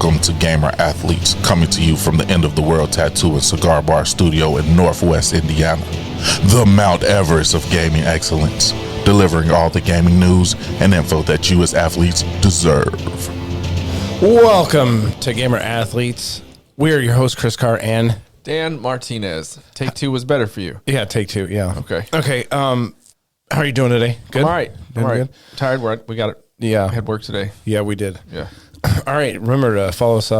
Welcome to Gamer Athletes, coming to you from the End of the World Tattoo and Cigar Bar Studio in Northwest Indiana, the Mount Everest of gaming excellence, delivering all the gaming news and info that you as athletes deserve. Welcome to Gamer Athletes. We are your hosts, Chris Carr and Dan Martinez. Take two was better for you. Yeah, take two. Yeah. Okay. How are you doing today? Good. I'm all right. Doing good? Tired. We got it. Yeah. Had work today. Yeah, we did. Yeah. All right. Remember to follow us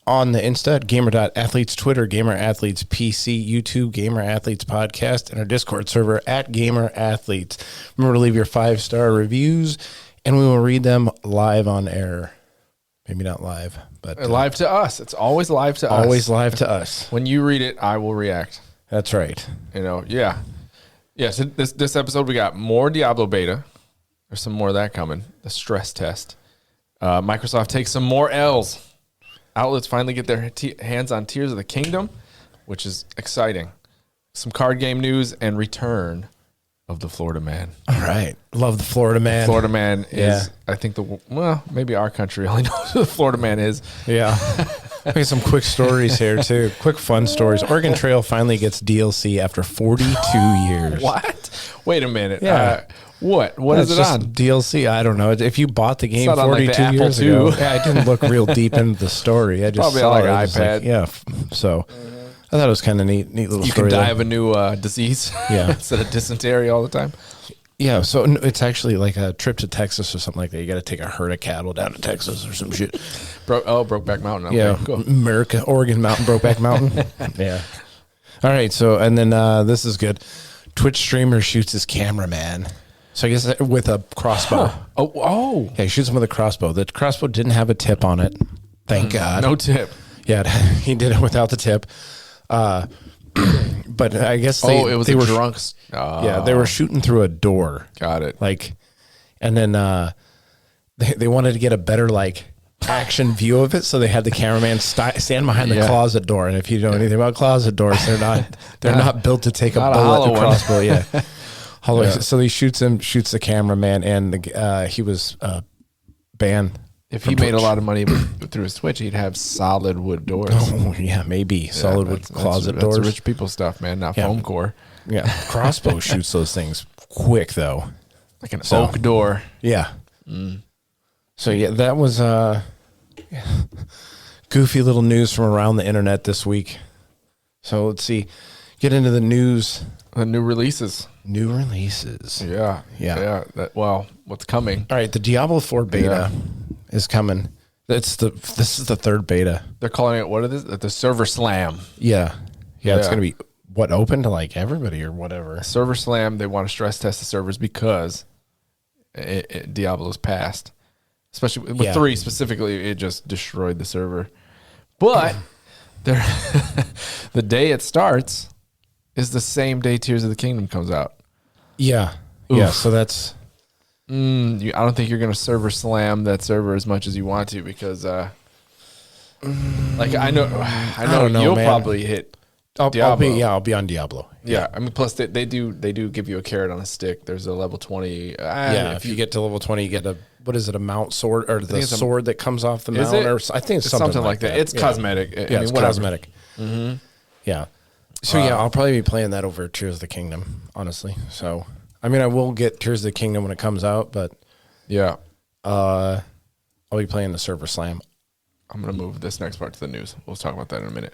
on the Insta at gamer.athletes, Twitter, Gamer Athletes PC, YouTube, Gamer Athletes Podcast, and our Discord server at Gamer Athletes. Remember to leave your 5-star reviews, and we will read them live on air. Maybe not live, but live to us. It's always live to us. Always live to us. When you read it, I will react. That's right. Yeah. So this episode, we got more Diablo beta. There's some more of that coming. The stress test. Microsoft takes some more L's. Outlets finally get their hands on Tears of the Kingdom, which is exciting. Some card game news and return of the Florida Man. All right. Love the Florida Man. Florida Man is, I think, maybe our country only knows who the Florida Man is. Yeah. Okay, some quick stories here, too. Quick, fun stories. Oregon Trail finally gets DLC after 42 years. What? Wait a minute. Yeah. What That's is it just on? DLC. I don't know. If you bought the game It's not on, 42 like, the Apple years II. ago, I didn't look real deep into the story. I just Probably saw on, like, it. an I was iPad. So I thought it was kind of neat little You story. can die there. of a new disease instead of dysentery all the time. Yeah, so it's actually like a trip to Texas or something like that. You got to take a herd of cattle down to Texas or some shit. Brokeback Mountain. Okay, Yeah, cool. Oregon Mountain, Brokeback Mountain. Yeah. All right, so, and then this is good. Twitch streamer shoots his cameraman. So I guess with a crossbow. Huh. Oh. Yeah, he shoots him with a crossbow. The crossbow didn't have a tip on it. Thank God. No tip. Yeah, he did it without the tip. But I guess it was they were drunks. Yeah, they were shooting through a door. Got it. And then they wanted to get a better action view of it, so they had the cameraman stand behind the closet door. And if you know anything about closet doors, they're not built to take a bullet and crossbow. Yeah. So he shoots the cameraman, and he was banned. If he made a lot of money through his Twitch, he'd have solid wood doors. Oh, yeah, maybe solid wood closet doors. That's rich people stuff, man. Not foam core. Yeah, crossbow shoots those things quick though, like an oak door. Yeah. So yeah, that was goofy little news from around the internet this week. So let's see, get into the news. The new releases. Yeah. What's coming? All right, the Diablo 4 beta is coming. This is the third beta. They're calling it, what is it? The Server Slam. Yeah. It's gonna be open to everybody or whatever. Server Slam. They want to stress test the servers because Diablo's passed, especially with 3 specifically. It just destroyed the server. But the day it starts is the same day Tears of the Kingdom comes out. Yeah. Oof. Yeah. So that's. I don't think you're going to server slam that server as much as you want to because, I know you'll probably hit Diablo. I'll be on Diablo. Yeah. I mean, plus they do give you a carrot on a stick. There's a level 20. If you get to level 20, you get a mount sword or the sword that comes off the mount. Or I think it's something like that. It's cosmetic. It's cosmetic. Mm-hmm. Yeah. So I'll probably be playing that over Tears of the Kingdom, honestly. So, I mean, I will get Tears of the Kingdom when it comes out, but I'll be playing the Server Slam. I'm going to move this next part to the news. We'll talk about that in a minute.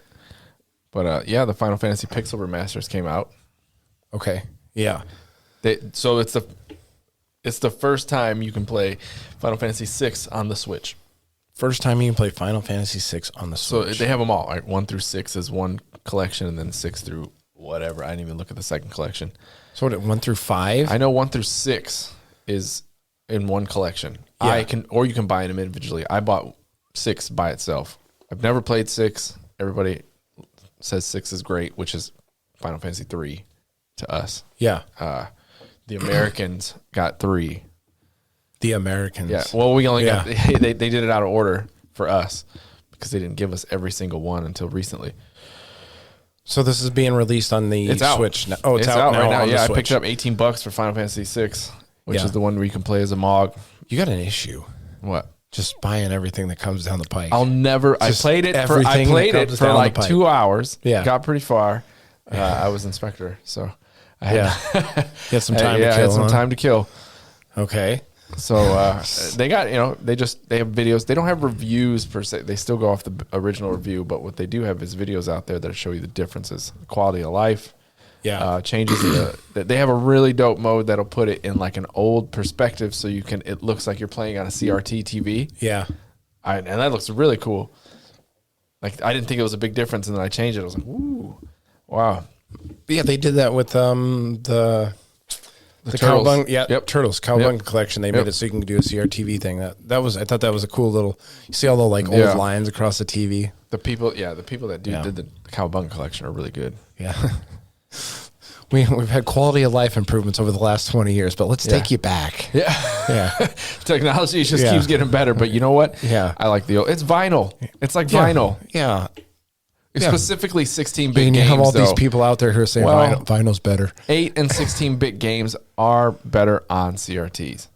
But the Final Fantasy Pixel Remasters came out. Okay. Yeah. So it's the first time you can play Final Fantasy 6 on the Switch. First time you can play Final Fantasy 6 on the Switch. So they have them all. 1 through 6 is one collection, and then 6 through whatever. I didn't even look at the second collection. So what, 1 through 5? I know 1 through 6 is in one collection. Yeah. You can buy them individually. I bought 6 by itself. I've never played 6. Everybody says 6 is great, which is Final Fantasy 3 to us. Yeah. The Americans got 3. The Americans. Yeah. Well, we only got they did it out of order for us because they didn't give us every single one until recently. So this is being released on the Switch now. Oh, it's out now right now. on the I Switch. picked it up $18 for Final Fantasy 6, which Yeah. is the one where you can play as a Mog. You got an issue. What? Just buying everything that comes down the pike. I played it for like 2 hours. Yeah. Got pretty far. I was inspector, so I had some time to kill. I had some time to kill. Okay. So they got, they have videos. They don't have reviews per se. They still go off the original review, but what they do have is videos out there that show you the differences, quality of life. Yeah. Changes they have a really dope mode that'll put it in like an old perspective, so it looks like you're playing on a CRT TV. Yeah. And that looks really cool. Like, I didn't think it was a big difference, and then I changed it. I was like, ooh, wow. Yeah, they did that with the Turtles. Cowabunga, Turtles Cowabunga Yep. collection. They made it so you can do a CRTV thing. I thought that was a cool little. You see all the like old lines across the TV. The people that did the Cowabunga collection are really good. Yeah. We've had quality of life improvements over the last 20 years, but let's take you back. Yeah. Yeah. Technology just keeps getting better, but you know what? Yeah. I like the old. It's vinyl. It's like vinyl. Yeah. Specifically 16-bit And games, you have all these people out there who are saying vinyl's better. 8 and 16-bit games are better on CRTs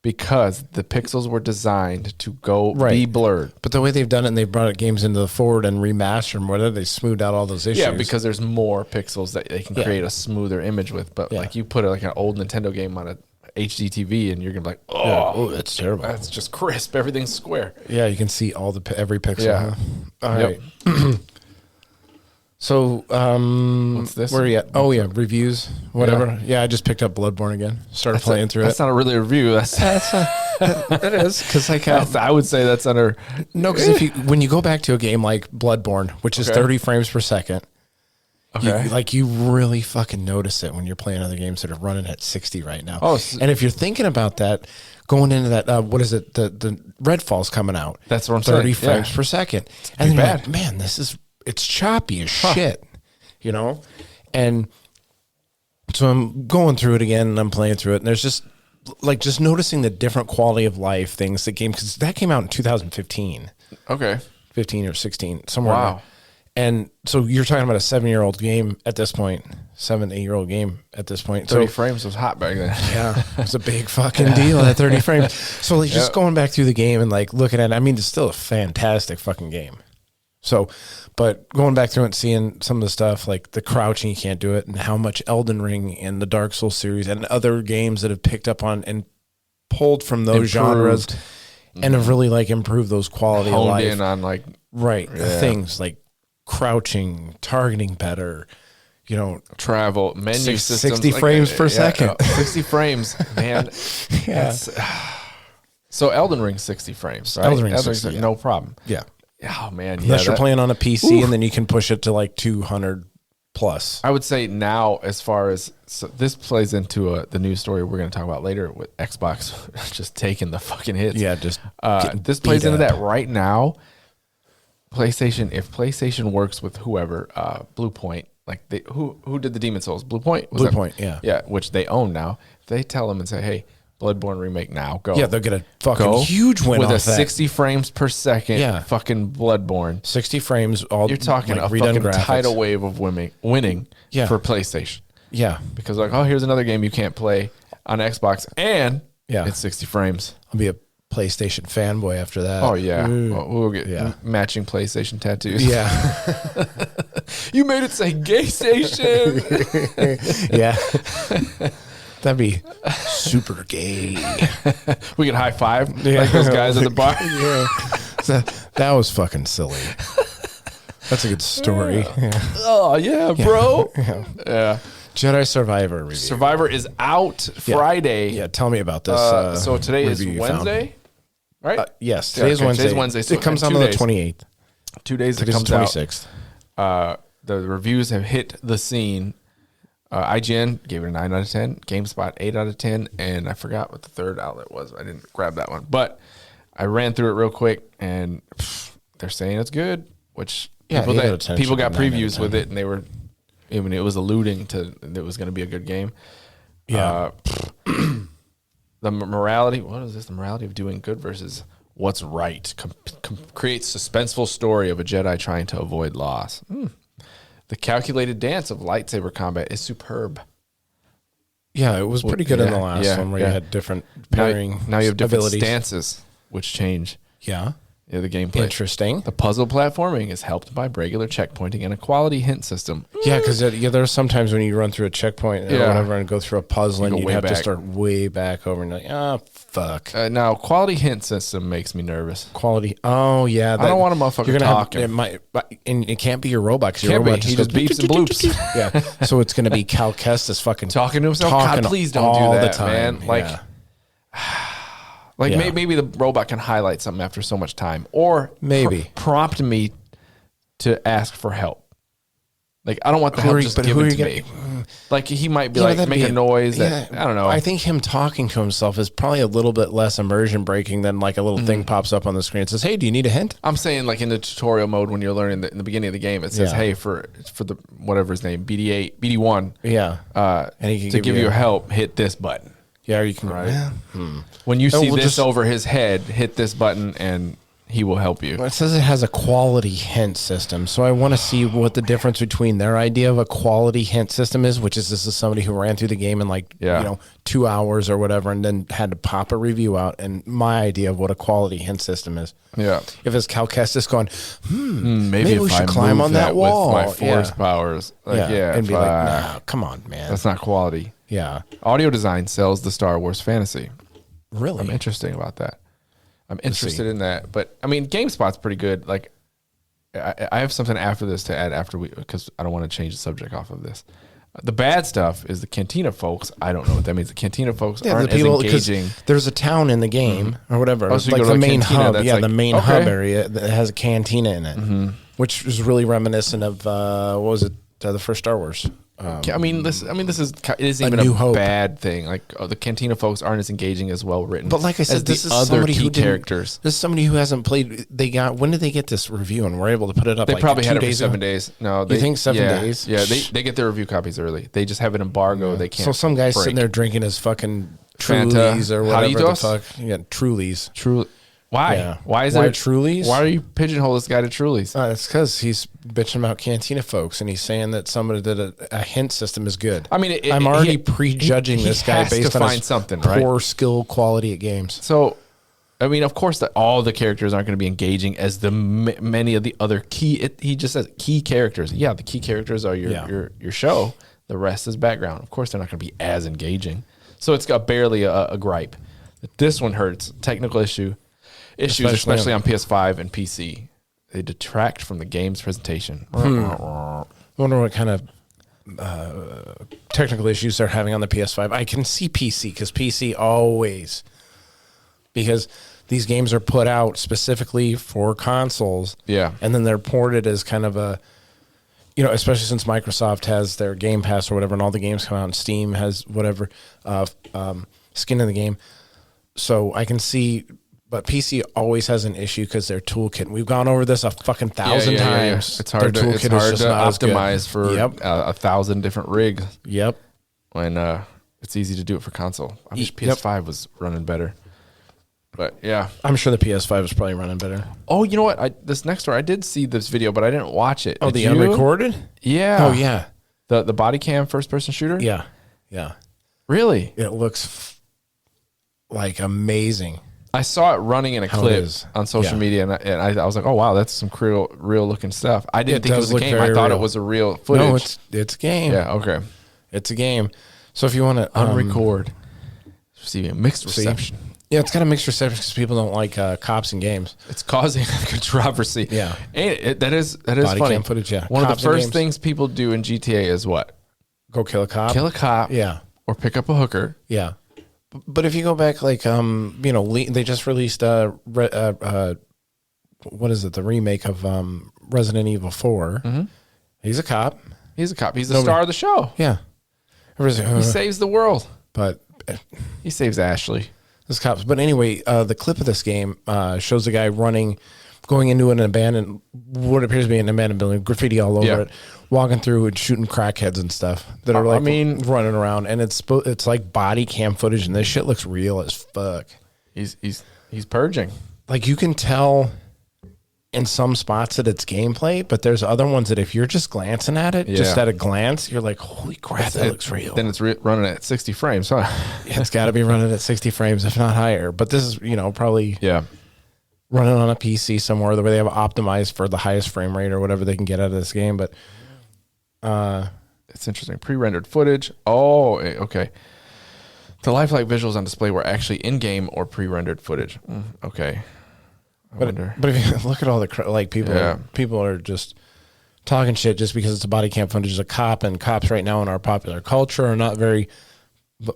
because the pixels were designed to be blurred. But the way they've done it, and they've brought games into the forward and remastered and whatever, they smoothed out all those issues. Yeah, because there's more pixels that they can create a smoother image with. But like you put like an old Nintendo game on a HD TV, and you're gonna be like, oh, that's terrible. That's just crisp. Everything's square. Yeah, you can see every pixel. Yeah. Huh? All right. So, what's this? Where are you at? Oh, yeah, reviews, whatever. Yeah, I just picked up Bloodborne again. Started playing through it. That's not really a review. It is, because like I would say that's under. No, because when you go back to a game like Bloodborne, which is 30 frames per second, you really fucking notice it when you're playing other games that are running at 60 right now. Oh, and if you're thinking about that, going into that, what is it? The Redfall's coming out. That's what I'm saying. 30 frames per second, and you're like, man, it's choppy as shit, And so I'm going through it again, and I'm playing through it, and there's just noticing the different quality of life things that because that came out in 2015. Okay. 15 or 16, somewhere. Wow. And so you're talking about a 7-year-old game at this point, 8-year-old game at this point. 30 frames was hot back then. Yeah, it was a big fucking deal at 30 frames. So just going back through the game and looking at it, I mean, it's still a fantastic fucking game. So, but going back through it and seeing some of the stuff like the crouching, you can't do it, and how much Elden Ring and the Dark Souls series and other games that have picked up on and pulled from those genres and have really improved those quality of life. In on things like crouching, targeting better, travel, menu systems. 60 frames per second. 60 frames, man. Yeah. So Elden Ring 60 frames, right? Elden Ring 60, no problem. Yeah. Oh man, unless you're playing on a PC, and then you can push it to 200 plus. I would say now, as far as this plays into the news story we're going to talk about later with Xbox just taking the fucking hits. Yeah, just this plays into that right now. PlayStation, if PlayStation works with whoever, Blue Point, who did the Demon Souls? Blue Point, yeah, which they own now. If they tell them and say, hey, Bloodborne remake now, go. Yeah, they'll get a fucking huge win with off a 60 frames per second. Yeah. Fucking Bloodborne. 60 frames. All you're talking a redone fucking graphics. tidal wave of winning for PlayStation. Yeah, because here's another game you can't play on Xbox, and it's 60 frames. I'll be a PlayStation fanboy after that. Oh yeah, we'll get matching PlayStation tattoos. Yeah, you made it say gay station. Yeah. That'd be super gay. We can high five like those guys at the bar. Yeah. That was fucking silly. That's a good story. Yeah. Oh yeah, bro. Yeah. Jedi Survivor review. Survivor is out Friday. Yeah, tell me about this. So today is Wednesday, right? Yes, today is Wednesday. Today's Wednesday. So it comes out on the 28th. 2 days. Today's it comes the 26th. out. The reviews have hit the scene. IGN gave it a 9 out of 10. GameSpot 8 out of 10, and I forgot what the third outlet was. I didn't grab that one, but I ran through it real quick, and they're saying it's good. Which people got previews with it, and they were, it was alluding to that it was going to be a good game. Yeah. The morality. What is this? The morality of doing good versus what's right. Creates suspenseful story of a Jedi trying to avoid loss. The calculated dance of lightsaber combat is superb. Yeah, it was pretty good in the last one where you had different pairing. Now you have different abilities. stances. which change Yeah. the gameplay. Interesting. The puzzle platforming is helped by regular checkpointing and a quality hint system. Yeah, because there's sometimes when you run through a checkpoint or whatever and go through a puzzle and you have to start way back over and you're like, oh, fuck. Now, quality hint system makes me nervous. Quality. Oh, yeah. I don't want a motherfucker talking. And it can't be your robot because your robot he just beeps and bloops. Yeah. So it's going to be Cal Kestis fucking talking to himself. God, please don't do that, man. Like, maybe the robot can highlight something after so much time, or maybe prompt me to ask for help. Like, I don't want the help just given to me. Like, he might be make a noise. I don't know. I think him talking to himself is probably a little bit less immersion breaking than like a little thing pops up on the screen and says, "Hey, do you need a hint?" I'm saying like in the tutorial mode when you're learning in the beginning of the game, it says, "Hey, for the whatever his name, BD1, and he can give you help, hit this button." Yeah, or you can. When you see this over his head, hit this button and he will help you. It says it has a quality hint system, so I want to see what the difference between their idea of a quality hint system is, which is this is somebody who ran through the game in 2 hours or whatever, and then had to pop a review out, and my idea of what a quality hint system is. Yeah, if it's Cal Kestis going, maybe we should climb on that wall with my force powers. And be like, no, come on, man, that's not quality. Yeah, audio design sells the Star Wars fantasy. Really, I'm interested about that. I'm interested in that, but I mean, GameSpot's pretty good. Like, I have something after this to add because I don't want to change the subject off of this. The bad stuff is the Cantina folks. I don't know what that means. The Cantina folks aren't as engaging. There's a town in the game or whatever, so like the main hub. Yeah, like, the main hub area that has a cantina in it, which is really reminiscent of what was it? The first Star Wars. It isn't even a bad thing. Like the Cantina folks aren't as engaging as well written. But like I said, this is somebody who characters. This is somebody who hasn't played. When did they get this review and were able to put it up? They probably had it for 7 days. No, you think 7 days? Yeah, they get their review copies early. They just have an embargo. They can't. So some guy's sitting there drinking his fucking Trulies or whatever the fuck. Yeah, Trulies. Why? Yeah. Why Trulies? Why are you pigeonhole this guy to Trulies? It's because he's bitching about Cantina folks, and he's saying that somebody did a hint system is good. I mean, I'm already prejudging this guy based on his something, poor skill quality at games. So, I mean, of course, all the characters aren't going to be engaging as the many of the other key. He just says key characters. Yeah, the key characters are your show. The rest is background. Of course, they're not going to be as engaging. So it's got barely a gripe. This one hurts. Technical issues, especially on PS5 and PC. They detract from the game's presentation. I wonder what kind of technical issues they're having on the PS5. I can see PC because PC always, because these games are put out specifically for consoles. Yeah. And then they're ported as kind of a, especially since Microsoft has their Game Pass or whatever, and all the games come out, and Steam has whatever skin in the game. So I can see, but PC always has an issue because their toolkit. We've gone over this a fucking 1,000 times. Yeah. It's hard to optimize for 1,000 different rigs. Yep. When it's easy to do it for console. I wish PS5 was running better. But yeah, I'm sure the PS5 is probably running better. Oh, you know what? This next door, I did see this video, but I didn't watch it. Oh, the unrecorded? Yeah. Oh, yeah. The body cam first person shooter? Yeah. Yeah. Really? It looks like amazing. I saw it running in a clip on social media, and I was like, "Oh wow, that's some real looking stuff." I didn't think it was a game. I thought it was a real footage. No, it's a game. Yeah, okay, it's a game. So if you want to Unrecord, receiving a mixed reception. Yeah, it's got a mixed reception because people don't like cops in games. It's causing controversy. Yeah, that is body funny. Cam footage. Yeah, one of the first things people do in GTA is what? Go kill a cop. Kill a cop. Yeah, or pick up a hooker. Yeah. But if you go back, like, they just released, what is it? The remake of Resident Evil 4. Mm-hmm. He's a cop. He's the star of the show. Yeah. He saves the world. But he saves Ashley. This cops. But anyway, the clip of this game shows a guy going into an abandoned, what appears to be an abandoned building, graffiti all over it, walking through and shooting crackheads and stuff that are running around, and it's like body cam footage, and this shit looks real as fuck. He's purging. Like, you can tell in some spots that it's gameplay, but there's other ones that if you're just glancing at it, just at a glance, you're like, holy crap, that looks real. Then it's running at 60 frames, huh? It's got to be running at 60 frames, if not higher. But this is, probably running on a PC somewhere, the way they have it optimized for the highest frame rate or whatever they can get out of this game. But it's interesting. Pre-rendered footage. Oh, okay. The lifelike visuals on display were actually in-game or pre-rendered footage. Okay. But if you look at all the people are just talking shit just because it's a body cam footage of a cop, and cops right now in our popular culture are not very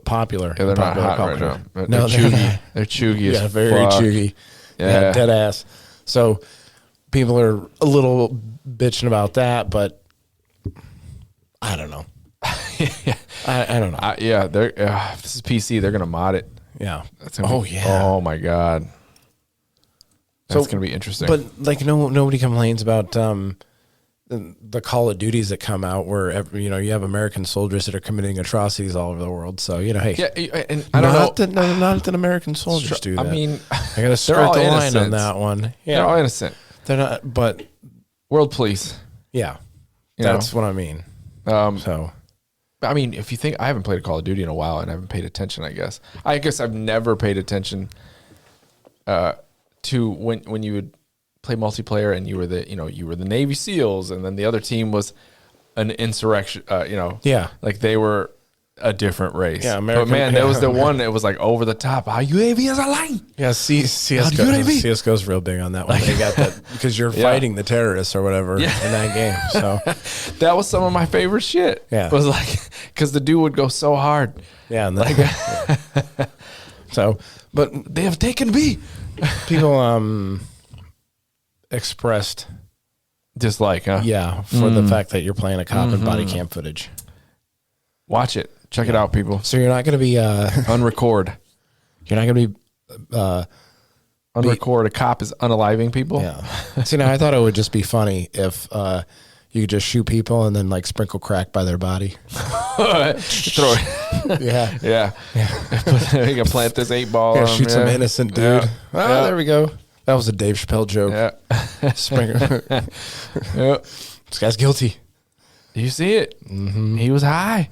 popular. Yeah, they're not hot culture. Right now. No, they're chuggy. They're chuggy as fuck. Very chuggy. Yeah, dead ass. So people are a little bitching about that, but I don't know. I don't know. They're if this is PC, they're gonna mod it. Yeah. Oh my god. That's gonna be interesting. But like, nobody complains about the Call of Duties that come out where you have American soldiers that are committing atrocities all over the world. So hey, and I don't know. Not that American soldiers do that. I mean, I gotta start the line on that one. Yeah, they're all innocent. They're not, but world police. Yeah, that's what I mean. I mean, if you think, I haven't played a Call of Duty in a while and I haven't paid attention. I guess I've never paid attention to when you would play multiplayer and you were the Navy SEALs and then the other team was an insurrection. Like they were a different race. Yeah, American. But man, there was the one that was like over the top. Our UAV is a line. Yeah, CSGO's real big on that one. They got that because you're fighting the terrorists or whatever in that game. So that was some of my favorite shit. Yeah, it was like because the dude would go so hard. Yeah, and but they have taken me. People expressed dislike, huh? Yeah, for the fact that you're playing a cop in body cam footage. Watch it. Check it out, people. So you're not going to be unrecord. You're not going to be unrecord. A cop is unaliving people. Yeah. See, now I thought it would just be funny if you could just shoot people and then like sprinkle crack by their body. Throw it. Yeah. You can plant this 8-ball. Yeah, shoot some innocent dude. Oh, there we go. That was a Dave Chappelle joke. Yeah. Sprinkle. This guy's guilty. You see it? Mm-hmm. He was high.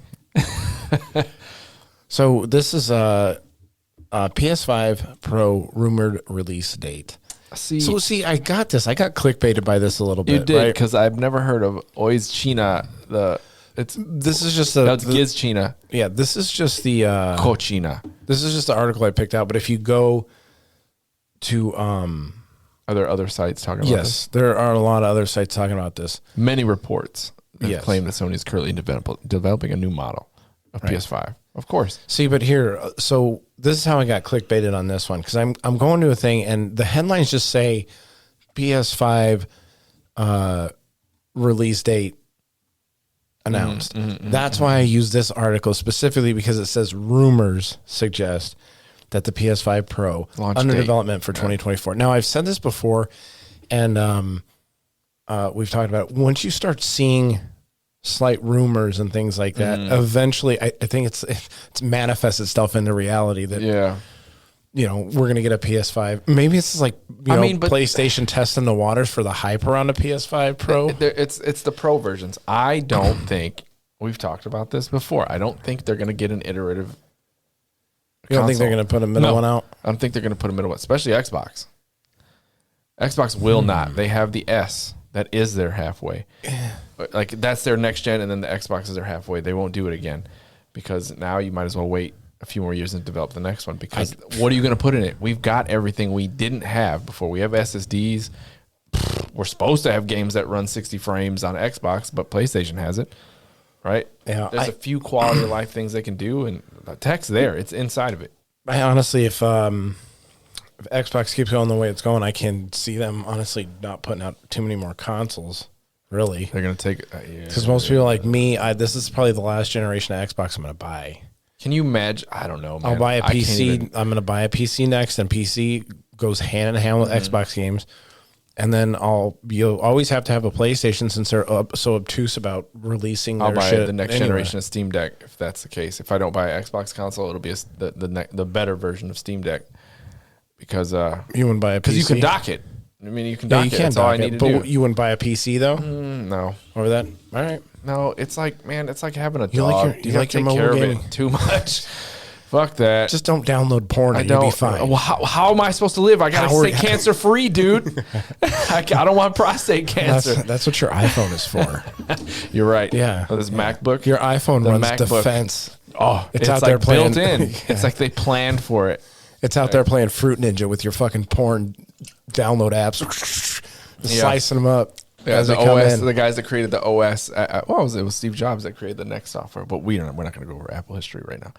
So this is a PS5 Pro rumored release date. See, I got this. I got clickbaited by this a little bit. You did, because I've never heard of Oiz China. This is just that's Giz China. Yeah, this is just the Cochina. This is just the article I picked out. But if you go to are there other sites talking about this? Yes, there are a lot of other sites talking about this. Many reports claim that Sony is currently developing a new model of PS5. Of course. See, but here, so this is how I got clickbaited on this one, because I'm going to a thing and the headlines just say PS5 release date announced. That's why I use this article specifically, because it says rumors suggest that the PS5 Pro launch under date. Development for 2024. Now, I've said this before, and we've talked about it. Once you start seeing slight rumors and things like that, eventually I think it's manifests itself into reality that we're gonna get a PS5. Maybe it's like PlayStation testing the waters for the hype around a PS5 Pro. It's the Pro versions. I don't think we've talked about this before. I don't think they're gonna get an iterative. You don't think they're gonna put a middle one out? I don't think they're gonna put a middle one, especially Xbox. Xbox will not. They have the S. That is their halfway. Like that's their next gen, and then the Xbox is their halfway. They won't do it again because now you might as well wait a few more years and develop the next one, because what are you going to put in it? We've got everything we didn't have before. We have SSDs. We're supposed to have games that run 60 frames on Xbox, but PlayStation has it, right? Yeah, There's a few quality of life things they can do, and the tech's there. It's inside of it. I honestly, if Xbox keeps going the way it's going, I can see them honestly not putting out too many more consoles. Really, they're going to take because most people like me, this is probably the last generation of Xbox I'm going to buy. Can you imagine? I don't know, man. I'll buy a PC. I'm going to buy a PC next, and PC goes hand in hand with Xbox games. And then you'll always have to have a PlayStation, since they're so obtuse about releasing their shit. I'll buy the next generation of Steam Deck if that's the case. If I don't buy an Xbox console, it'll be the better version of Steam Deck, because you wouldn't buy a PC because you can dock it. I mean, you can dock it. That's all I need to do. But you wouldn't buy a PC though? No. Over that? All right. No, it's like, man, it's like having a you dog. You like your mobile gaming too much. Fuck that. Just don't download porn and you'll be fine. Well, how am I supposed to live? I gotta stay cancer free, dude. I don't want prostate cancer. That's what your iPhone is for. You're right. Yeah. This MacBook. Your iPhone runs MacBook. Defense. Oh, it's out there playing. Built in. It's like they planned for it. It's out there playing Fruit Ninja with your fucking porn download apps, slicing them up. Yeah, as the they come OS, in. the guys that created the OS, what was it? It was Steve Jobs that created the Next software, but we're not going to go over Apple history right now.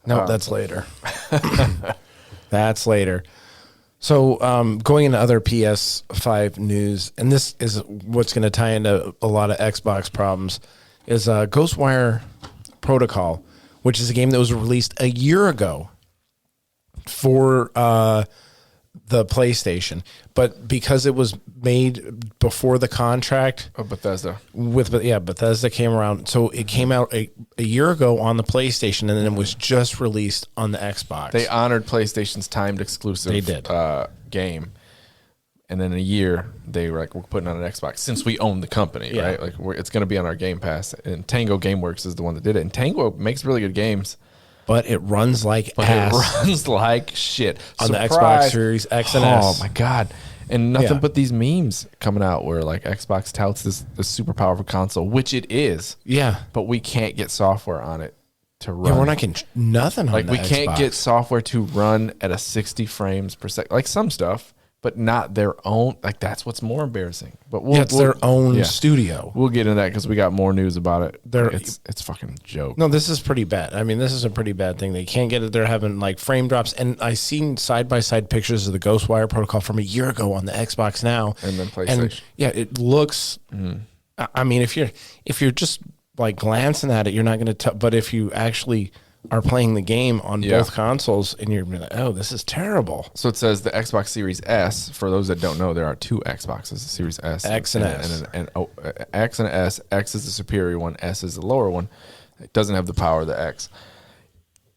No, that's later. That's later. So going into other PS5 news, and this is what's going to tie into a lot of Xbox problems, is Ghostwire Protocol, which is a game that was released a year ago for the PlayStation, but because it was made before the contract Bethesda Bethesda came around, so it came out a year ago on the PlayStation, and then it was just released on the Xbox. They honored PlayStation's timed exclusive game, and then a year they were like, we're putting on an Xbox since we own the company, right? Like it's going to be on our Game Pass, and Tango Gameworks is the one that did it, and Tango makes really good games. But it runs like ass. It runs like shit. On the Xbox Series X and S. Oh, my God. And nothing but these memes coming out where, like, Xbox touts this super powerful console, which it is. Yeah. But we can't get software on it to run. Yeah, we're not getting nothing on like, the we Xbox. can't get software to run at a 60 frames per second. Like, some stuff, but not their own. Like, that's what's more embarrassing. But it's their own studio. We'll get into that because we got more news about it. It's fucking a joke. No, this is pretty bad. I mean, this is a pretty bad thing. They can't get it. They're having like frame drops. And I seen side-by-side pictures of the Ghostwire Protocol from a year ago on the Xbox now. And then PlayStation. And yeah, it looks, I mean, if you're just like glancing at it, you're not going to, but if you actually are playing the game on both consoles and you're like, oh, this is terrible. So it says the Xbox Series S. For those that don't know, there are two Xboxes: the Series S, X and S, and X and S. X is the superior one. S is the lower one. It doesn't have the power of the X.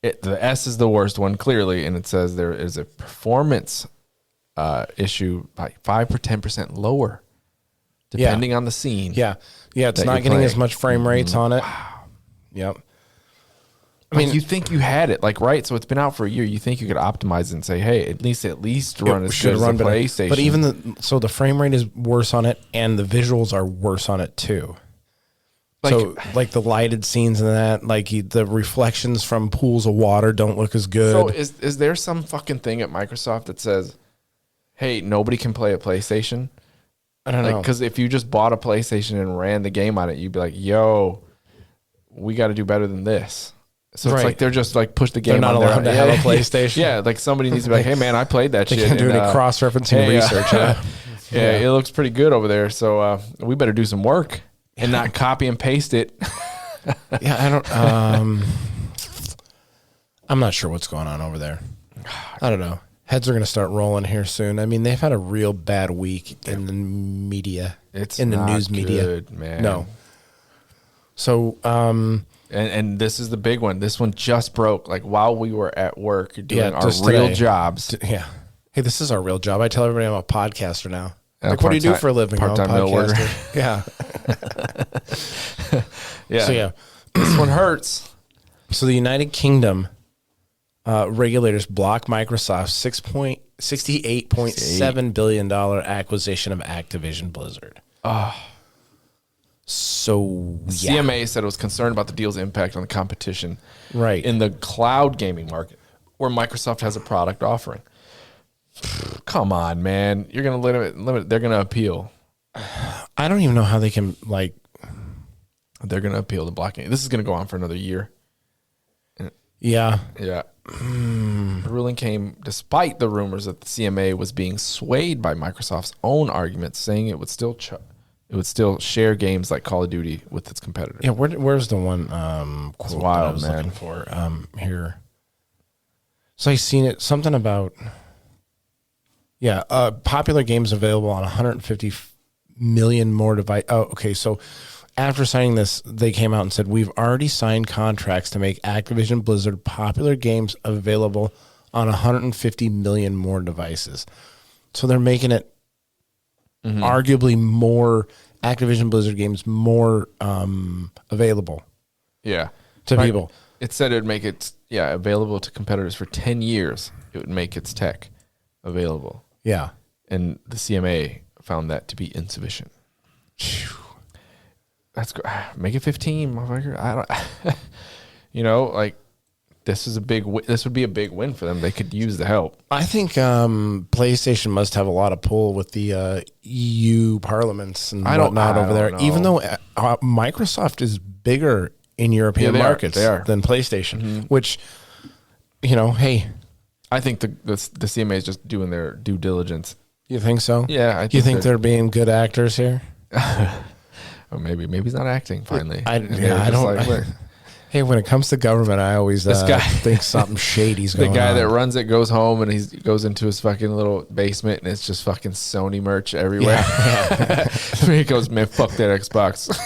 The S is the worst one, clearly, and it says there is a performance issue by 5 or 10% lower, depending on the scene. Yeah, it's not getting as much frame rates on it. Wow. Yep. I mean, you think you had it, like, right? So it's been out for a year. You think you could optimize it and say, hey, at least run as good as the PlayStation. But even the frame rate is worse on it, and the visuals are worse on it too. So, like the lighted scenes and that, like the reflections from pools of water don't look as good. So is there some fucking thing at Microsoft that says, hey, nobody can play a PlayStation? I don't know. Because if you just bought a PlayStation and ran the game on it, you'd be like, yo, we got to do better than this. So it's like they're just like push the game. They're not allowed to have a PlayStation. Yeah, like somebody needs to be like, hey man, I played that shit. They can't do any cross-referencing research. Yeah, it looks pretty good over there. So we better do some work and not copy and paste it. Yeah, I don't. I'm not sure what's going on over there. I don't know. Heads are going to start rolling here soon. I mean, they've had a real bad week in the media. It's in the not news good, media, man. No. So, and this is the big one. This one just broke. Like while we were at work doing our just real today. Hey, this is our real job. I tell everybody I'm a podcaster now. Like, what do you do for a living? Part-time mill worker. Yeah. Yeah. So this one hurts. So the United Kingdom regulators block Microsoft's $68.7 billion acquisition of Activision Blizzard. So CMA said it was concerned about the deal's impact on the competition in the cloud gaming market, where Microsoft has a product offering. Come on, man. You're going to limit. They're going to appeal. I don't even know how they can, like. They're going to appeal the blocking. This is going to go on for another year. Yeah. Yeah. The ruling came despite the rumors that the CMA was being swayed by Microsoft's own arguments, saying it would still share games like Call of Duty with its competitors. Yeah, where's the one quote it's wild, that I was man. looking for here? So I seen it, something about popular games available on 150 million more devices. Oh, okay. So after signing this, they came out and said, we've already signed contracts to make Activision Blizzard popular games available on 150 million more devices. So they're making it arguably more Activision Blizzard games more available to people. it said it would make it available to competitors for 10 years. It would make its tech available. Yeah. And the CMA found that to be insufficient. That's good. Make it 15, motherfucker. I don't. Like this would be a big win for them. They could use the help. I think PlayStation must have a lot of pull with the EU parliaments and whatnot over there. Know. Even though Microsoft is bigger in European markets than PlayStation, which hey, I think the CMA is just doing their due diligence. You think so? Yeah. You think they're being good actors here? Or maybe he's not acting finally. I don't. Hey, when it comes to government, I always think something shady's going on. The guy that runs it goes home and he goes into his fucking little basement and it's just fucking Sony merch everywhere. Yeah. He goes, man, fuck that Xbox.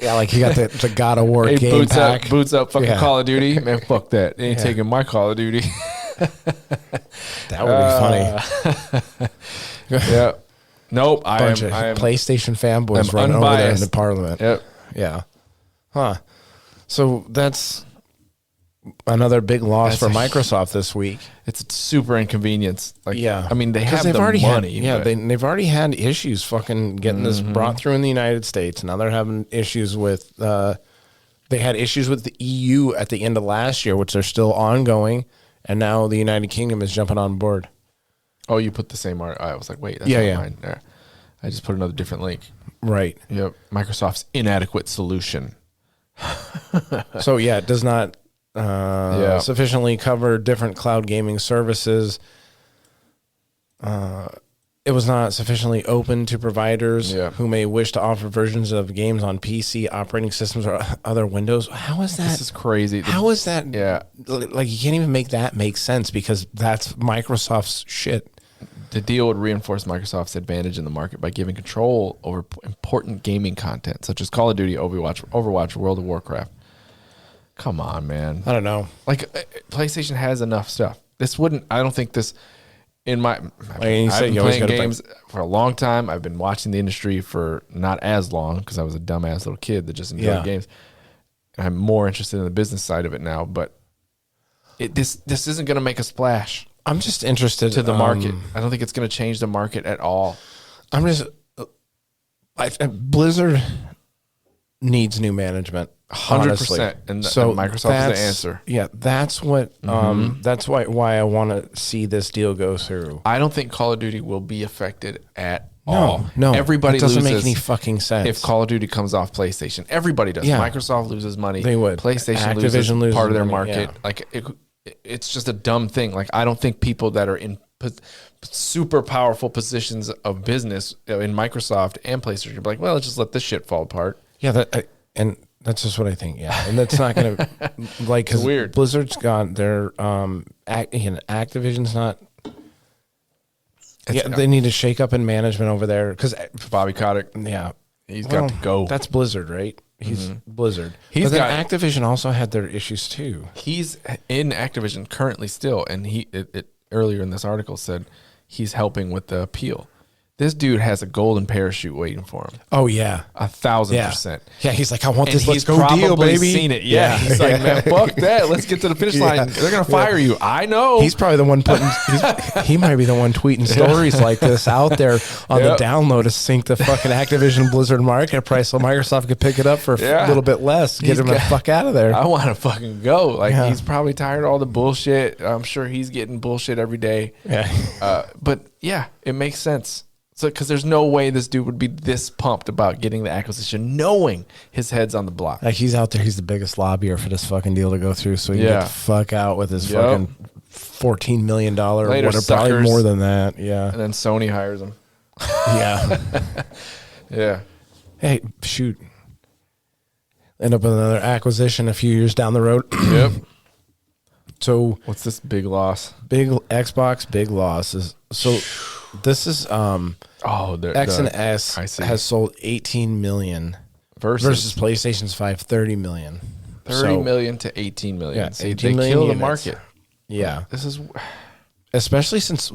Yeah, like he got the God of War game pack. Boots up fucking Call of Duty. Man, fuck that. They ain't taking my Call of Duty. That would be funny. Yeah. Nope. I am PlayStation fanboys running over there in the parliament. Yep. Yeah. Huh. So that's another big loss for Microsoft this week. It's a super inconvenience. Like, yeah. I mean, they've already money. They've already had issues fucking getting this brought through in the United States. Now they're having issues with, they had issues with the EU at the end of last year, which are still ongoing. And now the United Kingdom is jumping on board. Oh, you put the same art. I was like, wait, that's not mine. There. I just put another different link. Right. Yep. Microsoft's inadequate solution. So it does not sufficiently cover different cloud gaming services. It was not sufficiently open to providers who may wish to offer versions of games on PC operating systems or other Windows. How is that? This is crazy. How is that? Yeah. Like you can't even make that make sense because that's Microsoft's shit. The deal would reinforce Microsoft's advantage in the market by giving control over important gaming content, such as Call of Duty, Overwatch, World of Warcraft. Come on, man. I don't know. Like, PlayStation has enough stuff. I don't think this, I've been playing games for a long time. I've been watching the industry for not as long because I was a dumbass little kid that just enjoyed games. And I'm more interested in the business side of it now, but this isn't going to make a splash. I'm just interested to the market. I don't think it's going to change the market at all. Blizzard needs new management. 100%. And Microsoft is the answer. Yeah, that's what. That's why I want to see this deal go through. I don't think Call of Duty will be affected at all. No, everybody doesn't loses make any fucking sense if Call of Duty comes off PlayStation. Everybody does. Yeah. Microsoft loses money. They would. PlayStation Activision loses part of their money, market. Like it's just a dumb thing. Like I don't think people that are in super powerful positions of business in Microsoft and PlayStation are like, well, let's just let this shit fall apart. Yeah, and that's just what I think. Yeah, and that's not going to like because weird. Blizzard's got their Activision's not. They need to shake up in management over there because Bobby Kotick. Yeah, he's got to go. That's Blizzard, right? He's Blizzard. But then Activision also had their issues too. He's in Activision currently still, and earlier in this article said he's helping with the appeal. This dude has a golden parachute waiting for him. Oh yeah, 1,000%. Yeah, he's like, I want this. Let's go deal, baby. Seen it. Yeah, he's like, man, fuck that. Let's get to the finish line. They're gonna fire you. I know. He's probably the one putting. He might be the one tweeting stories like this out there on the download to sync the fucking Activision Blizzard market price, so Microsoft could pick it up for a little bit less. Get him the fuck out of there. I want to fucking go. Like he's probably tired of all the bullshit. I'm sure he's getting bullshit every day. Yeah. But yeah, it makes sense. So, because there's no way this dude would be this pumped about getting the acquisition, knowing his head's on the block. Like he's out there, he's the biggest lobbyer for this fucking deal to go through, so he can get the fuck out with his fucking $14 million, whatever, probably more than that. Yeah, and then Sony hires him. Yeah, yeah. Hey, shoot, end up with another acquisition a few years down the road. Yep. So what's this big loss? Big Xbox, big losses. So. This is X and S has sold 18 million versus PlayStation's 530 million. 30 million to 18 million. Yeah, See, 18 they million kill units. the market. Yeah. This is especially since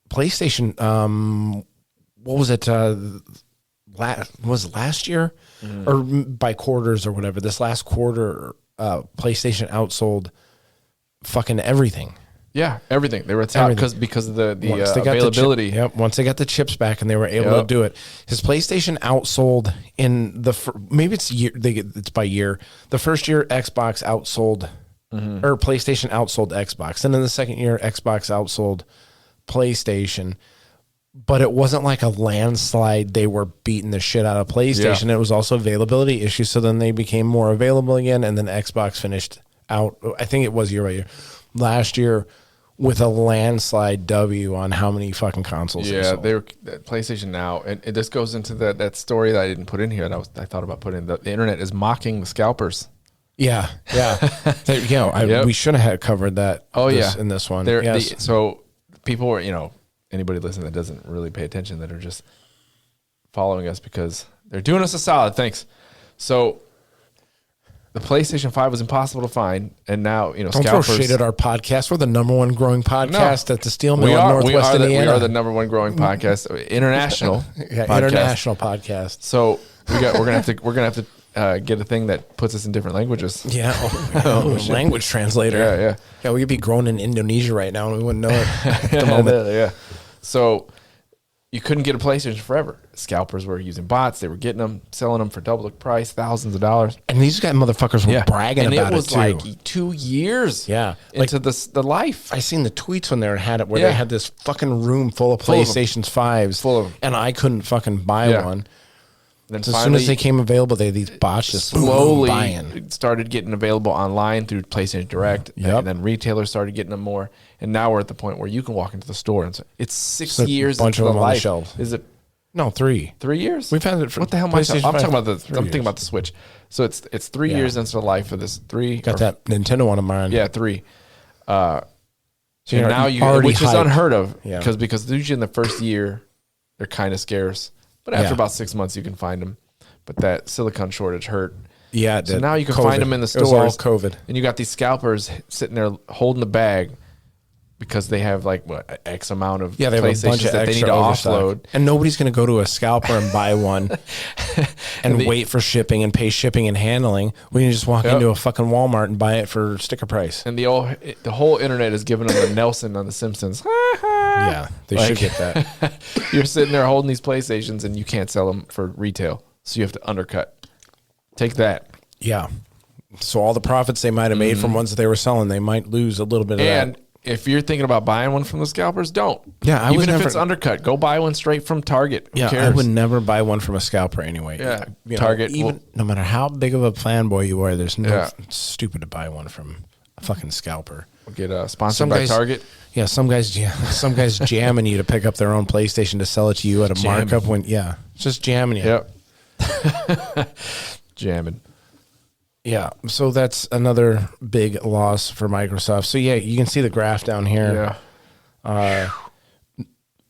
PlayStation what was it last year or by quarters or whatever. This last quarter PlayStation outsold fucking everything. Yeah, everything. They were top because of the availability. Once they got the chips back and they were able to do it. His PlayStation outsold in maybe it's year. It's by year. The first year Xbox outsold, or PlayStation outsold Xbox, and then the second year Xbox outsold PlayStation. But it wasn't like a landslide. They were beating the shit out of PlayStation. Yeah. It was also availability issues. So then they became more available again, and then Xbox finished out. I think it was year by year. Last year with a landslide W on how many fucking consoles they sold. PlayStation Now, and this goes into that story that I didn't put in here. And I thought about putting the internet is mocking the scalpers. Yeah. We should have had covered that. In this one. So people were, anybody listening that doesn't really pay attention, that are just following us because they're doing us a solid. Thanks. So the PlayStation 5 was impossible to find, and now don't throw shade at our podcast. We're the number one growing podcast at the Steel Mill in Northwest Indiana. We are the number one growing podcast, international, international podcast. So we're gonna have to get a thing that puts us in different languages. Yeah, language translator. Yeah. We could be grown in Indonesia right now, and we wouldn't know it at the moment. Yeah. So you couldn't get a PlayStation forever. Scalpers were using bots. They were getting them, selling them for double the price, thousands of dollars. And these guys motherfuckers were bragging about it, and it was like 2 years into the life. I seen the tweets when they had it, where they had this fucking room full of PlayStation 5s. Full of them. And I couldn't fucking buy one. Then as soon as they came available, they had these bots just slowly started getting available online through PlayStation Direct. And then retailers started getting them more. And now we're at the point where you can walk into the store and say, it's 6 years into the life. Is it? No, 3. 3 years? We've had it for what the hell? I'm talking about I'm thinking about the Switch. So it's 3 years into the life of this. 3. Got that Nintendo one of mine. Yeah, 3. So now which is unheard of, because usually in the first year they're kind of scarce. But after about 6 months, you can find them. But that silicon shortage hurt. Yeah, so now you can find them in the stores. It was all COVID. And you got these scalpers sitting there holding the bag because they have X amount of they have a bunch of that they need to offload. And nobody's going to go to a scalper and buy one and wait for shipping and pay shipping and handling. We can just walk into a fucking Walmart and buy it for sticker price. And the whole internet is giving them the Nelson on The Simpsons. Yeah, they should get that. You're sitting there holding these PlayStations and you can't sell them for retail. So you have to undercut. Take that. Yeah. So all the profits they might have made from ones that they were selling, they might lose a little bit of that. And if you're thinking about buying one from the scalpers, don't. Yeah, even if it's undercut, go buy one straight from Target. Who cares? I would never buy one from a scalper anyway. Yeah, Target. No matter how big of a fanboy you are, there's it's stupid to buy one from a fucking scalper. We'll get sponsored by Target. Yeah, some guys jamming you to pick up their own PlayStation to sell it to you at a markup. Just jamming you. Yep. Jamming. Yeah, so that's another big loss for Microsoft. So you can see the graph down here. Yeah.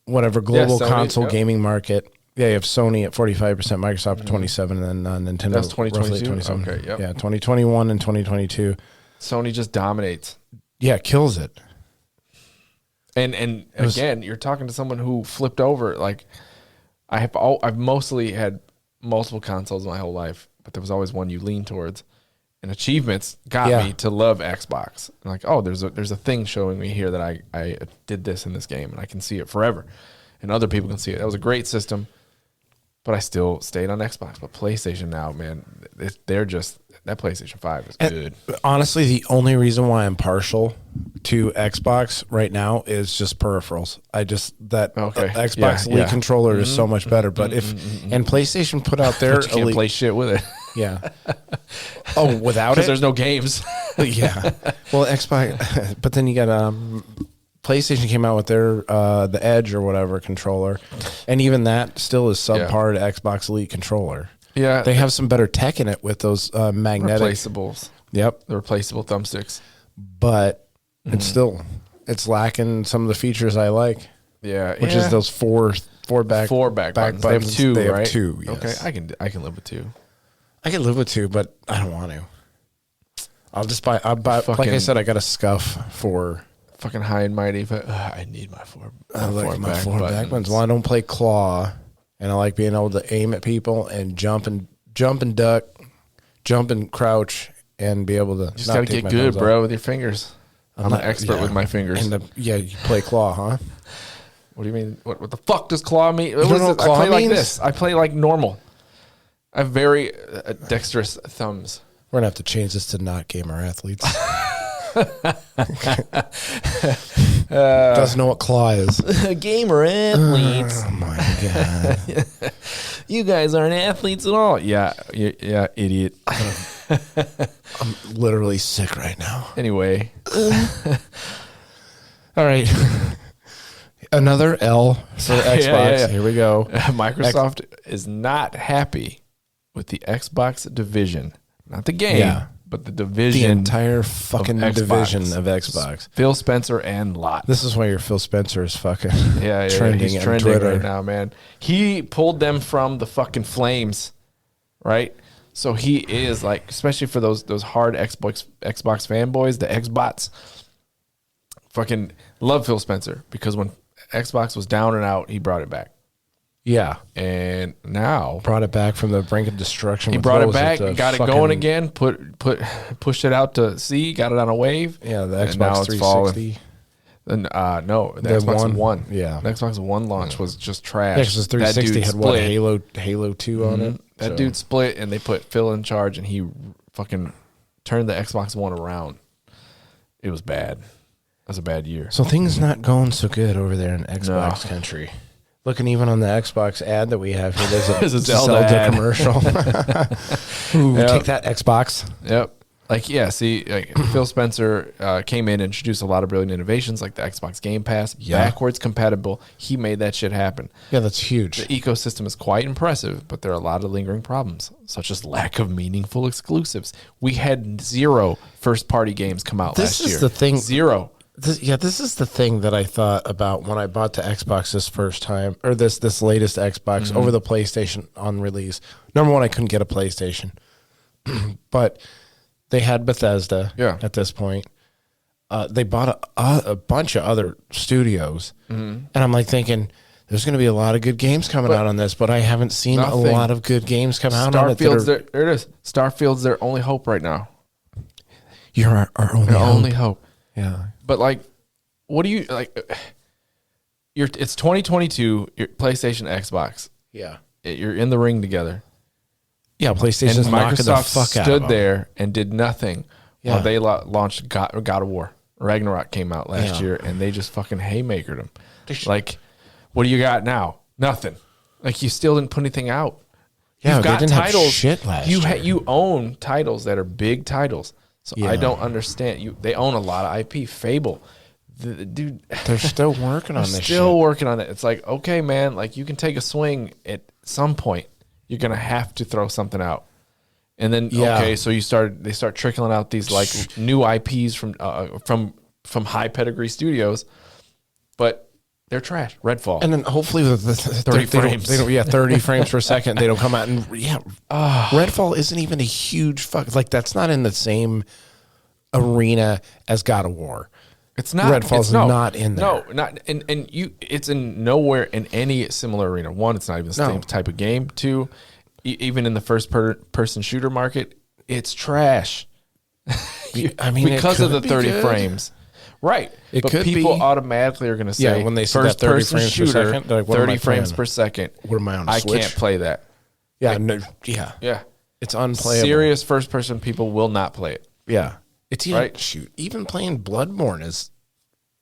Global Sony, console gaming market. Yeah, you have Sony at 45%, Microsoft at 27%, and then Nintendo. That's 2022. Okay, yep. Yeah, 2021 and 2022. Sony just dominates. Yeah, kills it. And again, you're talking to someone who flipped over. Like I've mostly had multiple consoles my whole life, but there was always one you lean towards. And achievements got me to love Xbox. I'm like, there's a thing showing me here that I did this in this game, and I can see it forever, and other people can see it. That was a great system, but I still stayed on Xbox. But PlayStation now, man, they're just that PlayStation 5 is good. Honestly, the only reason why I'm partial to Xbox right now is just peripherals. Xbox Elite controller is so much better. But and PlayStation put out their you can't play shit with it. Yeah. Oh, without it? Because there's no games. Yeah. Well, Xbox, but then you got PlayStation came out with their the Edge or whatever controller, and even that still is subpar to Xbox Elite controller. Yeah. They have some better tech in it with those magnetic replaceables. Yep. The replaceable thumbsticks. But it's lacking some of the features I like. Yeah. Which is those four back buttons. They have two, they right? Have two, yes. Okay, I can live with 2. I can live with 2, but I don't want to. I'll buy like I said, I got a scuff for fucking high and mighty, but I need my four back buttons. Well, I don't play claw, and I like being able to aim at people and jump and duck, jump and crouch, and be able to. Just gotta get good, bro, with your fingers. I'm an expert with my fingers. You play claw, huh? What do you mean? What the fuck does claw mean? You don't know what claw I play means? like this. I play like normal. I have very dexterous thumbs. We're gonna have to change this to not gamer athletes. Doesn't know what claw is. Gamer athletes. Oh my god! You guys aren't athletes at all. Yeah, idiot. I'm literally sick right now. Anyway, all right. Another L for Xbox. Yeah. Here we go. Microsoft is not happy with the Xbox division, not the game, but the division. The entire fucking division of Xbox. Phil Spencer and Lot. This is why your Phil Spencer is fucking trending. He's trending Twitter right now, man. He pulled them from the fucking flames, right? So he is like, especially for those hard Xbox fanboys, the Xbots. Fucking love Phil Spencer because when Xbox was down and out, he brought it back. Yeah. And now brought it back from the brink of destruction. He brought it back, got it going again, pushed it out to sea, got it on a wave. Yeah, the Xbox 360. No, the Xbox One. Yeah. The Xbox One launch was just trash. Yeah, because the 360 had what, Halo 2 on it? That dude split and they put Phil in charge and he fucking turned the Xbox One around. It was bad. That was a bad year. So things not going so good over there in Xbox country. Looking even on the Xbox ad that we have here, there's a Zelda commercial. Ooh, take that, Xbox. Yep. Phil Spencer came in and introduced a lot of brilliant innovations like the Xbox Game Pass, backwards compatible. He made that shit happen. Yeah, that's huge. The ecosystem is quite impressive, but there are a lot of lingering problems, such as lack of meaningful exclusives. We had 0 first-party games come out last year. This is the thing. 0. This is the thing that I thought about when I bought the Xbox this first time, or this latest Xbox over the PlayStation on release. Number one, I couldn't get a PlayStation, but they had Bethesda at this point. They bought a bunch of other studios, and I'm like thinking, there's going to be a lot of good games coming out on this, but I haven't seen a lot of good games come out on it. There it is. Starfield's their only hope right now. You're our only hope. Yeah. But like, what do you like? It's 2022. Your PlayStation, Xbox. Yeah. You're in the ring together. Yeah, PlayStation's and knocking the Microsoft fuck out of stood them. there and did nothing while they launched God of War. Ragnarok came out last year, and they just fucking haymakered them. Like, what do you got now? Nothing. Like, you still didn't put anything out. Yeah, You've got they didn't titles. have shit last year. You own titles that are big titles. So I don't understand. They own a lot of IP. Fable. Dude, they're still working on this shit. Still working on it. It's like, okay, man, like you can take a swing at some point. You're going to have to throw something out. And then, okay, so they start trickling out these like new IPs from high pedigree studios, but they're trash. Redfall. And then hopefully the 30 frames. 30 frames per second. They don't come out and Redfall isn't even a huge fuck. Like that's not in the same arena as God of War. It's not. Redfall's not in there. No, not and it's in nowhere in any similar arena. One, it's not even the same type of game. Two, even in the first person shooter market, it's trash. I mean, because of the 30 frames. Right. But people automatically are going to say, when they see first that 30 person frames shooter, per second, they're like, what 30 am I frames playing? per second. What am I on a I Switch? can't play that. Yeah, Yeah. It's unplayable. Serious first person people will not play it. Yeah. It's even even playing Bloodborne is,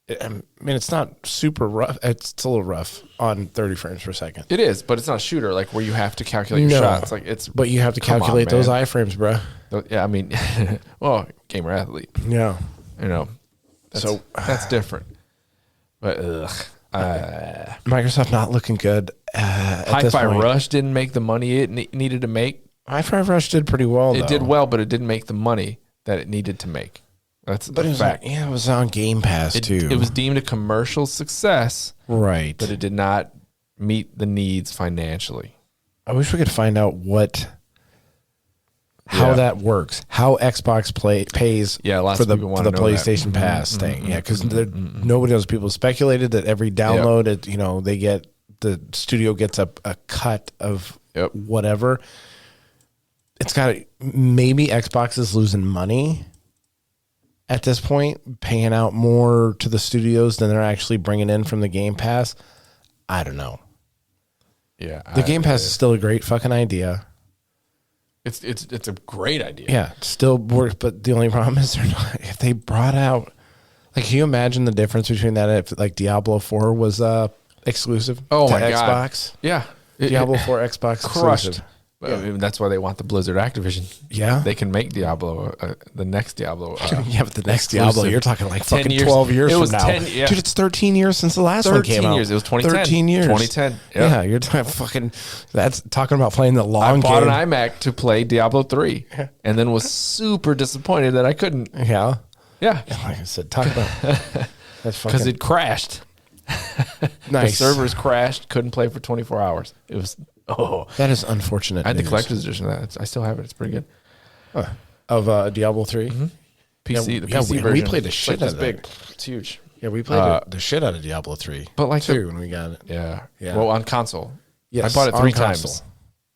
I mean, it's not super rough. It's a little rough on 30 frames per second. It is, but it's not a shooter like where you have to calculate your shots. Like but you have to calculate those iframes, bro. Yeah, I mean, well, gamer athlete. Yeah, that's different. But Microsoft not looking good. Hi-Fi Rush didn't make the money it needed to make. Hi-Fi Rush did pretty well. It did well, but it didn't make the money that it needed to make. That's a fact. It was on Game Pass too. It was deemed a commercial success, right? But it did not meet the needs financially. I wish we could find out how that works, how Xbox pays for the PlayStation Pass thing. Yeah, because nobody knows. People speculated that every download, they get the studio gets a cut of whatever. it's got maybe Xbox is losing money at this point, paying out more to the studios than they're actually bringing in from the Game Pass. I don't know. Yeah, the Game Pass is still a great fucking idea. It's a great idea. Yeah, still works, but the only problem is if they brought out, like, can you imagine the difference between that if like Diablo 4 was exclusive to Xbox? Yeah. Diablo 4 Xbox crushed. exclusive. I mean, that's why they want the Blizzard Activision. Yeah. They can make Diablo, the next Diablo. Yeah, but the next Diablo, you're talking like fucking 10 years. 12 years It from was now. 10, yeah. Dude, it's 13 years since the last one came out. 13 years. It was 2010. 13 years. 2010. Yeah, you're talking fucking, that's talking about playing the long I bought game. an iMac to play Diablo 3 and then was super disappointed that I couldn't. Yeah. Yeah. Like I said, talk about that's fucking Because it crashed. nice. The servers crashed. Couldn't play for 24 hours. It was, That is unfortunate. I had the news. collector's edition of that. I still have it. It's pretty good. Of Diablo 3. PC. Yeah, the yeah, PC we version. played the shit It's out of big. that. It's huge. Yeah, we played the shit out of Diablo 3. But like too, when we got it. Yeah. Yeah. Well, on console. Yes, I bought it on 3 console. times.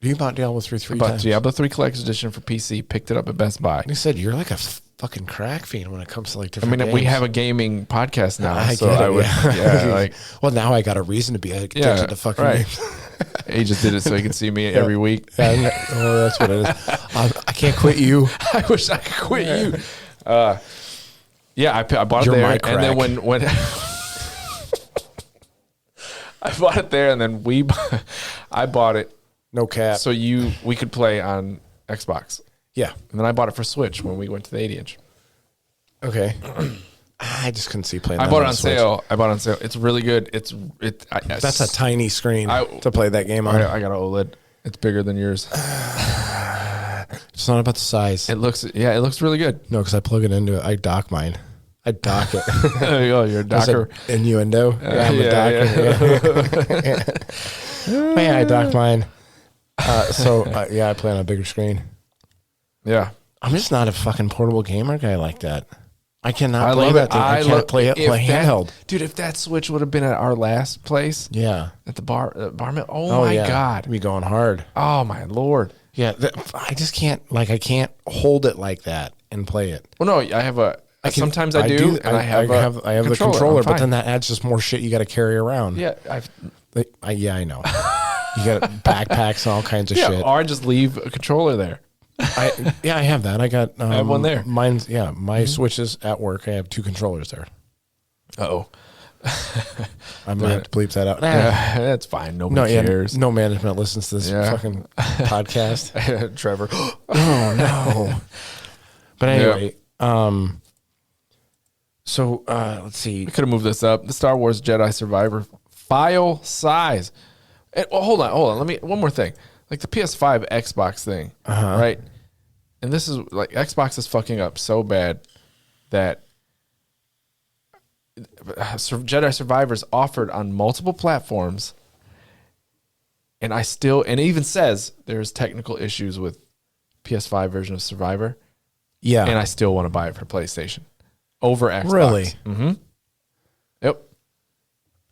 You bought Diablo 3 three Bought times. Diablo 3 collector's edition for PC. Picked it up at Best Buy. You said you're like a fucking crack fiend when it comes to like I different mean, games. we have a gaming podcast now, I so get it, I would, yeah. yeah, like, well, now I got a reason to be addicted to fucking right. games. He just did it so he could see me every week. Oh, that's what it is. I can't quit you. I wish I could quit you. Yeah, I bought You're it there, my and then crack. when I bought it there, and then I bought it No cap. so we could play on Xbox, Yeah. and then I bought it for Switch when we went to the 80-inch. Okay. I just couldn't see playing. I that bought it on Switch. sale. It's really good. That's a tiny screen to play that game on. I got an OLED. It's bigger than yours. It's not about the size. It looks really good. No, because I plug it into it. I dock mine. I dock it. There you go. You're a That's docker. an innuendo. Yeah, I'm a docker. Yeah, I dock mine. Yeah, I play on a bigger screen. Yeah. I'm just not a fucking portable gamer guy like that. I cannot I play love that it. thing. I can't play handheld. Dude, if that Switch would have been at our last place, Yeah. at the barman, oh my yeah. God. We going hard. Oh my Lord. Yeah, I just can't. I can't hold it like that and play it. Well, no, I have sometimes I do, and I have the controller, but then that adds just more shit you got to carry around. Yeah, I know. You got backpacks and all kinds of shit. or I just leave a controller there. I have that. I got. I have one there. Mine's my Switches at work. I have 2 controllers there. Uh-oh. I'm gonna have to bleep that out. Yeah, that's fine. Nobody cares. No management listens to this fucking podcast. Trevor. Oh no. But anyway, so let's see. We could have moved this up. The Star Wars Jedi Survivor file size. Hold on. Let me one more thing. Like the PS5 Xbox thing, right? And this is like Xbox is fucking up so bad that Jedi Survivor is offered on multiple platforms, and it even says there's technical issues with PS5 version of Survivor. Yeah, and I still want to buy it for PlayStation over Xbox. Really? Mm-hmm. Yep.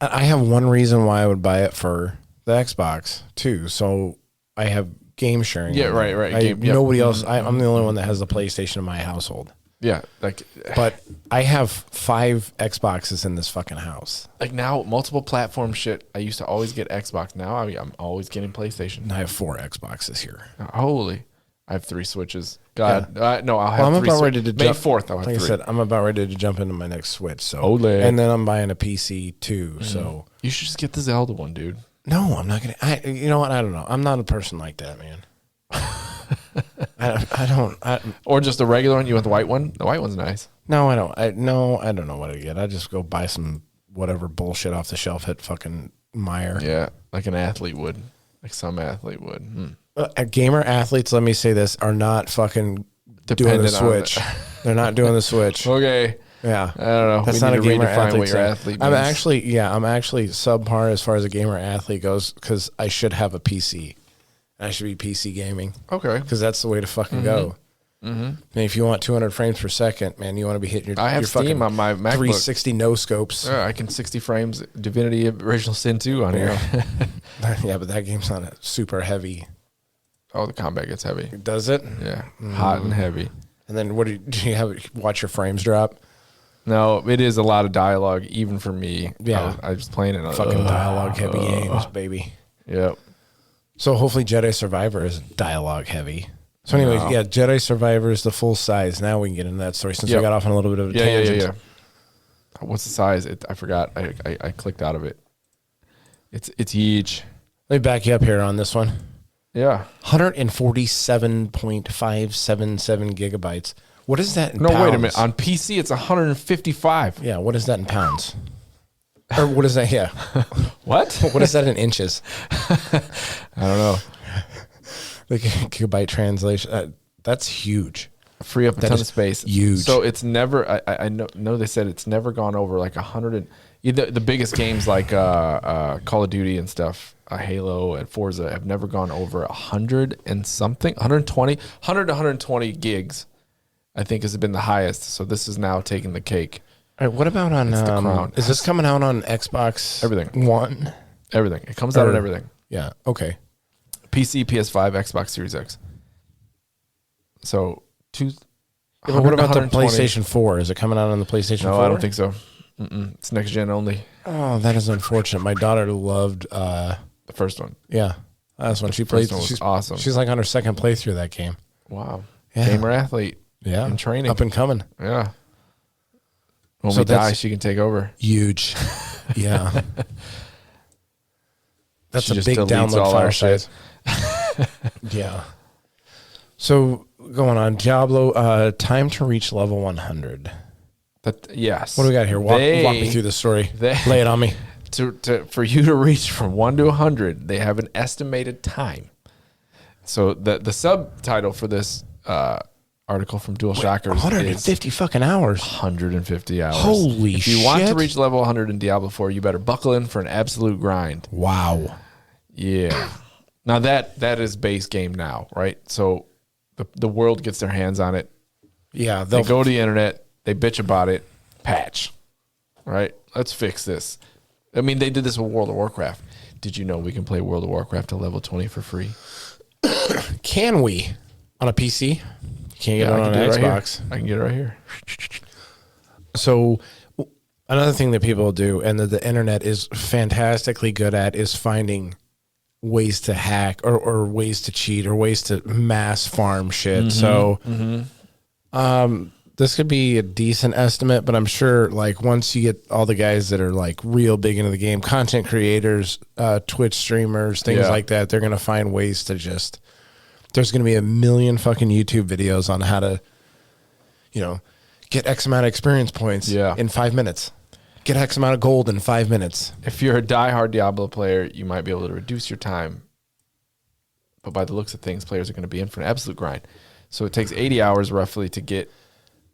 I have one reason why I would buy it for the Xbox too. So I have game sharing. Yeah, right. Nobody else. I'm the only one that has the PlayStation in my household. Yeah, But I have 5 Xboxes in this fucking house. Like now, multiple platform shit. I used to always get Xbox. Now I'm always getting PlayStation. And I have 4 Xboxes here. Holy. I have 3 Switches. God. No, I'll have I'm 3 about ready to May jump. 4th, I'll have like 3. I said, I'm about ready to jump into my next Switch. So Ole. And then I'm buying a PC too. So You should just get the Zelda one, dude. no, I'm not gonna. You know what? I don't know. I'm not a person like that, man. I don't. Or just the regular one. You want the white one? The white one's nice. No, I don't. I don't know what to get. I just go buy some whatever bullshit off the shelf at fucking Meijer. Yeah, like an athlete would. Like some athlete would. Gamer athletes, let me say this, are not fucking doing the Switch. They're not doing the Switch. Okay. Yeah. I don't know. That's We not need a to gamer redefine athlete. what your athlete I'm means. actually subpar as far as a gamer athlete goes because I should have a PC. I should be PC gaming. Okay. Because that's the way to fucking go. Mm-hmm. And if you want 200 frames per second, man, you want to be hitting your I have your Steam fucking on my MacBook. 360 no scopes. Yeah, I can 60 frames Divinity Original Sin 2 on here. Yeah, but that game's not a super heavy. Oh, the combat gets heavy. Does it? Yeah, hot and heavy. And then what do you have? Watch your frames drop? No, it is a lot of dialogue, even for me. Yeah. I was playing it. Fucking dialogue heavy games, baby. Yep. So hopefully Jedi Survivor is dialogue heavy. So anyways, yeah, Jedi Survivor is the full size. Now we can get into that story since we got off on a little bit of a tangent. Yeah. What's the size? I forgot. I clicked out of it. It's huge. Let me back you up here on this one. Yeah. 147.577 gigabytes. What is that in pounds? No, wait a minute. On PC, it's 155. Yeah, what is that in pounds? Or what is that? Yeah. What? What is that in inches? I don't know. The gigabyte translation. That's huge. Free up a ton of space. Huge. So it's never, I know they said it's never gone over like 100. Either the biggest games like Call of Duty and stuff, Halo and Forza have never gone over 100 and something, 100 to 120 gigs, I think has been the highest. So this is now taking the cake. All right, what about on, the crown. Is this coming out on Xbox Everything. One? Everything. It comes out on everything. Yeah, okay. PC, PS5, Xbox Series X. So But what about the PlayStation 4? Is it coming out on the PlayStation 4? No, I don't think so. It's next gen only. Oh, that is unfortunate. My daughter loved The first one. yeah. That's when she played. First one was She's awesome. She's like on her second playthrough of that game. Wow. Yeah. Gamer athlete. Yeah. In training. Up and coming. Yeah. When So we die, that's- she can take over. Huge. Yeah. That's She a just big deletes download all file our shit. size. Yeah. So going on, Diablo, time to reach level 100. Yes. What do we got here? Walk me through the story. Lay it on me. For you to reach from 1 to 100, they have an estimated time. So the subtitle for this article from Dual Shockers 150 is fucking hours. 150 hours. Holy If shit. you want to reach level 100 in Diablo 4, you better buckle in for an absolute grind. Wow. Yeah. Now that is base game now, right? So the world gets their hands on it. Yeah. They go to the internet. They bitch about it. Patch. Right? Let's fix this. I mean, they did this with World of Warcraft. Did you know we can play World of Warcraft to level 20 for free? Can we? On a PC? Can't get it on an Xbox. I can get it right here. So another thing that people do and that the internet is fantastically good at is finding ways to hack or ways to cheat or ways to mass farm shit. So this could be a decent estimate, but I'm sure like once you get all the guys that are like real big into the game, content creators, Twitch streamers, things like that, they're going to find ways to just, there's going to be a million fucking YouTube videos on how to, get X amount of experience points in 5 minutes. Get X amount of gold in 5 minutes. If you're a diehard Diablo player, you might be able to reduce your time. But by the looks of things, players are going to be in for an absolute grind. So it takes 80 hours roughly to get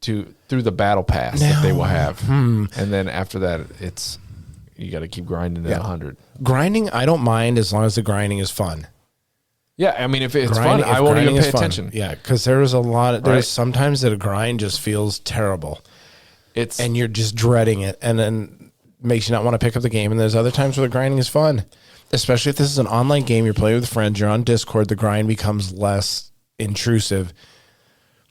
through the battle pass that they will have. And then after that, you got to keep grinding at 100. Grinding, I don't mind as long as the grinding is fun. Yeah, I mean, if it's fun, I won't even pay attention. Yeah, because there's sometimes that a grind just feels terrible. And you're just dreading it, and then makes you not want to pick up the game. And there's other times where the grinding is fun, especially if this is an online game, you're playing with friends, you're on Discord, the grind becomes less intrusive,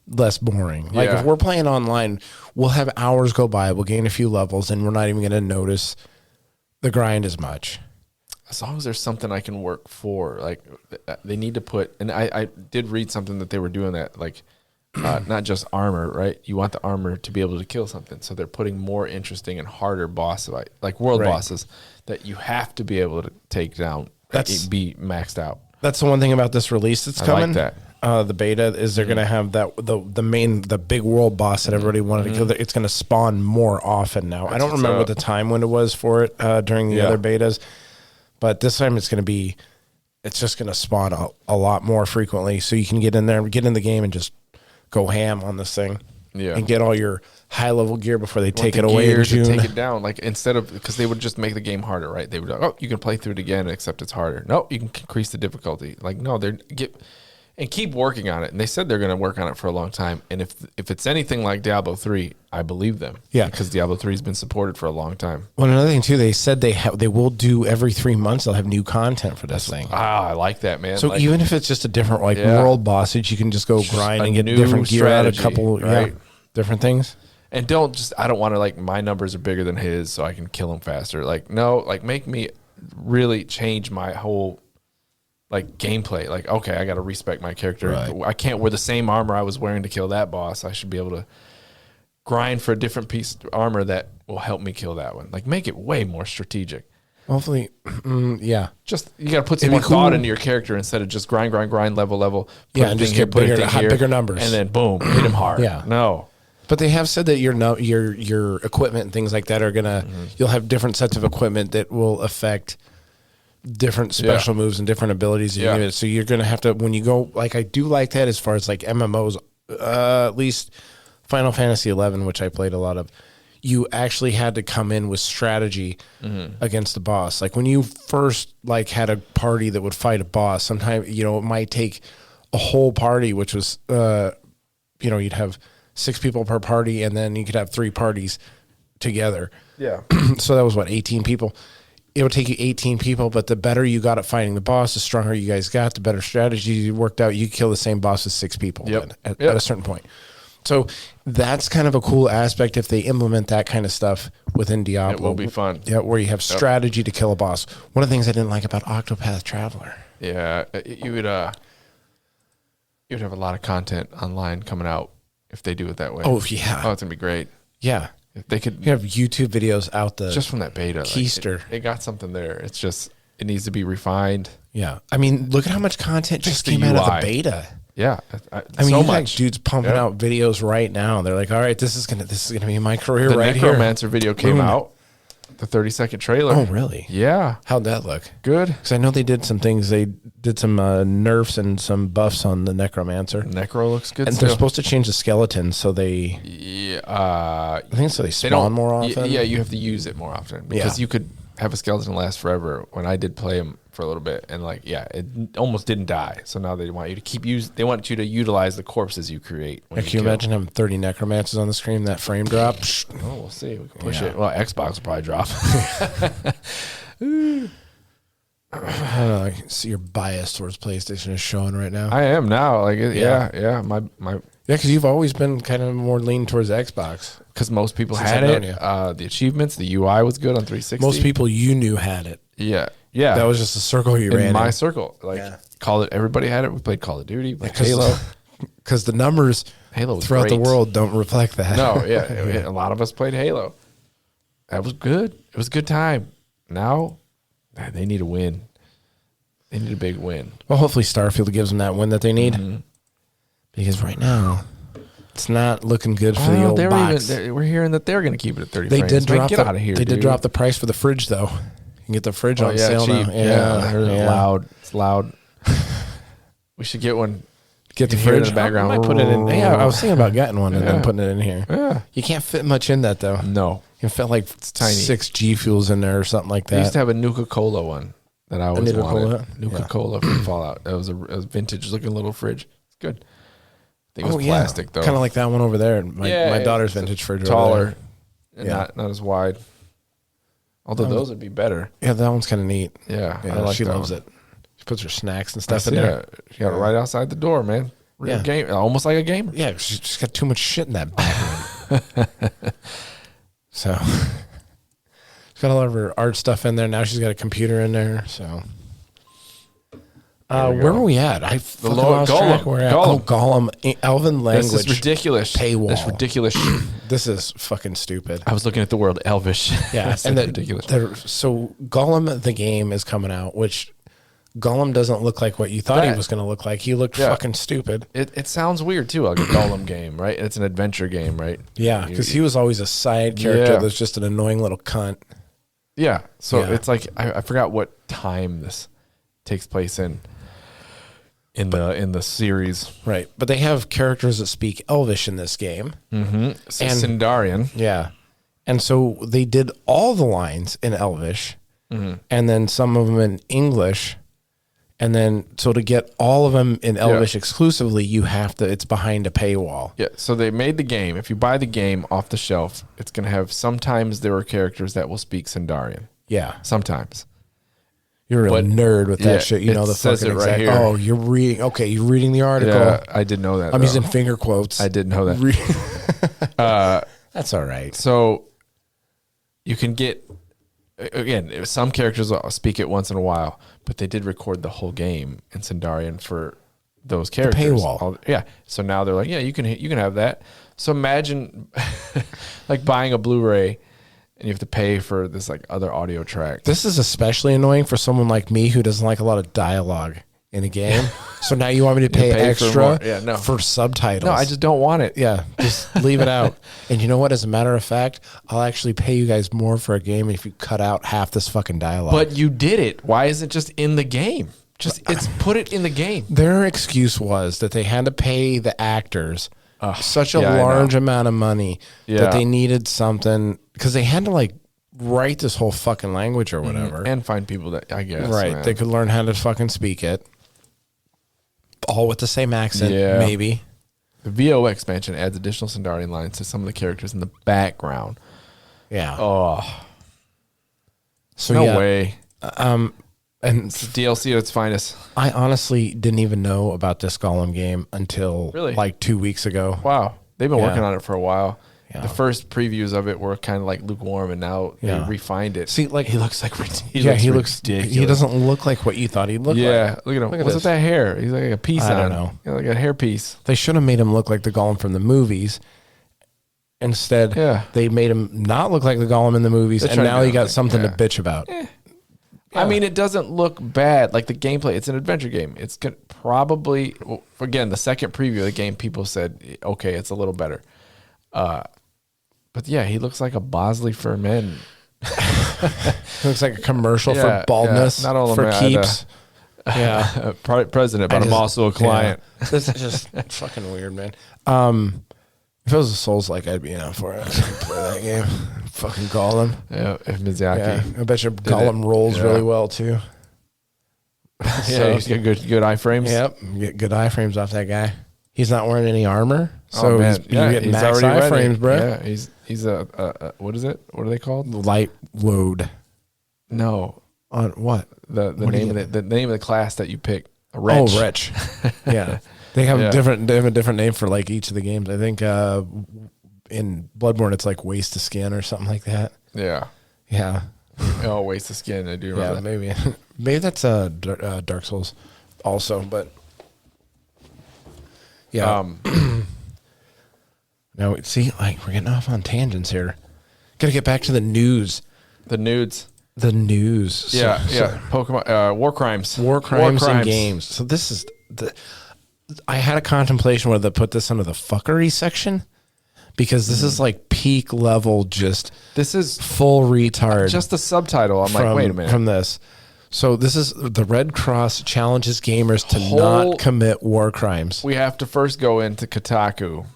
less boring. Like if we're playing online, we'll have hours go by, we'll gain a few levels, and we're not even going to notice the grind as much. As long as there's something I can work for, like they need to put, and I did read something that they were doing that, like not just armor, right? You want the armor to be able to kill something. So they're putting more interesting and harder bosses, like world bosses that you have to be able to take down, be maxed out. That's the one thing about this release that's coming. I like that. The beta is they're going to have the big world boss that everybody wanted to kill. It's going to spawn more often now. I don't remember what the time window was for it during the other betas, but this time it's just going to spawn a lot more frequently. So you can get in there, get in the game, and just go ham on this thing, and get all your high level gear before they take it away in June. Take it down, like instead of, because they would just make the game harder, right? They would like, oh, you can play through it again, except it's harder. No, you can increase the difficulty. Like no, and keep working on it. And they said they're going to work on it for a long time. And if it's anything like Diablo 3, I believe them. Yeah. Because Diablo 3 has been supported for a long time. Well, another thing too, they said they will do every 3 months. They'll have new content for this thing. I like that, man. So like, even if it's just a different world bossage, you can just go grind and get different gear out, a couple different things. And I don't want to like my numbers are bigger than his, so I can kill him faster. Like no, like make me really change my whole like gameplay. Like okay, I got to respect my character. Right. I can't wear the same armor I was wearing to kill that boss. I should be able to grind for a different piece of armor that will help me kill that one. Like make it way more strategic. Hopefully, yeah. Just you got to put some more thought into your character instead of just grind, level. And just get bigger numbers, and then boom, hit him hard. Yeah, no. But they have said that your equipment and things like that are gonna you'll have different sets of equipment that will affect different special moves and different abilities. Yeah. So you're gonna have to when you go like I do like that as far as like MMOs, at least Final Fantasy 11, which I played a lot of. You actually had to come in with strategy against the boss. Like when you first like had a party that would fight a boss, sometimes it might take a whole party, which was you'd have 6 people per party, and then you could have 3 parties together. Yeah. So that was 18 people. It would take you 18 people, but the better you got at fighting the boss, the stronger you guys got, the better strategy you worked out. You kill the same boss with 6 people at a certain point. So that's kind of a cool aspect if they implement that kind of stuff within Diablo. It will be fun. Yeah, where you have strategy to kill a boss. One of the things I didn't like about Octopath Traveler. Yeah, you would have a lot of content online coming out if they do it that way. Oh, yeah. Oh, it's going to be great. Yeah. If they could have YouTube videos out just from that beta. Keister. Like it got something there. It's just, it needs to be refined. Yeah. I mean, look at how much content just came out of the beta. Yeah. I mean, so much. Dudes pumping out videos right now. They're like, all right, this is gonna be my career right here. The Necromancer video came out. The 30-second trailer. Oh, really? Yeah. How'd that look? Good. Because I know they did some things. They did some nerfs and some buffs on the Necromancer. Necro looks good. And they're supposed to change the skeleton, so they. Yeah. I think so. They spawn more often. Yeah, you have to use it more often because you could have a skeleton last forever. When I did play him for a little bit, and it almost didn't die. So now they want you to keep They want you to utilize the corpses you create. Can you imagine having 30 Necromancers on the screen? That frame drop. Oh, we'll see. We can push it. Well, Xbox will probably drop. I don't know. I can see your bias towards PlayStation is showing right now. I am now. Like, my. Yeah, because you've always been kind of more leaning towards Xbox. Because most people had it. The achievements, the UI was good on 360. Most people you knew had it. Yeah. Yeah. That was just a circle you ran in. My circle. Everybody had it. We played Call of Duty, Halo. Because the numbers throughout the world don't reflect that. No, a lot of us played Halo. That was good. It was a good time. Now, they need a win. They need a big win. Well, hopefully Starfield gives them that win that they need. Mm-hmm. Because right now, it's not looking good for the old box. We're hearing that they're going to keep it at 30 frames. Get out of here, They did drop the price for the fridge, though. You can get the fridge on sale cheap. now. Yeah. Loud. It's loud. We should get one. Get the fridge in the background. I might put it in. Yeah, I was thinking about getting one and then putting it in here. Yeah. You can't fit much in that, though. No. You can fit like it's tiny. 6 G Fuels in there or something like that. I used to have a Nuka-Cola one that I always wanted. Nuka-Cola from Fallout. It was a vintage-looking little fridge. It's good. I think it was plastic, though. Kind of like that one over there. My daughter's vintage fridge. Taller. And not as wide. Although those would be better. Yeah, that one's kind of neat. Yeah, I like she that loves one. it. She puts her snacks and stuff in there. She got it right outside the door, man. Real game, almost like a gamer. Yeah, she's got too much shit in that back room. So she's got a lot of her art stuff in there. Now she's got a computer in there. So where were we at? I lost track. Gollum. Elven language. This is ridiculous. Paywall. This ridiculous. This is fucking stupid. I was looking at the word elvish. Yeah, and ridiculous. So Gollum the game is coming out, which Gollum doesn't look like what you thought he was going to look like. He looked fucking stupid. It sounds weird too, like a Gollum game, right? It's an adventure game, right? Yeah, because he was always a side character that's just an annoying little cunt. Yeah, so it's like I forgot what time this takes place in the series, right? But they have characters that speak Elvish in this game, and Sindarian, and so they did all the lines in Elvish, and then some of them in English. And then, so to get all of them in Elvish exclusively, you have to, it's behind a paywall. Yeah, so they made the game. If you buy the game off the shelf, it's going to have, sometimes there are characters that will speak Sindarian. Yeah. Sometimes. You're a nerd with that shit. You know the says fucking it right exact. here. Oh, you're reading. Okay, you're reading the article. Yeah, I didn't know that. I'm using finger quotes. I didn't know that. That's all right. So you can get, again, some characters will speak it once in a while, but they did record the whole game in Sindarian for those characters. The paywall. Yeah. So now they're like, yeah, you can have that. So imagine like buying a Blu-ray and you have to pay for this like other audio track. This is especially annoying for someone like me who doesn't like a lot of dialogue in a game. So now you want me to pay extra for subtitles. No, I just don't want it. Yeah, just leave it out. And you know what? As a matter of fact, I'll actually pay you guys more for a game if you cut out half this fucking dialogue. But you did it. Why is it just in the game? It's put it in the game. Their excuse was that they had to pay the actors such a large amount of money that they needed something, because they had to like write this whole fucking language or whatever. And find people that, I guess. Right. Man. They could learn how to fucking speak it. All with the same accent, maybe. The VO expansion adds additional Sindarian lines to some of the characters in the background. Yeah. Oh. So no way. And it's DLC at its finest. I honestly didn't even know about this Gollum game until like 2 weeks ago. Wow. They've been working on it for a while. Yeah. The first previews of it were kind of like lukewarm, and now they refined it. See, like he looks like he looks ridiculous. He doesn't look like what you thought he'd look like. Yeah, look at him. What's with that hair? He's like a piece. I don't know. Like a hair piece. They should have made him look like the Gollum from the movies. Instead, they made him not look like the Gollum in the movies, and now he got something to bitch about. I mean, it doesn't look bad. Like the gameplay, it's an adventure game. It's probably, again, the second preview of the game, people said, okay, it's a little better. But yeah, he looks like a Bosley for men. He looks like a commercial for baldness, not all for keeps. President, but I'm also a client. Yeah. This is just fucking weird, man. If it was a Souls-like, I'd be in for it. I'd play that game. Fucking Gollum. Yeah, if Miyazaki. Yeah, I bet your Gollum rolls really well, too. Yeah, he's got good iframes. Yep, get good iframes off that guy. He's not wearing any armor, so he's getting max already iframes, bro. Yeah, he's a what is it? What are they called? Light load. No. On what? The name of the name of the class that you pick. Wretch. Oh, Wretch. Yeah. They have a different name for like each of the games. I think in Bloodborne it's like Waste of Skin or something like that. Yeah. Yeah. Oh, Waste of Skin. I do remember that. Maybe. Maybe that's Dark Souls also, but yeah. Now, see, like we're getting off on tangents here. Got to get back to the news. The nudes. The news. Yeah, Pokemon War Crimes. War crimes in games. So this is I had a contemplation whether to put this under the fuckery section, because this is like peak level, this is full retard. Just the subtitle. I'm like, wait a minute. From this. So this is the Red Cross challenges gamers to not commit war crimes. We have to first go into Kotaku.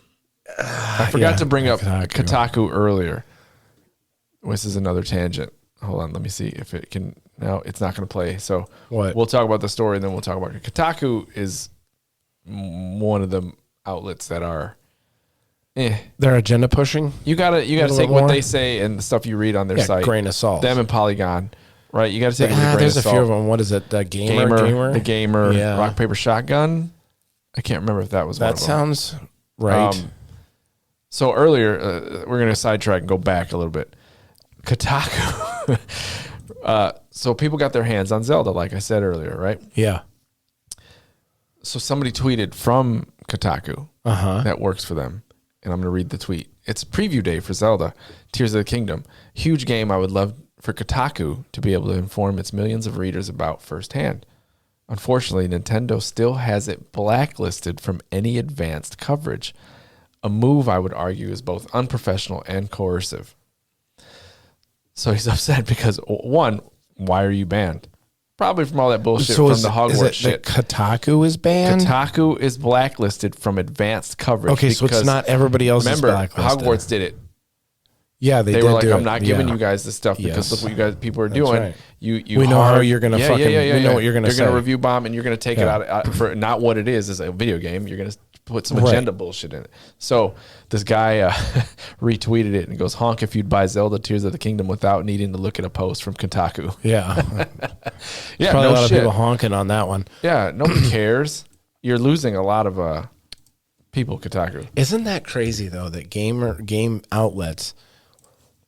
I forgot to bring up Kotaku earlier. This is another tangent. Hold on, let me see if it can. No, it's not going to play. So we'll talk about the story, and then we'll talk about it. Kotaku is one of the outlets that are they're agenda pushing. You gotta take what they say and the stuff you read on their site, grain of salt. Them and Polygon, right? You got to take it with a grain there's of a few of them. What is it? The gamer, the gamer, rock paper shotgun. I can't remember if that was one of them. That sounds right. So earlier, we're gonna sidetrack and go back a little bit. Kotaku. So people got their hands on Zelda, like I said earlier, right? Yeah. So somebody tweeted from Kotaku that works for them, and I'm going to read the tweet. It's preview day for Zelda, Tears of the Kingdom. Huge game I would love for Kotaku to be able to inform its millions of readers about firsthand. Unfortunately, Nintendo still has it blacklisted from any advanced coverage, a move I would argue is both unprofessional and coercive. So he's upset because, one, why are you banned? Probably from all that bullshit from the Hogwarts shit. Kotaku is banned? Kotaku is blacklisted from advanced coverage. Okay, so it's not everybody else is blacklisted. Hogwarts did it. Yeah, they were like, I'm not giving you guys this stuff because look what you guys people are doing. Right. You we know how you're gonna fucking. We know what you're gonna say. You're gonna review bomb and you're gonna take it out for not what it is a video game. You're gonna put some agenda bullshit in it. So this guy retweeted it and goes, "Honk if you'd buy Zelda Tears of the Kingdom without needing to look at a post from Kotaku." Yeah, yeah, probably a lot of people honking on that one. Yeah, nobody cares. You're losing a lot of people. Kotaku. Isn't that crazy though that game outlets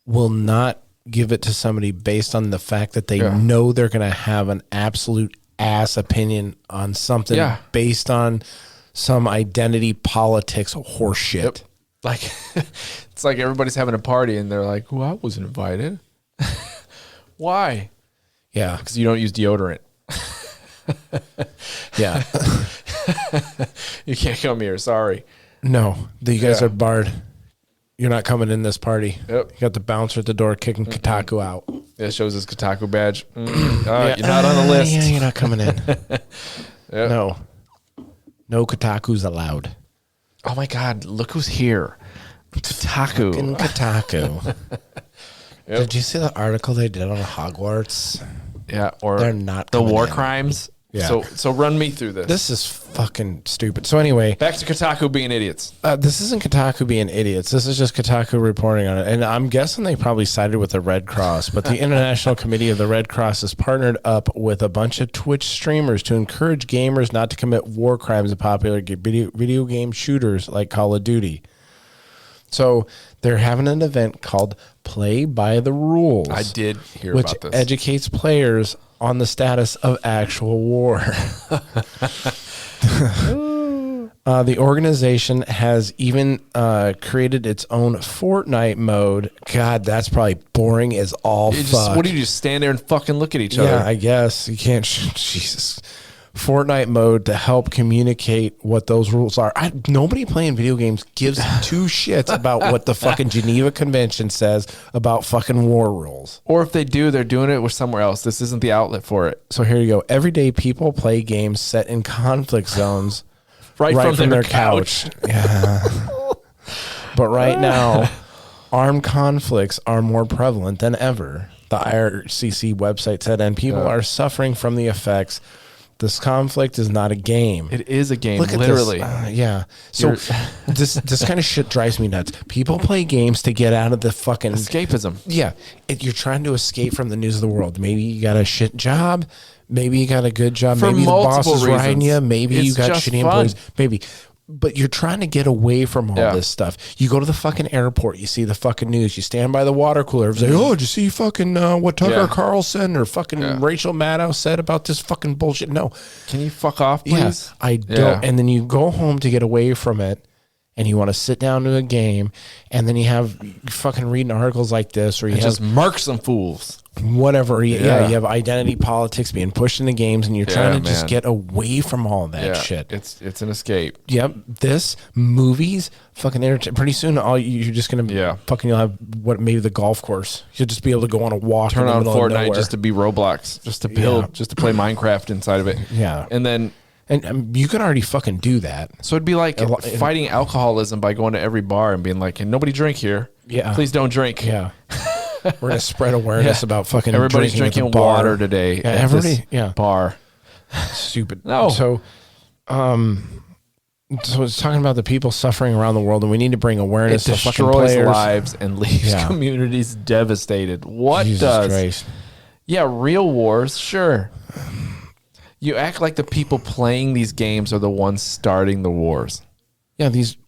will not give it to somebody based on the fact that they know they're going to have an absolute ass opinion on something based on some identity politics horseshit. Yep. Like it's like everybody's having a party and they're like, "Well, I wasn't invited." Why? Yeah, because you don't use deodorant. Yeah. You can't come here. Sorry. No, you guys are barred. You're not coming in this party. Yep. You got the bouncer at the door kicking Kotaku out. It shows his Kotaku badge. You're not on the list. Yeah, you're not coming in. Yep. No Kotaku's allowed. Oh my God! Look who's here. Kotaku. Fucking Kotaku. Yep. Did you see the article they did on Hogwarts? Yeah, or they're not the war in. crimes. Yeah. So run me through this. This is fucking stupid. So anyway, back to Kotaku being idiots. This isn't Kotaku being idiots. This is just Kotaku reporting on it. And I'm guessing they probably sided with the Red Cross, but the International Committee of the Red Cross has partnered up with a bunch of Twitch streamers to encourage gamers not to commit war crimes in popular video game shooters like Call of Duty. So they're having an event called Play by the Rules. I did hear which about this. Educates players on the status of actual war. The organization has even created its own Fortnite mode. God, that's probably boring as all fuck. What do you just stand there and fucking look at each other? Yeah, I guess you can't. Jesus. Fortnite mode to help communicate what those rules are. Nobody playing video games gives two shits about what the fucking Geneva Convention says about fucking war rules. Or if they do, they're doing it with somewhere else. This isn't the outlet for it. So here you go. Everyday people play games set in conflict zones right from their couch. Yeah. But right now, armed conflicts are more prevalent than ever. The IRCC website said, and people are suffering from the effects. This conflict is not a game. It is a game, Look at literally. Yeah. So this kind of shit drives me nuts. People play games to get out of the fucking escapism. Yeah. You're trying to escape from the news of the world. Maybe you got a shit job. Maybe you got a good job. For maybe the boss is reasons. riding you. Maybe you got shitty fun. employees. Maybe. But you're trying to get away from all this stuff. You go to the fucking airport. You see the fucking news. You stand by the water cooler. It's like, oh, did you see fucking what Tucker Carlson or fucking Rachel Maddow said about this fucking bullshit? No. Can you fuck off, please? Yeah, I don't. And then you go home to get away from it. And you want to sit down to a game, and then you fucking reading articles like this, or you just mark some fools. Whatever. You have identity politics being pushed into games, and you're trying to just get away from all that shit. It's an escape. Yep. This, movies, fucking entertainment. Pretty soon, you're just going to you'll have maybe the golf course. You'll just be able to go on a walk. Turn on Fortnite just to be Roblox, just to build, just to play Minecraft inside of it. Yeah. And then. And you could already fucking do that. So it'd be like fighting alcoholism by going to every bar and being like, "Can nobody drink here? Yeah. Please don't drink." Yeah. We're going to spread awareness about fucking everybody's drinking water today. Yeah, everybody. Yeah. Bar. Stupid. No. So it's talking about the people suffering around the world, and we need to bring awareness to fucking players. It destroys lives and leaves communities devastated. What Jesus does? Christ. Yeah, real wars, sure. You act like the people playing these games are the ones starting the wars. Yeah, they're just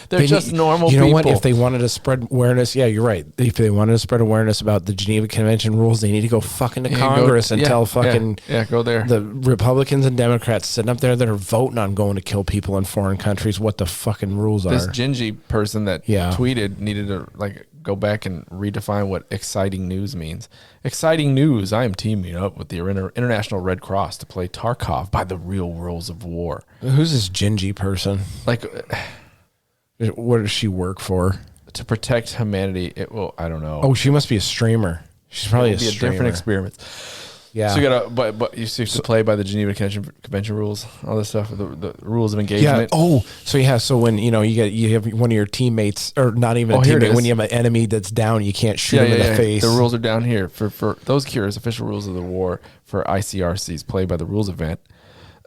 just normal people. You know what? If they wanted to spread awareness, yeah, you're right. If they wanted to spread awareness about the Geneva Convention rules, they need to go fucking to Congress and tell fucking go there. The Republicans and Democrats sitting up there that are voting on going to kill people in foreign countries what the fucking rules are. This Gingy person that tweeted needed to go back and redefine what exciting news means. Exciting news. I am teaming up with the International Red Cross to play Tarkov by the real rules of war. Who's this Gingy person? Like, what does she work for? To protect humanity. I don't know. Oh, she must be a streamer. She's probably a streamer. Different experiment. Yeah. So you gotta, but you have to play by the Geneva Convention rules, all this stuff, the rules of engagement. Yeah. Oh, so yeah. So when you have one of your teammates, or not even a teammate, when you have an enemy that's down, you can't shoot him in the face. The rules are down here for those curious. Official rules of the war for ICRCs. Play by the rules event.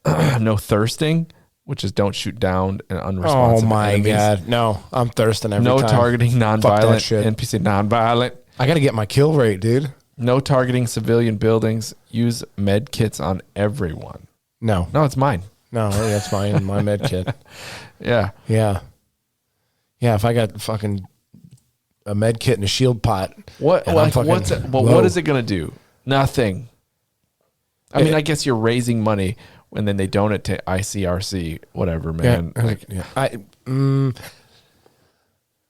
No thirsting, which is don't shoot down and unresponsive. Oh my enemies. God! No, I'm thirsting every time. No targeting non-violent NPC. Non-violent. I got to get my kill rate, dude. No targeting civilian buildings. Use med kits on everyone. No, it's mine. No, that's mine. My med kit. Yeah. If I got fucking a med kit and a shield pot, what is it gonna do? Nothing. I mean, I guess you're raising money, and then they donate to ICRC, whatever, man.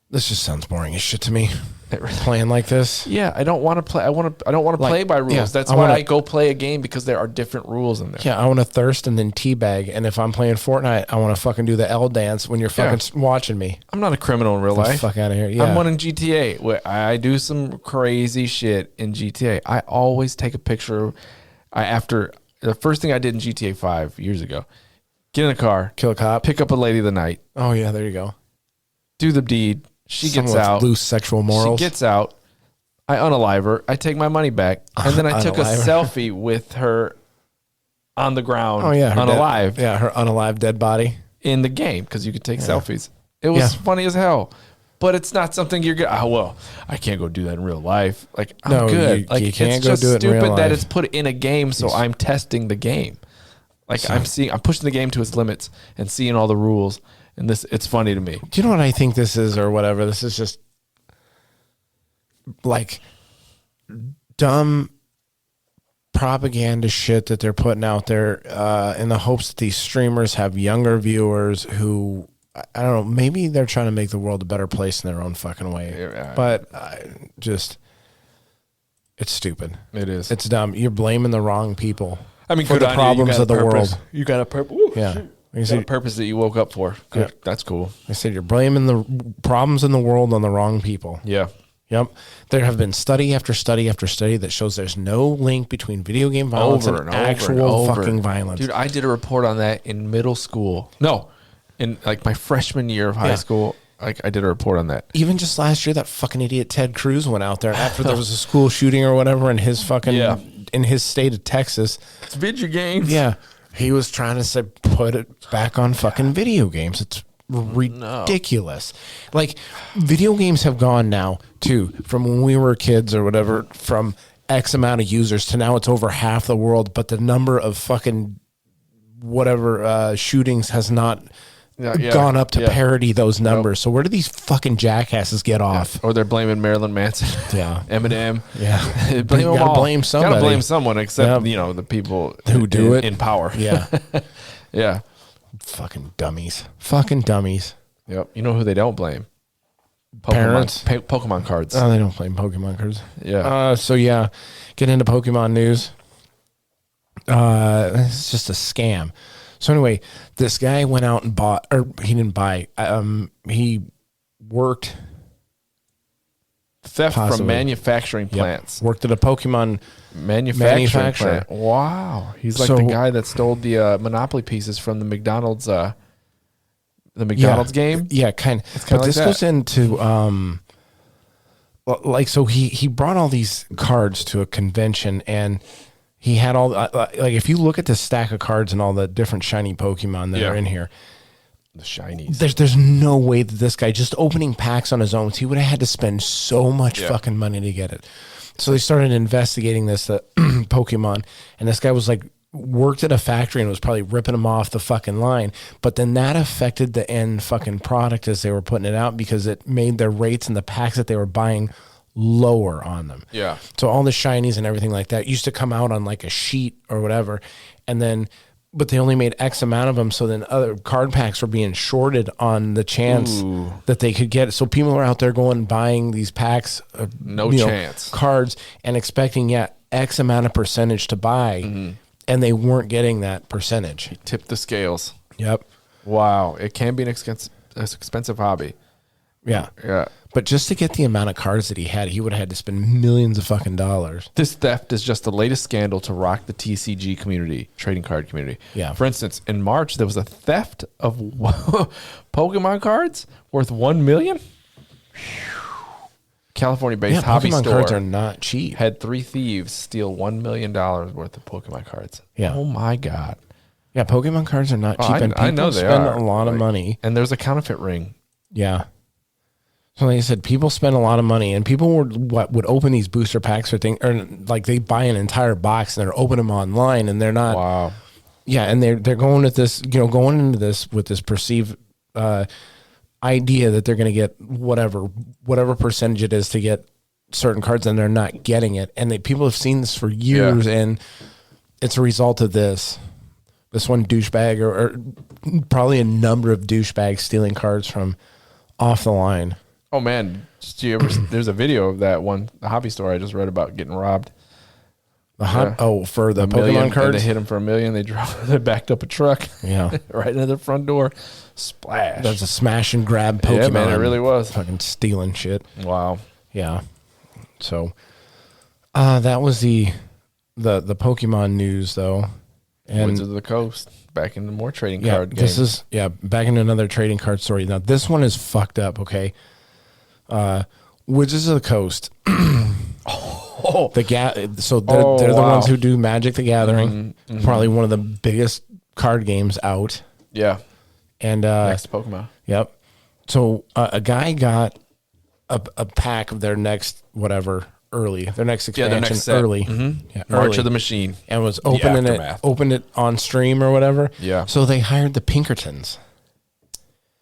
This just sounds boring as shit to me. Playing like this. Yeah, I don't want to play. I don't want to play by rules. That's why I go play a game, because there are different rules in there. Yeah, I want to thirst and then teabag. And if I'm playing Fortnite, I want to fucking do the L dance when you're fucking watching me. I'm not a criminal in real life. Fuck out of here. Yeah. I'm one in GTA. Where I do some crazy shit in GTA. I always take a picture. After the first thing I did in GTA 5 years ago, get in a car, kill a cop, pick up a lady of the night. Oh yeah, there you go. Do the deed. She gets out. Loose sexual morals. She gets out. I unalive her. I take my money back, and then I took a selfie with her on the ground. Oh yeah, unalive. Her unalive dead body in the game, because you could take selfies. It was funny as hell, but it's not something you're good. Oh well, I can't go do that in real life. Like I'm good. You can't it's go just do it in real stupid life. that it's put in a game. So I'm testing the game. Like I'm pushing the game to its limits and seeing all the rules. And it's funny to me. Do you know what I think this is, or whatever? This is just like dumb propaganda shit that they're putting out there in the hopes that these streamers have younger viewers who, I don't know, maybe they're trying to make the world a better place in their own fucking way. Yeah. But it's stupid. It is. It's dumb. You're blaming the wrong people. I mean, for the problems of the world. You got a purpose. Yeah. You got a purpose that you woke up for. Good. Yeah. That's cool. I said you're blaming the problems in the world on the wrong people. Yeah. Yep. There have been study after study after study that shows there's no link between video game violence and actual fucking violence. Dude, I did a report on that in middle school. No, in like my freshman year of high school. Like I did a report on that. Even just last year, that fucking idiot Ted Cruz went out there after there was a school shooting or whatever in his fucking in his state of Texas. It's video games. Yeah. He was trying to say, put it back on fucking video games. It's ridiculous. Like, video games have gone now, too, from when we were kids or whatever, from X amount of users to now it's over half the world, but the number of fucking whatever shootings has not gone up to parity those numbers. So where do these fucking jackasses get off? Or they're blaming Marilyn Manson. Eminem. Yeah. Blame them all. Blame somebody. Gotta blame someone, except the people who do it in power. Yeah. Yeah. Fucking dummies. Fucking dummies. Yep. You know who they don't blame? Parents. Pokemon cards. Oh, they don't blame Pokemon cards. Yeah. Get into Pokemon news. It's just a scam. So anyway, this guy went out and bought, or he didn't buy, he worked. Theft from manufacturing plants. Worked at a Pokemon manufacturing plant. Wow. He's like the guy that stole the Monopoly pieces from the McDonald's game. Yeah, kind of. But this goes into, so he brought all these cards to a convention, and he had all, like, if you look at the stack of cards and all the different shiny Pokemon that are in here, the shinies. There's no way that this guy, just opening packs on his own, he would have had to spend so much fucking money to get it. So they started investigating this Pokemon, and this guy was like, worked at a factory and was probably ripping them off the fucking line. But then that affected the end fucking product as they were putting it out, because it made their rates and the packs that they were buying lower on them. Yeah. So all the shinies and everything like that used to come out on like a sheet or whatever, and then, but they only made X amount of them. So then other card packs were being shorted on the chance that they could get it. So people are out there going and buying these packs of cards and expecting X amount of percentage to buy, and they weren't getting that percentage. He tipped the scales. Yep. Wow. It can be an expensive hobby. Yeah. Yeah. But just to get the amount of cards that he had, he would have had to spend millions of fucking dollars. This theft is just the latest scandal to rock the TCG community, trading card community. Yeah. For instance, in March, there was a theft of Pokemon cards worth $1 million. California-based hobby Pokemon store cards are not cheap. had 3 thieves steal $1 million worth of Pokemon cards. Yeah. Oh my God. Yeah, Pokemon cards are not cheap, and people I know they spend are. a lot of money. And there's a counterfeit ring. Yeah. So like I said, people spend a lot of money, and people would open these booster packs or things, or like they buy an entire box and they're open them online, and they're not. Wow. Yeah, and they're going at this, going into this with this perceived idea that they're going to get whatever percentage it is to get certain cards, and they're not getting it. And people have seen this for years, and it's a result of this one douchebag or probably a number of douchebags stealing cards from off the line. Oh man, there's a video of that one, the hobby store I just read about getting robbed. For the Pokemon cards? They hit them for $1 million. They backed up a truck. Yeah. Right into the front door. Splash. That's a smash and grab Pokemon. Yeah, man, it really was. Fucking stealing shit. Wow. Yeah. So that was the Pokemon news though. And Wizards of the Coast. Back into more trading card this games. Back into another trading card story. Now this one is fucked up, okay? Wizards of the Coast. So they're the ones who do Magic the Gathering. Mm-hmm. Probably one of the biggest card games out. Yeah. And Next Pokemon. Yep. So a guy got a pack of their next early, their next expansion their next set. early. Mm-hmm. Yeah, March early. of the Machine. And was opened it on stream or whatever. Yeah. So they hired the Pinkertons.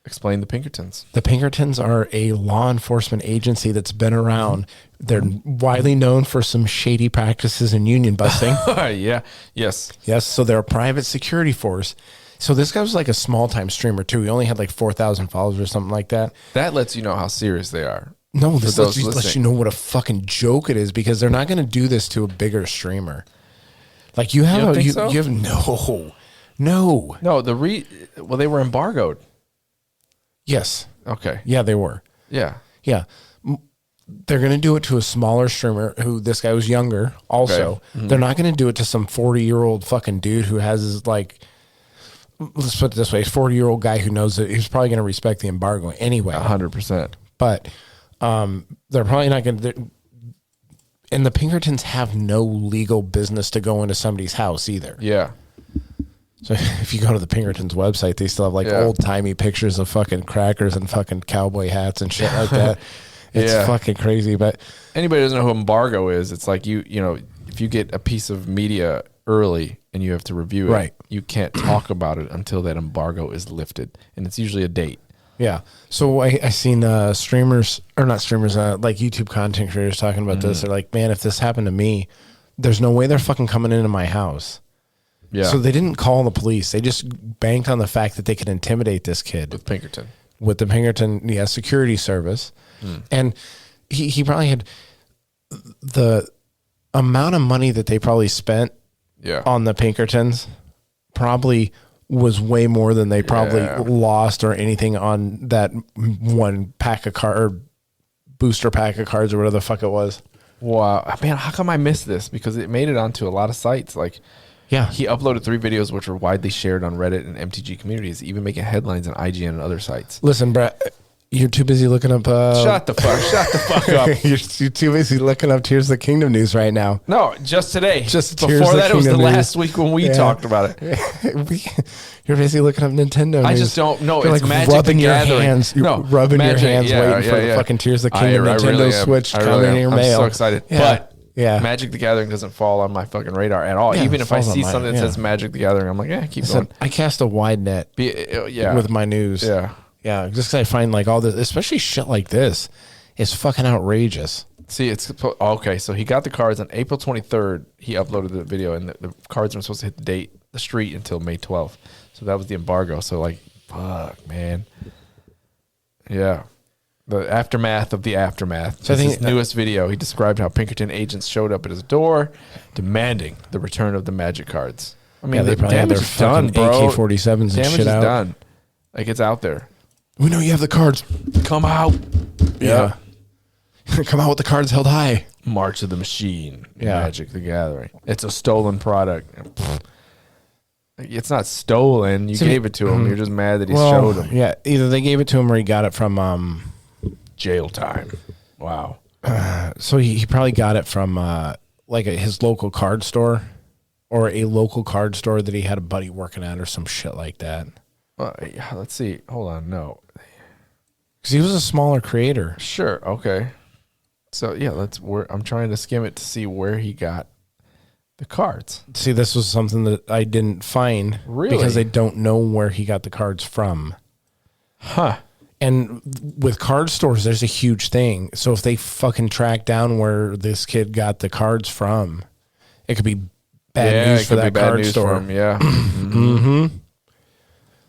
Explain the Pinkertons. The Pinkertons are a law enforcement agency that's been around. They're widely known for some shady practices and union busting. Yeah. Yes. Yes. So they're a private security force. So this guy was like a small time streamer too. He only had like 4,000 followers or something like that. That lets you know how serious they are. No, this lets you know what a fucking joke it is, because they're not going to do this to a bigger streamer. Like you have, you have no. Well, they were embargoed. Yes. Okay. Yeah, they were. Yeah. Yeah. They're going to do it to a smaller streamer who this guy was younger also. Okay. Mm-hmm. They're not going to do it to some 40-year-old fucking dude who has his like, let's put it this way, 40-year-old guy who knows that he's probably going to respect the embargo anyway. 100%. But they're probably not going to, and the Pinkertons have no legal business to go into somebody's house either. Yeah. So if you go to the Pinkertons website, they still have like old timey pictures of fucking crackers and fucking cowboy hats and shit like that. It's fucking crazy. But anybody who doesn't know who embargo is, it's like you know, if you get a piece of media early and you have to review it, right, you can't talk about it until that embargo is lifted, and it's usually a date. Yeah. So I seen streamers, or not streamers, like YouTube content creators talking about this. They're like, man, if this happened to me, there's no way they're fucking coming into my house. Yeah. So they didn't call the police. They just banked on the fact that they could intimidate this kid. With Pinkerton. With the Pinkerton, security service. And he probably had the amount of money that they probably spent on the Pinkertons probably was way more than they probably lost or anything on that one pack of or booster pack of cards or whatever the fuck it was. Wow. Man, how come I missed this? Because it made it onto a lot of sites. Like, he uploaded 3 videos which were widely shared on Reddit and MTG communities, even making headlines on IGN and other sites. Listen, Brett, you're too busy looking up. Shut the fuck up. You're too busy looking up Tears of the Kingdom news right now. No, just today. Just before that, it was the last week when we talked about it. You're busy looking up Nintendo news. I just don't know. You're it's like Magic rubbing the your Gathering. hands. You're rubbing Magic, your hands, waiting for the fucking Tears of the Kingdom Nintendo Switch coming in your mail. I'm so excited. Yeah. But Magic the Gathering doesn't fall on my fucking radar at all. Yeah, even if I see mine, something that says Magic the Gathering, I'm like, keep going. I cast a wide net with my news. Yeah. Yeah, just because I find like all this, especially shit like this, is fucking outrageous. See, it's okay. So he got the cards on April 23rd. He uploaded the video, and the cards weren't supposed to hit the street until May 12th. So that was the embargo. So like, fuck, man. Yeah. The aftermath of the aftermath. So his newest video, he described how Pinkerton agents showed up at his door, demanding the return of the Magic cards. I mean, they the probably had damage their is done, fucking bro. AK-47s and Damage shit is out. done. Like, it's out there. We know you have the cards. Come out. Yeah. Come out with the cards held high. March of the Machine. Yeah. Magic the Gathering. It's a stolen product. It's not stolen. You gave it to him. You're just mad that he showed him. Yeah, either they gave it to him or he got it from Jail time. Wow. So he probably got it from his local card store or a local card store that he had a buddy working at or some shit like that. Let's see. Hold on. No. Because he was a smaller creator. Sure. Okay. So yeah, I'm trying to skim it to see where he got the cards. See, this was something that I didn't find. Really? Because I don't know where he got the cards from. Huh. And with card stores, there's a huge thing. So if they fucking track down where this kid got the cards from, it could be bad news for that card store. Yeah. Mm-hmm.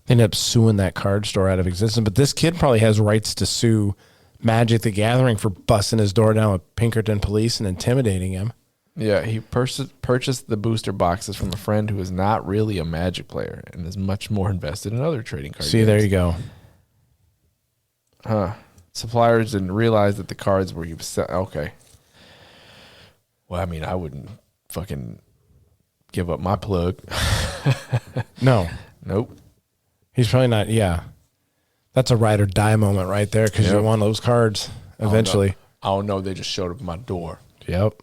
They end up suing that card store out of existence. But this kid probably has rights to sue Magic the Gathering for busting his door down with Pinkerton police and intimidating him. Yeah, he purchased the booster boxes from a friend who is not really a Magic player and is much more invested in other trading cards. See, there you go. Huh. Suppliers didn't realize that the cards were okay. Well, I mean, I wouldn't fucking give up my plug. No. Nope. He's probably not, yeah. That's a ride or die moment right there because you want those cards eventually. Oh, no, they just showed up at my door. Yep.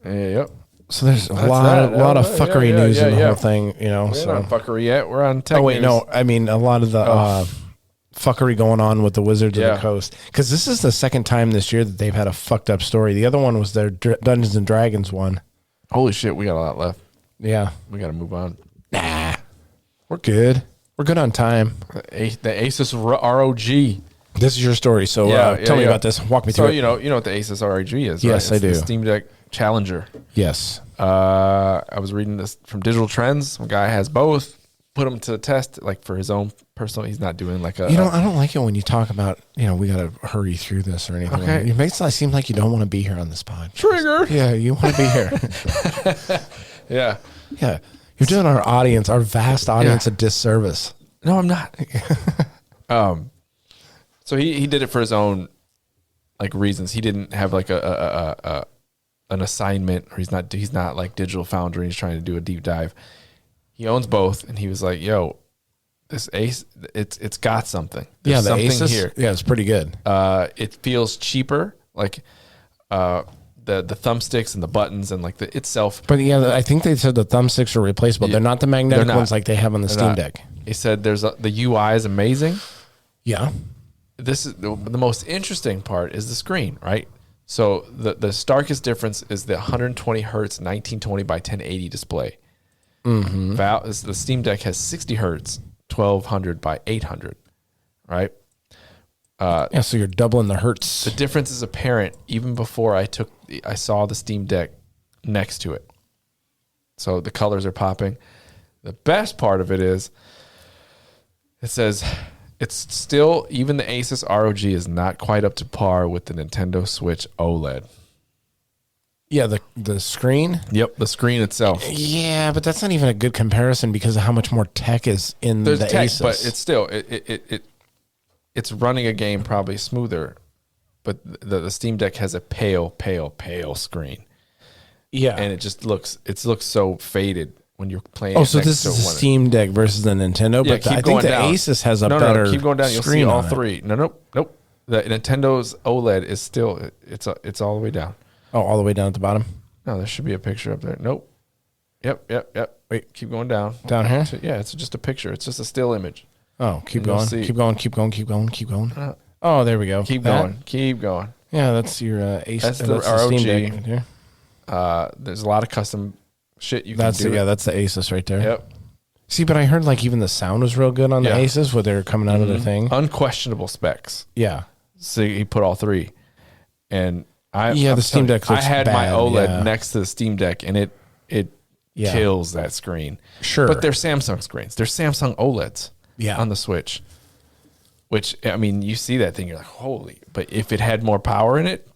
Yep. So there's a lot of fuckery news in the whole thing, you know. We're not fuckery yet. We're on tech Oh, wait, news. no. I mean, a lot of the fuckery going on with the Wizards of the Coast. Because this is the second time this year that they've had a fucked up story. The other one was their Dungeons and Dragons one. Holy shit, we got a lot left. Yeah. We got to move on. Nah. We're good. We're good on time. The Asus ROG. This is your story, so tell me about this. Walk me through it. You know what the Asus ROG is, yes, right? I do. The Steam Deck Challenger. Yes. I was reading this from Digital Trends. Some guy has both. Put them to the test, like for his own personal. He's not doing like a. I don't like it when you talk about, we got to hurry through this or anything. Okay. It makes it seem like you don't want to be here on this pod. Trigger. Yeah, you want to be here. Yeah. Yeah. You're doing our vast audience a disservice. No, I'm not. So he did it for his own like reasons. He didn't have like an assignment, or he's not like Digital Foundry. He's trying to do a deep dive. He owns both, and he was like, "Yo, this Ace, it's got something. There's the something Asus here. Yeah, it's pretty good. It feels cheaper, like the thumbsticks and the buttons and like the itself. But yeah, I think they said the thumbsticks are replaceable. They're not the magnetic ones like they have on the Steam Deck. He said the UI is amazing. Yeah. This is the most interesting part is the screen, right? So the starkest difference is the 120 hertz 1920 by 1080 display. Mm-hmm. The Steam Deck has 60 hertz 1200 by 800, right? So you're doubling the hertz. The difference is apparent even before I saw the Steam Deck next to it. So the colors are popping. The best part of it is it says it's still, even the Asus ROG is not quite up to par with the Nintendo Switch OLED. Yeah, the screen? Yep, the screen itself. Yeah, but that's not even a good comparison because of how much more tech is in the Asus. But it's still it's running a game probably smoother, but the Steam Deck has a pale screen. Yeah, and it looks so faded when you're playing. Oh, so this is the Steam Deck versus the Nintendo, but I think the Asus has a better. No, keep going down. You'll see screen all on it. three. Nope. The Nintendo's OLED is still it's all the way down. Oh, all the way down at the bottom. No, there should be a picture up there. Nope. Yep. Wait, keep going down. Down here? Yeah, it's just a picture. It's just a still image. Oh, keep going. Keep going. Oh, there we go. Keep going. Yeah, that's your Asus. That's the ROG. Steam Deck right there. There's a lot of custom shit you can do. That's the Asus right there. Yep. See, but I heard like even the sound was real good on the Asus where they're coming out of their thing. Unquestionable specs. Yeah. So he put all three. And the Steam Deck looks I had my bad, OLED next to the Steam Deck, and it kills that screen. Sure. But they're Samsung screens. They're Samsung OLEDs on the Switch. Which, I mean, you see that thing, you're like, holy. But if it had more power in it,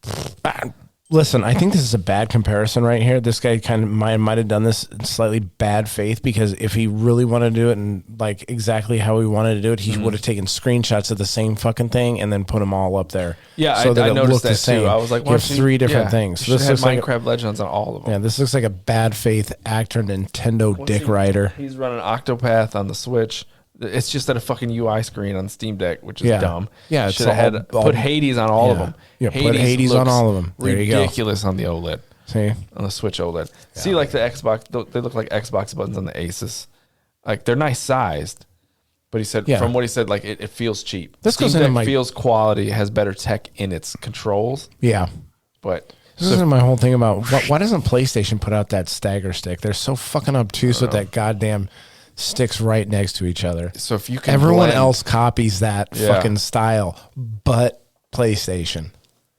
Listen, I think this is a bad comparison right here. This guy kind of might have done this in slightly bad faith, because if he really wanted to do it and like exactly how he wanted to do it, he would have taken screenshots of the same fucking thing and then put them all up there. Yeah, so I noticed that too. I was like, you have three different things. You This have looks like Minecraft Legends on all of them. yeah, this looks like a bad faith actor Nintendo dick rider. He's running Octopath on the Switch. It's just at a fucking UI screen on Steam Deck, which is dumb. Yeah, it's should have had put Hades on all of them. Yeah, put Hades on all of them. There you go. Ridiculous on the OLED. See, on the Switch OLED. Yeah. See, like the Xbox, they look like Xbox buttons on the Asus. Like they're nice sized, but he said from what he said, like it feels cheap. This Steam goes Deck into my feels quality, has better tech in its controls. Yeah, but this is my whole thing about why doesn't PlayStation put out that stagger stick? They're so fucking obtuse with that goddamn sticks right next to each other. So if you can, everyone else copies that fucking style, but PlayStation.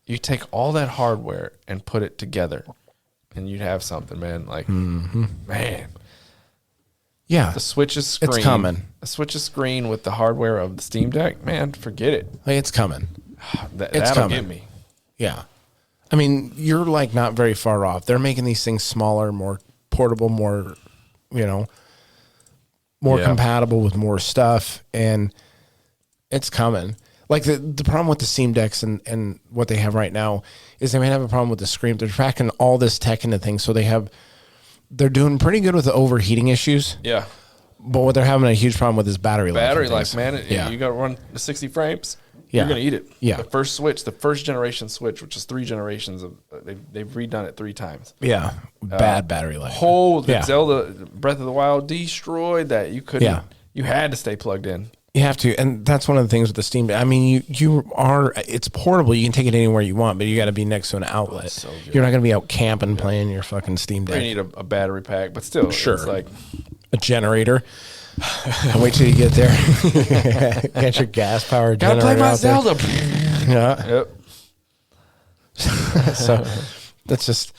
You take all that hardware and put it together, and you'd have something, man. Like, man, yeah. The Switch's screen, it's coming. The Switch's screen with the hardware of the Steam Deck, man, forget it. Like, it's coming. That'll get me. Yeah, I mean, you're like not very far off. They're making these things smaller, more portable, more, more compatible with more stuff, and it's coming. Like the problem with the Steam Decks and what they have right now is they might have a problem with the screen. They're tracking all this tech into things, so they're doing pretty good with the overheating issues. Yeah, but what they're having a huge problem with is battery life. Battery life, man. You got to run 60 frames. You're gonna eat it. Yeah, the first Switch, the first generation Switch, which is 3 generations of, they've redone it 3 times. Yeah, bad battery life. Zelda Breath of the Wild destroyed that. You couldn't. Yeah. You had to stay plugged in. You have to, and that's one of the things with the Steam Deck. I mean, it's portable. You can take it anywhere you want, but you got to be next to an outlet. So you're not going to be out camping playing your fucking Steam Deck. You need a battery pack, but still, it's like a generator. Wait till you get there. Get your gas powered generator. Gotta play my Zelda. Yeah. Yep. So that's just.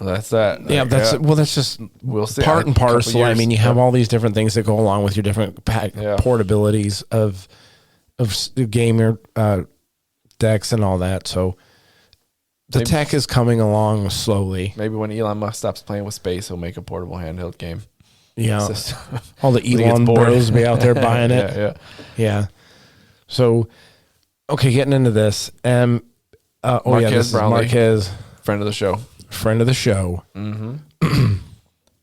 That's that. Yeah, that's just we'll see. Part and parcel. I mean, you have all these different things that go along with your different portabilities of gamer decks and all that. So the tech is coming along slowly. Maybe when Elon Musk stops playing with space, he'll make a portable handheld game. Yeah, all the Elon bros be out there buying it. Yeah. So, okay, getting into this. This is Marquez, friend of the show. Mm-hmm.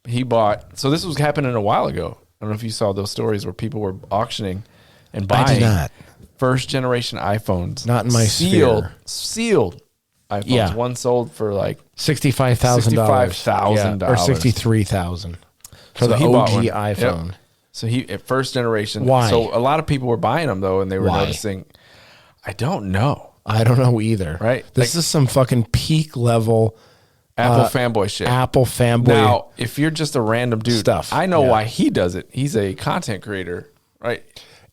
He bought. So this was happening a while ago. I don't know if you saw those stories where people were auctioning and buying. I did not. First generation iPhones. Not in my sealed iPhones. Yeah. One sold for like $65,000 or $63,000 for the OG iPhone. Yep. So at first generation. Why? So a lot of people were buying them though, and they were noticing. I don't know either. Right. This is some fucking peak level Apple fanboy shit. Apple fanboy. Now, if you're just a random dude, stuff. I know why he does it. He's a content creator, right?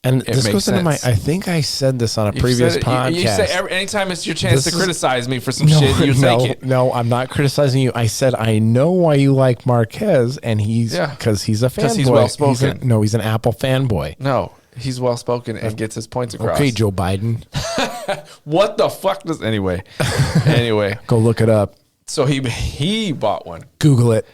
And this goes into I think I said this on a previous podcast. You say anytime it's your chance to criticize me for some shit, you take it. No, I'm not criticizing you. I said I know why you like Marquez, and because he's a fanboy. Because he's well spoken. He's an Apple fanboy. No, he's well spoken and gets his points across. Okay, Joe Biden. What the fuck does anyway? Go look it up. So he bought one. Google it.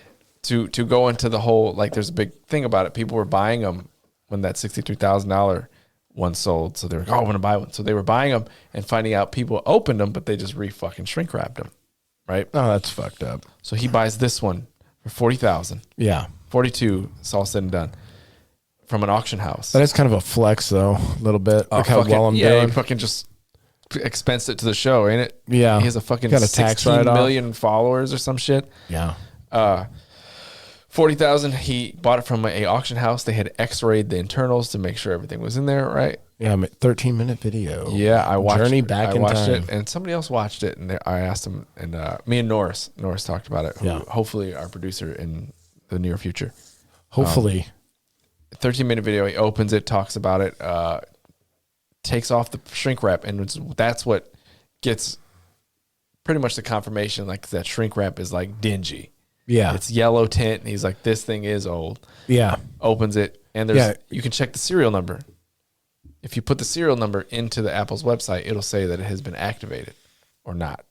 To go into the whole, like, there's a big thing about it. People were buying them when that $63,000 one sold. So they were like, I want to buy one. So they were buying them and finding out people opened them, but they just fucking shrink wrapped them. Right? Oh, that's fucked up. So he buys this one for $40,000. Yeah. 42, it's all said and done. From an auction house. That is kind of a flex, though, a little bit. Look how well I'm doing. Yeah, he fucking just expensed it to the show, ain't it? Yeah. He has a fucking got a tax 16 million followers or some shit. Yeah. 40,000. He bought it from a auction house. They had X-rayed the internals to make sure everything was in there, right? Yeah, 13-minute video. Yeah, I watched Journey back in time. it, and somebody else watched it, and I asked him, and me and Norris talked about it. Hopefully, our producer in the near future. Hopefully. 13-minute video. He opens it, talks about it, takes off the shrink wrap, and that's what gets pretty much the confirmation, like that shrink wrap is like dingy. Yeah. It's yellow tint, and he's like, this thing is old. Yeah. Opens it, and you can check the serial number. If you put the serial number into the Apple's website, it'll say that it has been activated or not.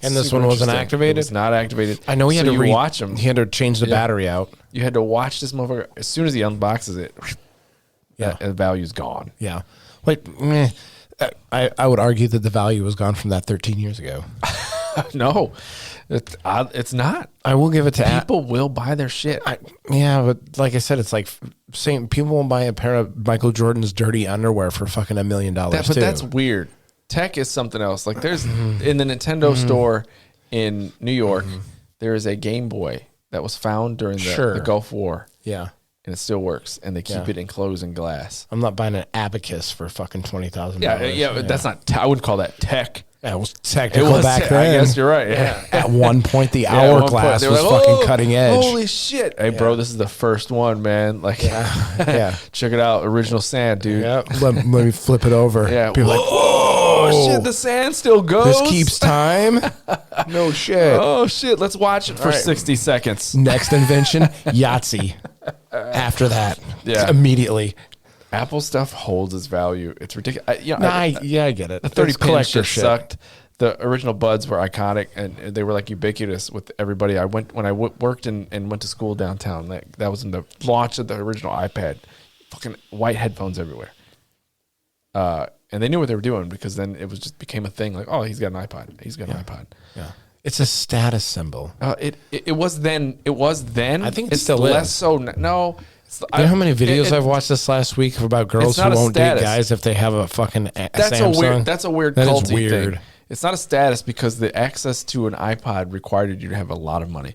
And this one wasn't activated? It was not activated. I know he had to watch him. He had to change the battery out. You had to watch this motherfucker. As soon as he unboxes it, the value's gone. Yeah. Like, I would argue that the value was gone from that 13 years ago. No, it's not. I will give it to people will buy their shit. But like I said, it's like saying people will buy a pair of Michael Jordan's dirty underwear for fucking $1 million. But that's weird. Tech is something else. Like there's in the Nintendo store in New York, there is a Game Boy that was found during the Gulf War. Yeah. And it still works, and they keep it enclosed in glass. I'm not buying an abacus for fucking $20,000. Yeah, that's not. I wouldn't call that tech. That was technical back then. I guess you're right. Yeah. At one point, the hourglass was fucking cutting edge. Holy shit! Hey, bro, this is the first one, man. Like, check it out, original sand, dude. Yeah. Let me flip it over. Yeah. People like, whoa, shit, the sand still goes. This keeps time. No shit. Oh shit, let's watch it for 60 seconds. Next invention, Yahtzee. After that, immediately. Apple stuff holds its value. It's ridiculous. I get it. The 30 pin shit sucked. The original buds were iconic, and they were like ubiquitous with everybody. I went when I worked and went to school downtown. That was in the launch of the original iPad. Fucking white headphones everywhere. And they knew what they were doing because then it was just became a thing. Like, oh, he's got an iPod. He's got an iPod. Yeah. It's a status symbol. It was then. It was then. I think it's still less is. So. No. You know how many videos I've watched this last week about girls who won't date guys if they have a fucking Samsung? That's a weird culty thing. It's not a status because the access to an iPod required you to have a lot of money.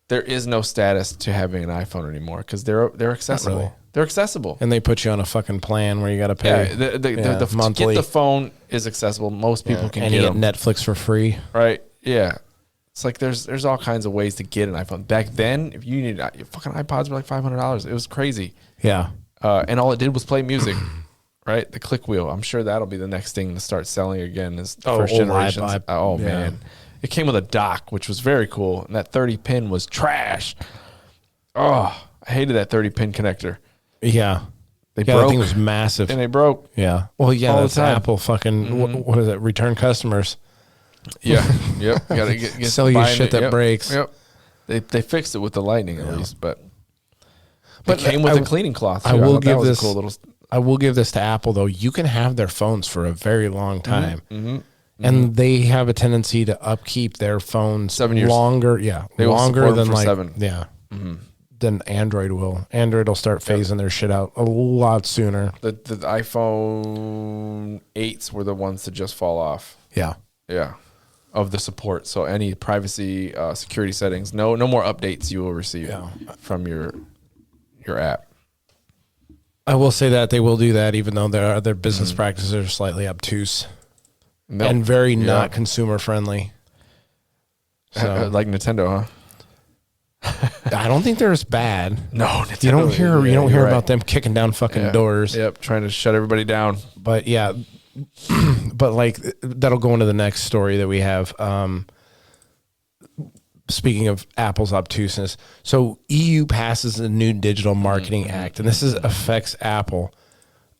There is no status to having an iPhone anymore because they're accessible. Really. They're accessible, and they put you on a fucking plan where you got to pay. The monthly. To get the phone is accessible. Most people can get them. Netflix for free. Right? Yeah. It's like there's all kinds of ways to get an iPhone. Back then, if you needed fucking iPods were like $500. It was crazy. Yeah. And all it did was play music. Right? The click wheel. I'm sure that'll be the next thing to start selling again. Is first generation. Man. It came with a dock, which was very cool. And that 30 pin was trash. Oh, I hated that 30 pin connector. Yeah. They broke. That thing was massive. And they broke. Yeah. Well, yeah, that's Apple fucking, what is it? Return customers. Yeah. Yep. You gotta get sell you shit that breaks. Yep. They fixed it with the lightning at least, but it came with a cleaning cloth. Too. I will give this cool little. I will give this to Apple though. You can have their phones for a very long time, and they have a tendency to upkeep their phones 7 years longer. Yeah, they longer than like 7. Yeah. Than Android will. Android will start phasing their shit out a lot sooner. The iPhone 8s were the ones to just fall off. Yeah. Yeah. Of the support. So any privacy, security settings, no more updates you will receive from your app. I will say that they will do that, even though their business practices are slightly obtuse and very not consumer friendly. So, like Nintendo, huh? I don't think they're as bad. No, Nintendo, you don't hear about them kicking down fucking doors. Yep, trying to shut everybody down. But yeah. But like that'll go into the next story that we have. Speaking of Apple's obtuseness, so EU passes a new Digital Marketing Act, and this affects Apple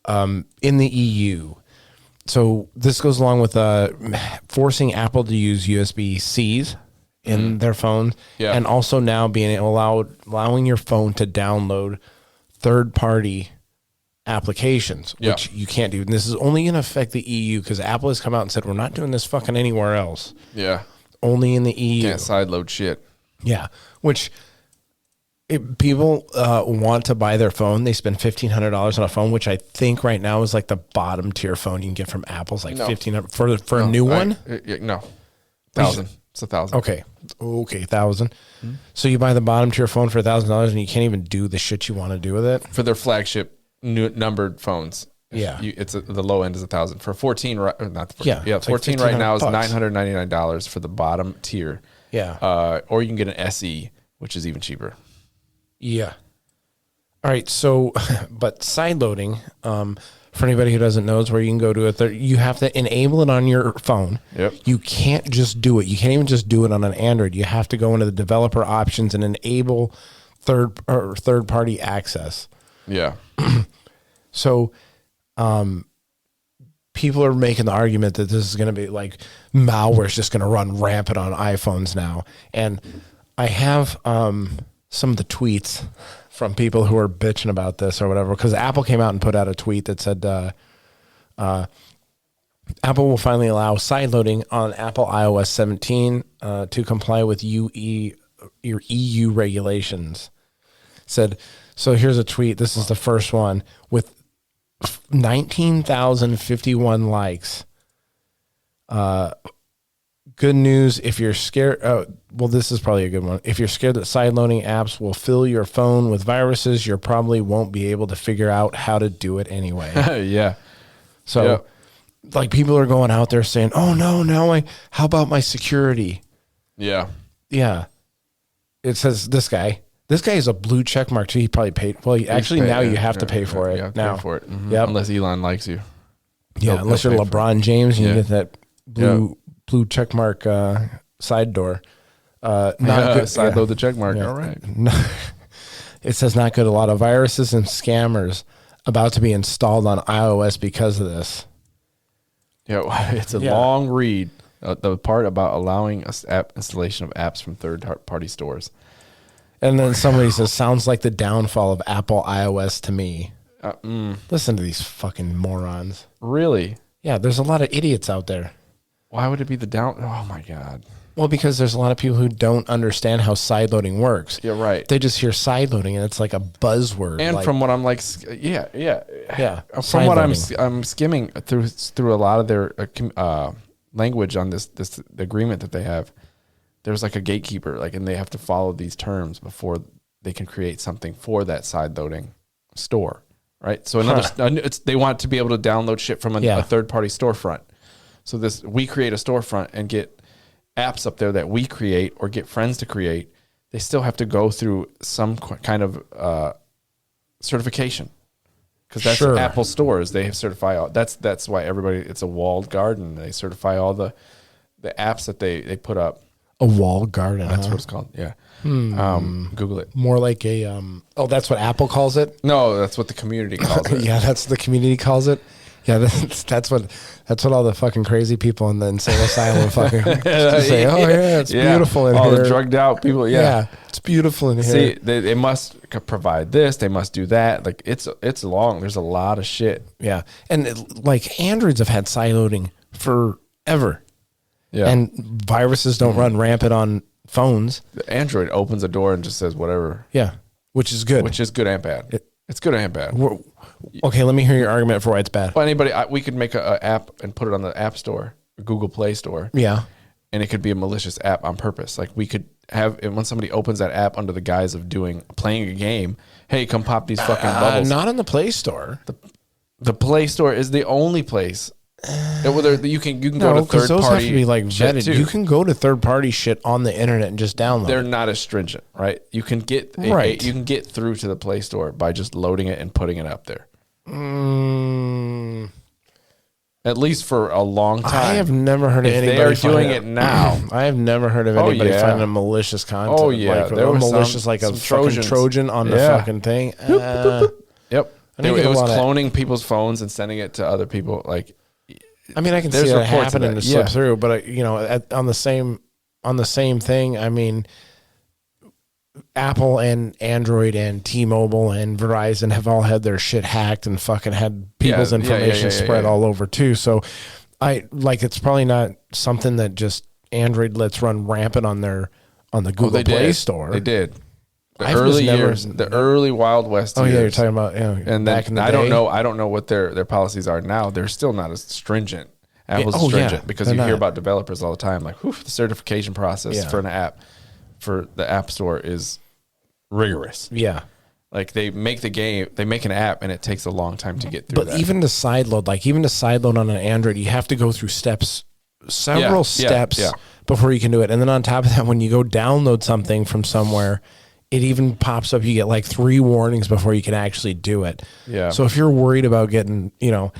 in the EU. So this goes along with forcing Apple to use USB-Cs in their phones, and also now allowing your phone to download third-party applications, which you can't do. And this is only going to affect the EU because Apple has come out and said, we're not doing this fucking anywhere else. Yeah. Only in the EU. Can't sideload shit. Yeah. Which people want to buy their phone. They spend $1,500 on a phone, which I think right now is like the bottom tier phone you can get from Apple's like $1,500 for a new one. No. 1,000. It's 1,000. Okay. 1,000. So you buy the bottom tier phone for $1,000 and you can't even do the shit you want to do with it for their flagship numbered phones. Yeah, the low end is 1,000 for 14. Not the 14. Yeah, 14 like right now is $1,999 $999 for the bottom tier. Yeah, or you can get an SE, which is even cheaper. Yeah. All right. So, but side loading, for anybody who doesn't know, is where you can go to it. You have to enable it on your phone. Yep. You can't just do it. You can't even just do it on an Android. You have to go into the developer options and enable third party access. Yeah. So, people are making the argument that this is going to be like malware is just going to run rampant on iPhones now. And I have some of the tweets from people who are bitching about this or whatever, because Apple came out and put out a tweet that said Apple will finally allow sideloading on Apple iOS 17 to comply with EU regulations. Said, so here's a tweet. This is the first one with 19,051 likes. Good news if you're scared. Well, this is probably a good one. If you're scared that sideloading apps will fill your phone with viruses, you probably won't be able to figure out how to do it anyway. Yeah. So, like, people are going out there saying, "Oh no, how about my security?" Yeah. Yeah. It says this guy. This guy is a blue check mark too. He probably paid. Well, actually, now you have to pay for it. You have to now pay for it. Mm-hmm. Yep. Unless Elon likes you. Yeah, unless you're LeBron James and you get that blue check mark side door. Not good. Side load the check mark. Yeah. All right. It says not good. A lot of viruses and scammers about to be installed on iOS because of this. Yeah, it's a long read. The part about allowing app installation of apps from third-party stores. And then somebody says, sounds like the downfall of Apple iOS to me. Listen to these fucking morons. Really? Yeah, there's a lot of idiots out there. Why would it be the down? Oh, my God. Well, because there's a lot of people who don't understand how sideloading works. Yeah, right. They just hear sideloading, and it's like a buzzword. And from what I'm like, yeah. From what I'm skimming through a lot of their language on this agreement that they have, there's like a gatekeeper, and they have to follow these terms before they can create something for that sideloading store, right? So they want to be able to download shit from a third-party storefront. So we create a storefront and get apps up there that we create or get friends to create. They still have to go through some kind of certification, because that's Apple stores. They have certify all. That's why it's a walled garden. They certify all the apps that they put up. A walled garden. That's what it's called. Yeah. Google it. More like a that's what Apple calls it? No, that's what the community calls it. Yeah, that's what the community calls it. Yeah, that's what all the fucking crazy people in the insane asylum fucking say. Oh yeah, it's beautiful in here. All the drugged out people. Yeah, it's beautiful in here. See, they must provide this. They must do that. Like it's long. There's a lot of shit. Yeah, and Androids have had sideloading forever. Yeah, and viruses don't run rampant on phones. The Android opens a door and just says whatever. Yeah, which is good. Which is good and bad. It's good and bad. Okay, let me hear your argument for why it's bad. Well, we could make an app and put it on the App Store, Google Play Store. Yeah. And it could be a malicious app on purpose. Like we could have, when somebody opens that app under the guise of playing a game, hey, come pop these fucking bubbles. Not in the Play Store. The Play Store is the only place. You can go to third those party. Have to be vetted. Too. You can go to third party shit on the internet and just download. They're not as stringent, right? You can get you can get through to the Play Store by just loading it and putting it up there. At least for a long time. I have never heard of anybody. They are doing it now. I have never heard of anybody finding a malicious content. Oh yeah, there was malicious a fucking Trojan on the fucking thing. Yep. It was cloning people's phones and sending it to other people. I mean, I can see that happening to slip through, but on the same thing, I mean, Apple and Android and T-Mobile and Verizon have all had their shit hacked and fucking had people's information spread all over too. So, it's probably not something that just Android lets run rampant on the Google Play Store. They did. The early Wild West years. Oh yeah, you're talking about and back in the day. I don't know what their policies are now. They're still not as stringent. Apple's stringent because you hear about developers all the time. Like, the certification process for an app for the App Store is rigorous. Yeah, like they make an app and it takes a long time to get through. But even to sideload on an Android, you have to go through several steps before you can do it. And then on top of that, when you go download something from somewhere, it even pops up. You get 3 warnings before you can actually do it. Yeah. So if you're worried about getting, and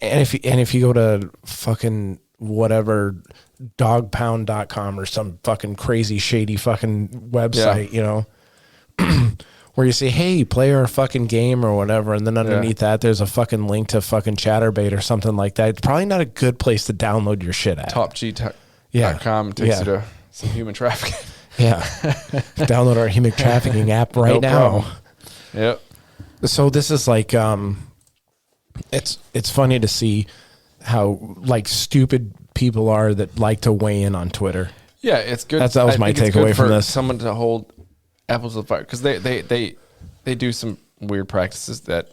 if you go to fucking whatever dogpound.com or some fucking crazy shady fucking website, where you say, hey, play our fucking game or whatever, and then underneath that there's a fucking link to fucking Chatterbait or something like that. It's probably not a good place to download your shit at. TopG.com takes you to some human trafficking. Yeah. Download our human trafficking app right now. Problem. Yep. So this is like it's funny to see how like stupid people are that like to weigh in on Twitter. Yeah, it's good. That was my takeaway from this. Someone to hold apples to the fire, because they do some weird practices that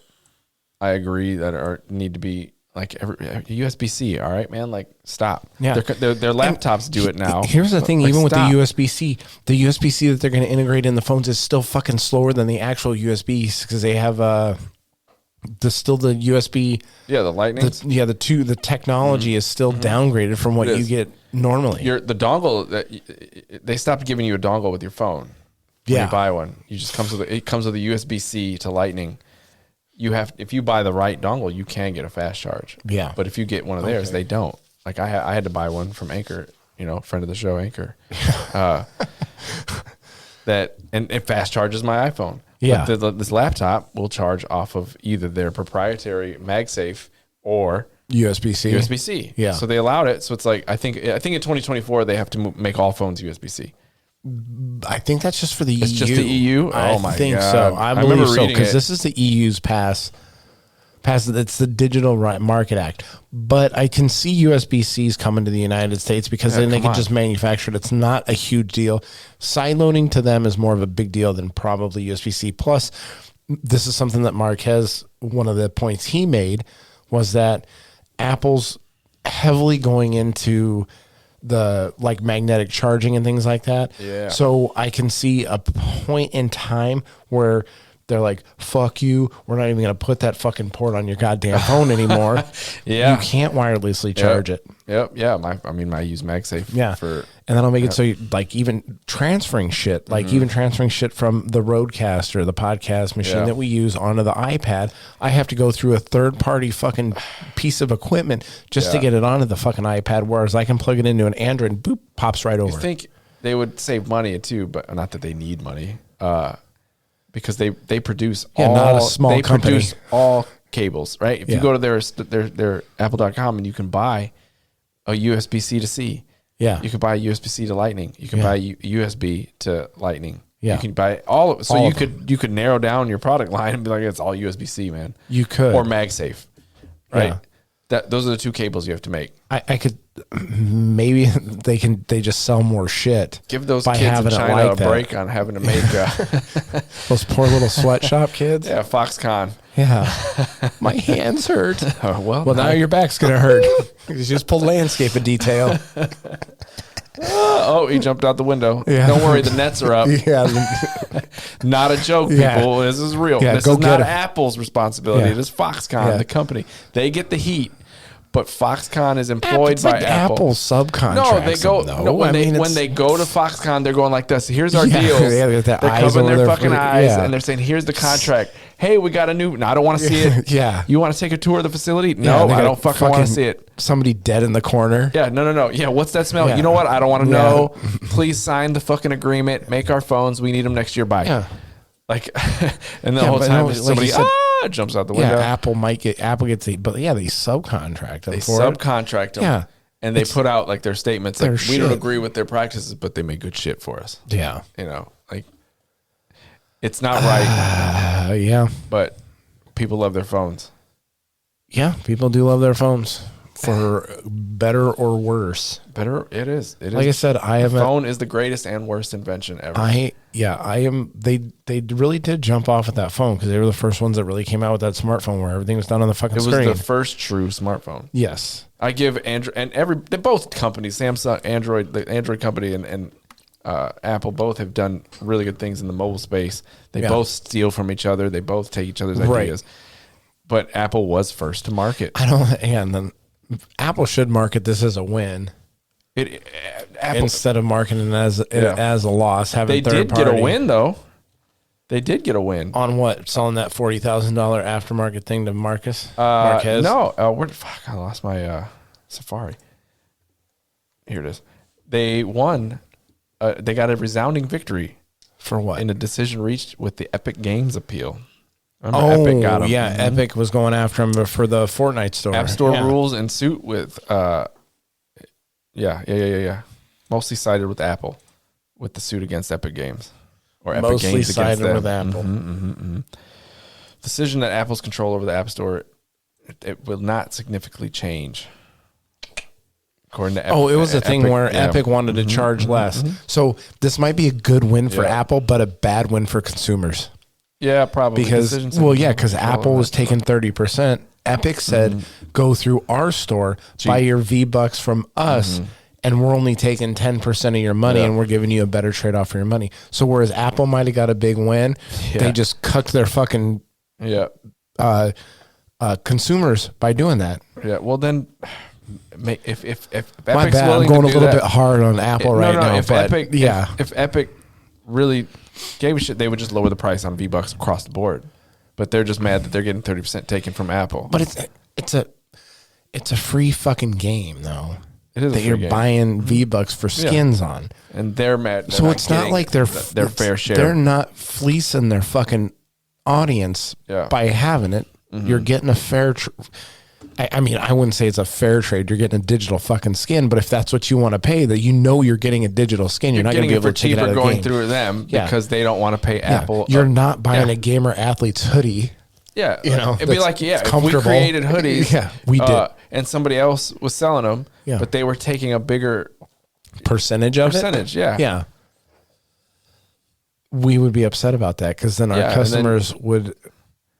I agree that need to be like USB-C. All right, man, like stop. Yeah, their laptops do it now. Here's the thing: like, even with stop. the USB-C that they're going to integrate in the phones is still fucking slower than the actual USBs, because they have the USB. Yeah, the Lightning. The technology is still downgraded from what you get normally. The dongle, they stopped giving you a dongle with your phone. When you buy one, it comes with a USB-C to Lightning. If you buy the right dongle, you can get a fast charge. Yeah, but if you get one of theirs, they don't. Like I had to buy one from Anchor, friend of the show, Anchor. It fast charges my iPhone. Yeah, but this laptop will charge off of either their proprietary MagSafe or USB-C. Yeah, so they allowed it. So it's like I think in 2024 they have to make all phones USB-C. I think that's just for the EU. It's just the EU? Oh my God. I think so. I believe so, because this is the EU's pass. It's the Digital Market Act. But I can see USB-Cs coming to the United States, because then they can just manufacture it. It's not a huge deal. Sideloading to them is more of a big deal than probably USB-C. Plus, this is something that Marquez, one of the points he made, was that Apple's heavily going into the like magnetic charging and things like that. Yeah. So I can see a point in time where they're like, fuck you, we're not even going to put that fucking port on your goddamn phone anymore. Yeah. You can't wirelessly charge it. Yep. Yeah. I use MagSafe. Yeah. And that'll make it so you, like, even transferring shit, even transferring shit from the Roadcaster, the podcast machine that we use, onto the iPad, I have to go through a third party fucking piece of equipment just to get it onto the fucking iPad, whereas I can plug it into an Android and boop, pops right over. I think they would save money too, but not that they need money. Because they produce not a small company. Produce all cables, right? If you go to their Apple.com and you can buy a USB-C to C. Yeah. You can buy a USB-C to Lightning. You can buy a USB to Lightning. Yeah. You can buy all of it. So you could narrow down your product line and be like, it's all USB-C, man. You could. Or MagSafe. Right? Yeah. Those are the two cables you have to make. I could, maybe they just sell more shit. Give those by kids in having China like a break on having to make those poor little sweatshop kids. Yeah, Foxconn. Yeah. My hands hurt. Well, now your back's gonna hurt. You just pulled landscape in detail. He jumped out the window. Yeah. Don't worry, the nets are up. Yeah. Not a joke, people. This is real. Yeah, this is not Apple's responsibility. It is Foxconn, the company. They get the heat, but Foxconn is employed by like Apple. Apple subcontracts. No, they go. Them, no, when they go to Foxconn, they're going like this. Here's our deals. They're covering their fucking eyes, and they're saying, "Here's the contract." Hey, we got a new. No, I don't want to see it. Yeah. You want to take a tour of the facility? No, I don't fucking want to see it. Somebody dead in the corner. Yeah, no. Yeah, what's that smell? Yeah. You know what? I don't want to know. Please sign the fucking agreement. Make our phones. We need them next year. Bye. Yeah. Like, and the whole time somebody jumps out the window. Yeah, Apple gets it, but they subcontract them. They subcontract them. Yeah. And they put out like their statements like, we shit. don't agree with their practices, but they make good shit for us. Yeah. Like, it's not right. Yeah. But people love their phones. Yeah, people do love their phones, for better or worse. Better, it is. It is. Like I said, the phone is the greatest and worst invention ever. I am. They really did jump off at that phone, because they were the first ones that really came out with that smartphone where everything was done on the fucking screen. It was the first true smartphone. Yes. I give Android and they're both companies, Samsung, Android, the Android company and Apple both have done really good things in the mobile space. They both steal from each other. They both take each other's ideas. But Apple was first to market. Then Apple should market this as a win. Apple, instead of marketing it as a loss. They did get a win though. They did get a win on what? Selling that $40,000 aftermarket thing to Marquez. No, I lost my Safari. Here it is. They won. They got a resounding victory For what? In a decision reached with the Epic Games appeal. Remember Epic got him? Yeah, Epic was going after him for the Fortnite store. App Store rules in suit with, mostly sided with Apple with the suit against Epic Games. Or Epic Mostly Games sided against them. with Apple. Decision that Apple's control over the App Store, it will not significantly change. According to Epic. It was a thing where Epic wanted to charge less. So this might be a good win for Apple, but a bad win for consumers. Yeah, probably. Because Apple was taking 30%. Epic said, go through our store, buy your V-Bucks from us, and we're only taking 10% of your money, and we're giving you a better trade-off for your money. So whereas Apple might have got a big win, they just cucked their fucking consumers by doing that. Yeah, well then... If Epic's my bad, willing I'm going to a do little that, bit hard on Apple now. If Epic really gave a shit, they would just lower the price on V-Bucks across the board. But they're just mad that they're getting 30% taken from Apple. But it's a free fucking game though. It is that you're buying V-Bucks for skins on, and they're mad. So it's not like they're their fair share. They're not fleecing their fucking audience by having it. You're getting a fair. I mean, I wouldn't say it's a fair trade. You're getting a digital fucking skin, but if that's what you want to pay, that you're getting a digital skin, you're not going to be able to take it out of the game. Going through them because they don't want to pay Apple. You're not buying a gamer athlete's hoodie. Yeah, you know, it'd be like if we created hoodies, we did, and somebody else was selling them, but they were taking a bigger percentage of it. Yeah. We would be upset about that because then our customers would.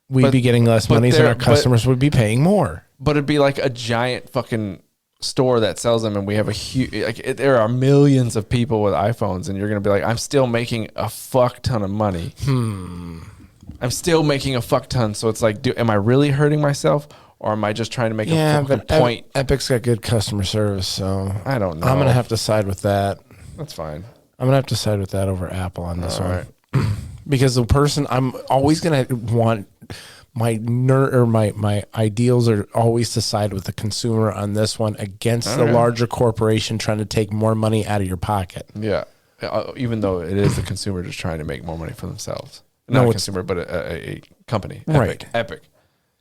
We'd be getting less money, and our customers would be paying more. But it'd be like a giant fucking store that sells them, and we have a huge. There are millions of people with iPhones, and you're gonna be like, I'm still making a fuck ton of money. I'm still making a fuck ton. So it's like, am I really hurting myself, or am I just trying to make a fucking point? Epic's got good customer service, so I don't know. I'm gonna have to side with that. That's fine. I'm gonna have to side with that over Apple on this one. Right. Because the person I'm always gonna want my ideals are always to side with the consumer on this one against the larger corporation trying to take more money out of your pocket. Yeah, even though it is the consumer just trying to make more money for themselves. Not a consumer, but a company. Right. Epic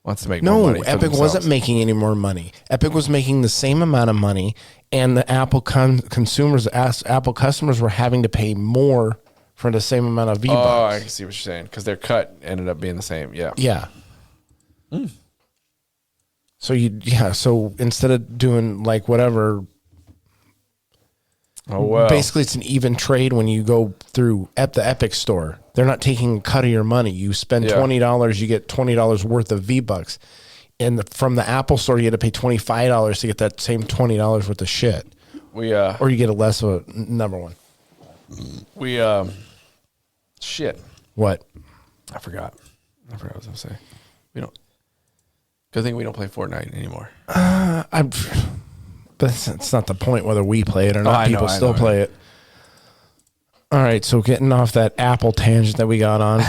wants to make more money. No, Epic wasn't making any more money. Epic was making the same amount of money, and the Apple Apple customers were having to pay more for the same amount of V-Bucks. Oh, I can see what you're saying. Because their cut ended up being the same. Yeah. Yeah. So instead of doing like whatever, basically it's an even trade when you go through the Epic store. They're not taking a cut of your money. You spend $20, you get $20 worth of V-Bucks. And from the Apple store, you had to pay $25 to get that same $20 worth of shit. Or you get a less of a number one. Shit. What? I forgot what I was going to say. Good thing we don't play Fortnite anymore. But it's not the point whether we play it or not. People still play it. All right, so getting off that Apple tangent that we got on.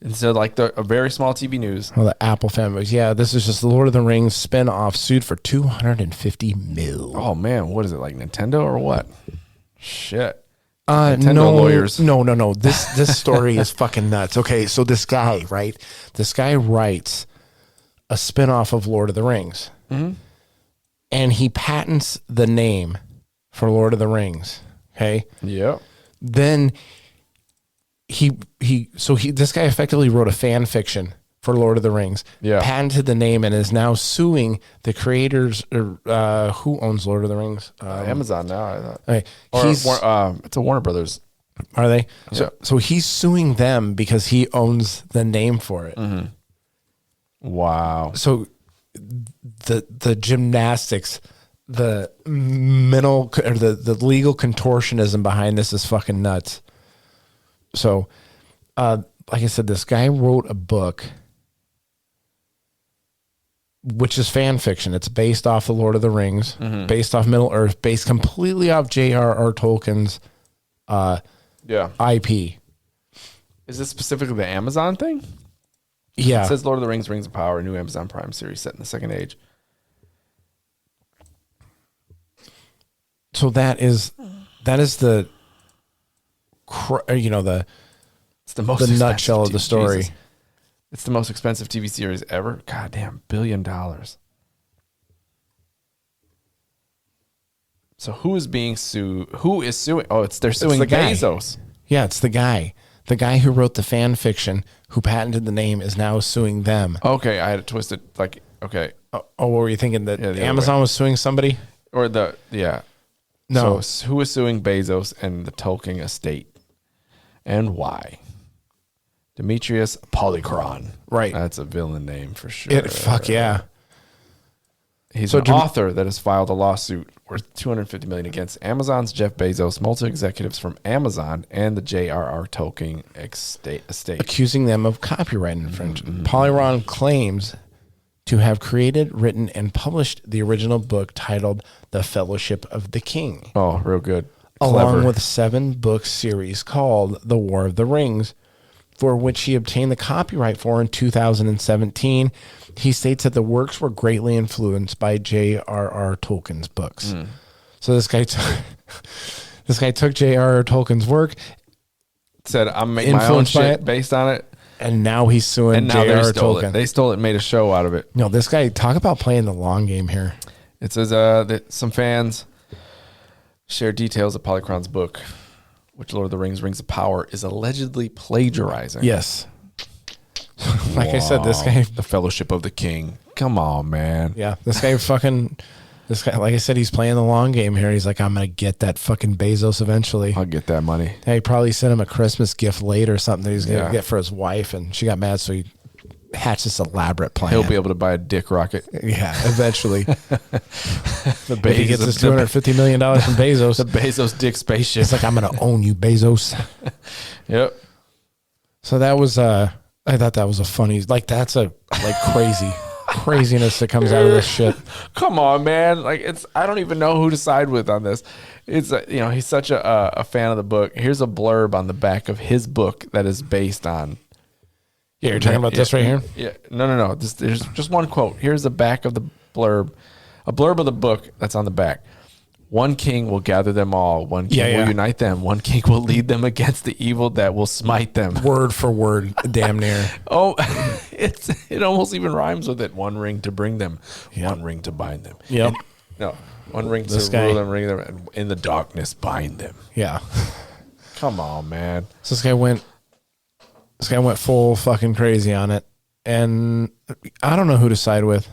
And so, like, a very small TV news. Well, the Apple fanboys. Yeah, this is just the Lord of the Rings spin-off sued for $250 million. Oh, man. What is it, like Nintendo or what? Shit. Nintendo lawyers. No. This story is fucking nuts. Okay, so this guy, right? This guy writes a spin-off of Lord of the Rings. Mm-hmm. And he patents the name for Lord of the Rings. Okay? Yeah. Then this guy effectively wrote a fan fiction for Lord of the Rings. Yeah. Patented the name and is now suing the creators. Who owns Lord of the Rings? Amazon now. I thought. Okay. It's a Warner Brothers. Are they? Yeah. So he's suing them because he owns the name for it. Mm-hmm. Wow. So the gymnastics, the mental or the legal contortionism behind this is fucking nuts. So, like I said, this guy wrote a book, which is fan fiction. It's based off the Lord of the Rings, based off Middle Earth, based completely off J.R.R. Tolkien's IP. Is this specifically the Amazon thing? Yeah. It says Lord of the Rings, Rings of Power, a new Amazon Prime series set in the Second Age. So that is the the It's the most the expensive nutshell of the story. Jesus. It's the most expensive TV series ever. Goddamn, $1 billion. So who is being sued? Who is suing? Oh, they're suing the guy. Bezos. Yeah, it's the guy. The guy who wrote the fan fiction, who patented the name, is now suing them. Okay, I had it twisted. Like, okay, Oh, what were you thinking? That Yeah, the other Amazon was suing somebody? or yeah. No. So who is suing Bezos and the Tolkien estate, and why? Demetrius Polychron. Right. That's a villain name for sure. Fuck yeah. He's So an author that has filed a lawsuit worth $250 million against Amazon's Jeff Bezos, multiple executives from Amazon, and the J.R.R. Tolkien estate. Accusing them of copyright infringement. Polyron claims to have created, written, and published the original book titled The Fellowship of the King, Oh, real good. along Clever. with 7-book series called The War of the Rings, for which he obtained the copyright for in 2017. He states that the works were greatly influenced by J.R.R. Tolkien's books. So this guy took J.R.R. Tolkien's work, Said, I'm making my own Influenced by shit it? based on it. and now he's suing And now they J.R.R. stole Tolkien. it. They stole it and made a show out of it. No, this guy, talk about playing the long game here. It says that some fans share details of Polychron's book, which Lord of the Rings, Rings of Power, is allegedly plagiarizing. Yes. Like I said, this guy, The Fellowship of the King. Come on, man. yeah, this guy, like I said, he's playing the long game here. He's like, I'm going to get that fucking Bezos eventually. I'll get that money. He probably sent him a Christmas gift late or something that he's going to Yeah. get for his wife, and she got mad, so he hatched this elaborate plan. He'll be able to buy a dick rocket. Yeah, eventually. The If he gets his $250 million from Bezos, the Bezos dick spaceship. it's like, I'm going to own you, Bezos. Yep. So that was, I thought that was a funny, like, that's a, like, craziness that comes out of this shit. Come on, man. Like, I don't even know who to side with on this. It's, he's such a fan of the book. Here's a blurb on the back of his book that is based on. Yeah, you're talking about this right here? Yeah. No. There's just one quote. Here's the back of the blurb. A blurb of the book that's on the back. One king will gather them all. One king will unite them. One king will lead them against the evil that will smite them. Word for word, damn near. Oh, it almost even rhymes with it. One ring to bring them. One ring to bind them. Yep. No. One ring This to guy- rule them, ring them, and in the darkness bind them. Yeah. Come on, man. So this guy went full fucking crazy on it. And I don't know who to side with.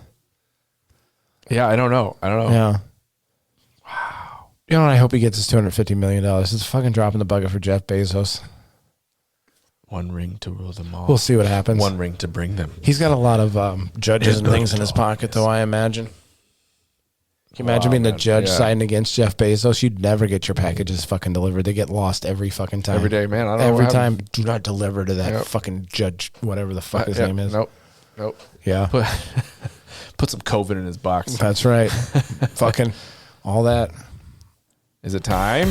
Yeah, I don't know. Yeah. Wow. You know what? I hope he gets his $250 million. It's fucking dropping the bucket for Jeff Bezos. One ring to rule them all. We'll see what happens. One ring to bring them. He's got a lot of judges and things in his pocket, though, I imagine. Can you imagine being the judge siding against Jeff Bezos? You'd never get your packages fucking delivered. They get lost every fucking time. Every day, man. I don't know Every what time. Do not deliver to that fucking judge, whatever the fuck his name is. Nope. Yeah. Put some COVID in his box. That's right. Fucking all that. Is it time?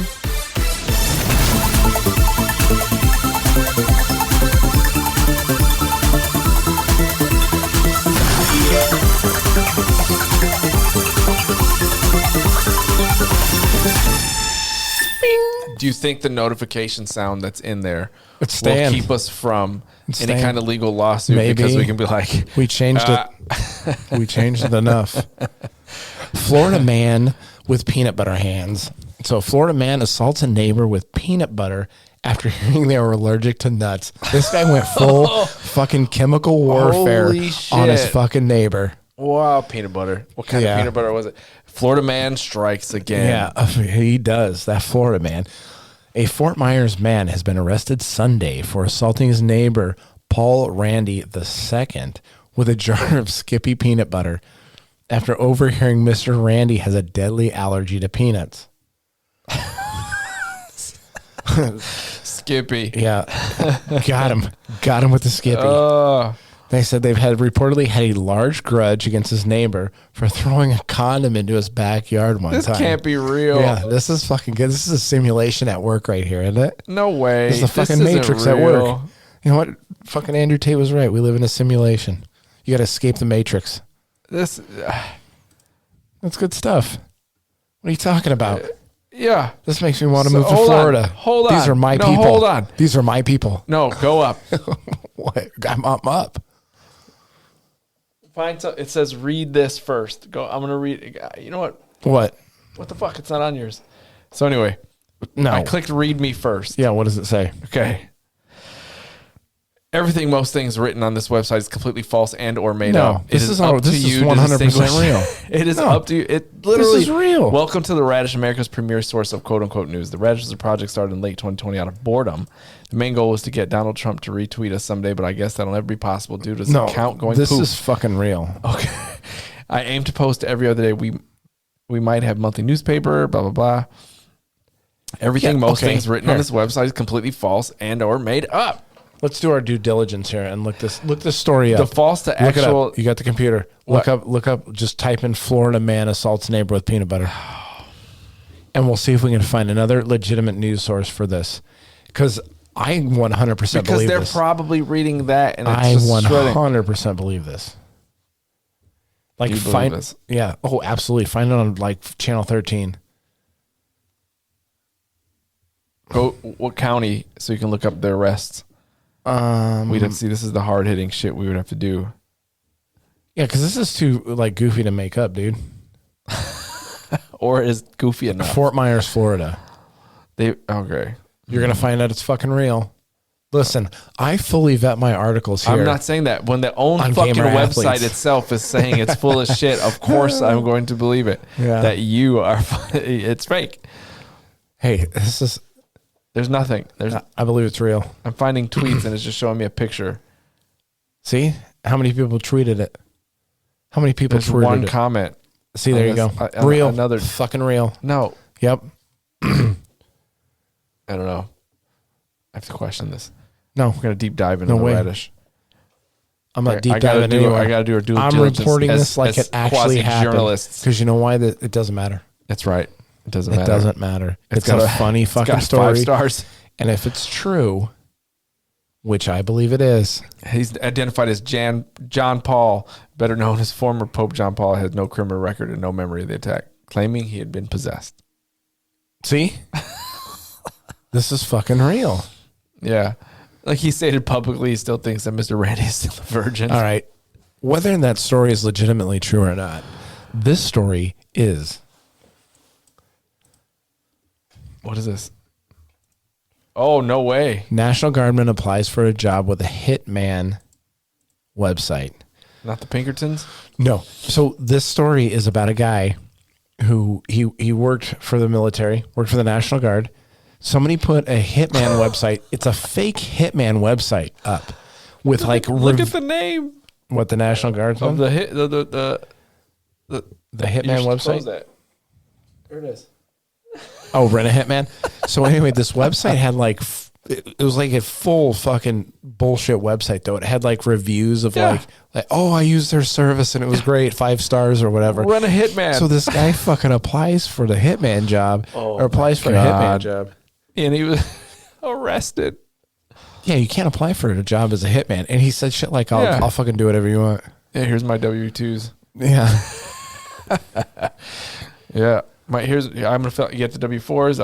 Do you think the notification sound that's in there will keep us from any kind of legal lawsuit? Maybe. Because we can be like, We changed it. We changed it enough. Florida man with peanut butter hands. So a Florida man assaults a neighbor with peanut butter after hearing they were allergic to nuts. This guy went full fucking chemical warfare Holy on his shit. fucking neighbor. wow, peanut butter. What kind of peanut butter was it? Florida man strikes again. Yeah, he does. That Florida man. A Fort Myers man has been arrested Sunday for assaulting his neighbor, Paul Randy II, with a jar of Skippy peanut butter after overhearing Mr. Randy has a deadly allergy to peanuts. Skippy. Yeah. Got him with the Skippy. They said they've reportedly had a large grudge against his neighbor for throwing a condom into his backyard one This time. can't be real. Yeah, this is fucking good. This is a simulation at work right here, isn't it? No way. This is the fucking isn't Matrix at real. work. You know what? Fucking Andrew Tate was right. We live in a simulation. You got to escape the Matrix. This, That's good stuff. What are you talking about? Yeah. This makes me want to move to Florida. Hold on. These are my people. Hold on. These are my people. No, go up. What? I'm up. Find some, it says read this first. Go. I'm gonna read. You know what? What? What the fuck? It's not on yours. So anyway, No. I clicked read me first. Yeah. What does it say? Okay. Everything, most things written on this website is completely false and or made No, up. this It is up all- this to is you to 100% distinguish- real. It is No. up to you. It literally is real. Welcome to the Radish, America's premier source of quote unquote news. The Radish project started in late 2020 out of boredom. The main goal was to get Donald Trump to retweet us someday, but I guess that'll never be possible due to his account going this poof. is fucking real. Okay. I aim to post every other day. We might have monthly newspaper, blah, blah, blah. Everything, Yeah, most okay. things written on this website is completely false and or made up. Let's do our due diligence here and look this story up. The false to Look it actual. up. You got the computer. What? Look up. Just type in Florida man assaults neighbor with peanut butter, and we'll see if we can find another legitimate news source for this. Because I 100% Because believe they're this. probably reading that and it's I just shredding. 100% believe this. Like You believe find this? Yeah. Oh, absolutely. Find it on like channel 13. Go what county so you can look up their arrests. We'd have to see. This is the hard hitting shit we would have to do. Yeah, because this is too like goofy to make up, dude. Or is goofy enough? Fort Myers, Florida. Okay. You're gonna find out it's fucking real. Listen, I fully vet my articles here. I'm not saying that. When the own On fucking Gamer website Athletes. itself is saying it's full of shit, of course I'm going to believe it. Yeah. That you are. It's fake. Hey, this is. There's nothing. I believe it's real. I'm finding tweets and it's just showing me a picture. See how many people tweeted it? How many people There's tweeted one it? comment. See, there you go. Real. Another. Fucking real. No, Yep. I don't know. I have to question this. No, We're gonna deep dive into No the way. radish. I'm not deep I gotta diving do. anywhere. I gotta do a due I'm diligence reporting as- this like as it actually happened. quasi-journalists. Because you know why? That it doesn't matter. That's right. It doesn't It matter. doesn't matter. It's got a funny fucking got story. 5 stars. And if it's true, which I believe it is, He's identified as John Paul, better known as former Pope John Paul, had no criminal record and no memory of the attack, claiming he had been possessed. see, this is fucking real. Yeah. Like he stated publicly, he still thinks that Mr. Randy is still a virgin. All right. Whether that story is legitimately true or not, this story is. What is this? Oh, no way. National Guardman applies for a job with a Hitman website. Not the Pinkertons? No. So this story is about a guy who he worked for the military, worked for the National Guard. Somebody put a Hitman website. It's a fake Hitman website up with like Look at the name what the National Guard's of on? the hit the Hitman website. That. There it is. Oh, Rent a Hitman. So anyway, this website had like it was like a full fucking bullshit website though. It had like reviews of like oh, I used their service and it was great, 5 stars or whatever. Run a Hitman. So this guy fucking applies for the Hitman job or applies for a Hitman job. And he was arrested. Yeah, you can't apply for a job as a Hitman. And he said shit like, I'll fucking do whatever you want. Yeah, here's my W-2s. Yeah. Yeah. I'm gonna get the W-4s.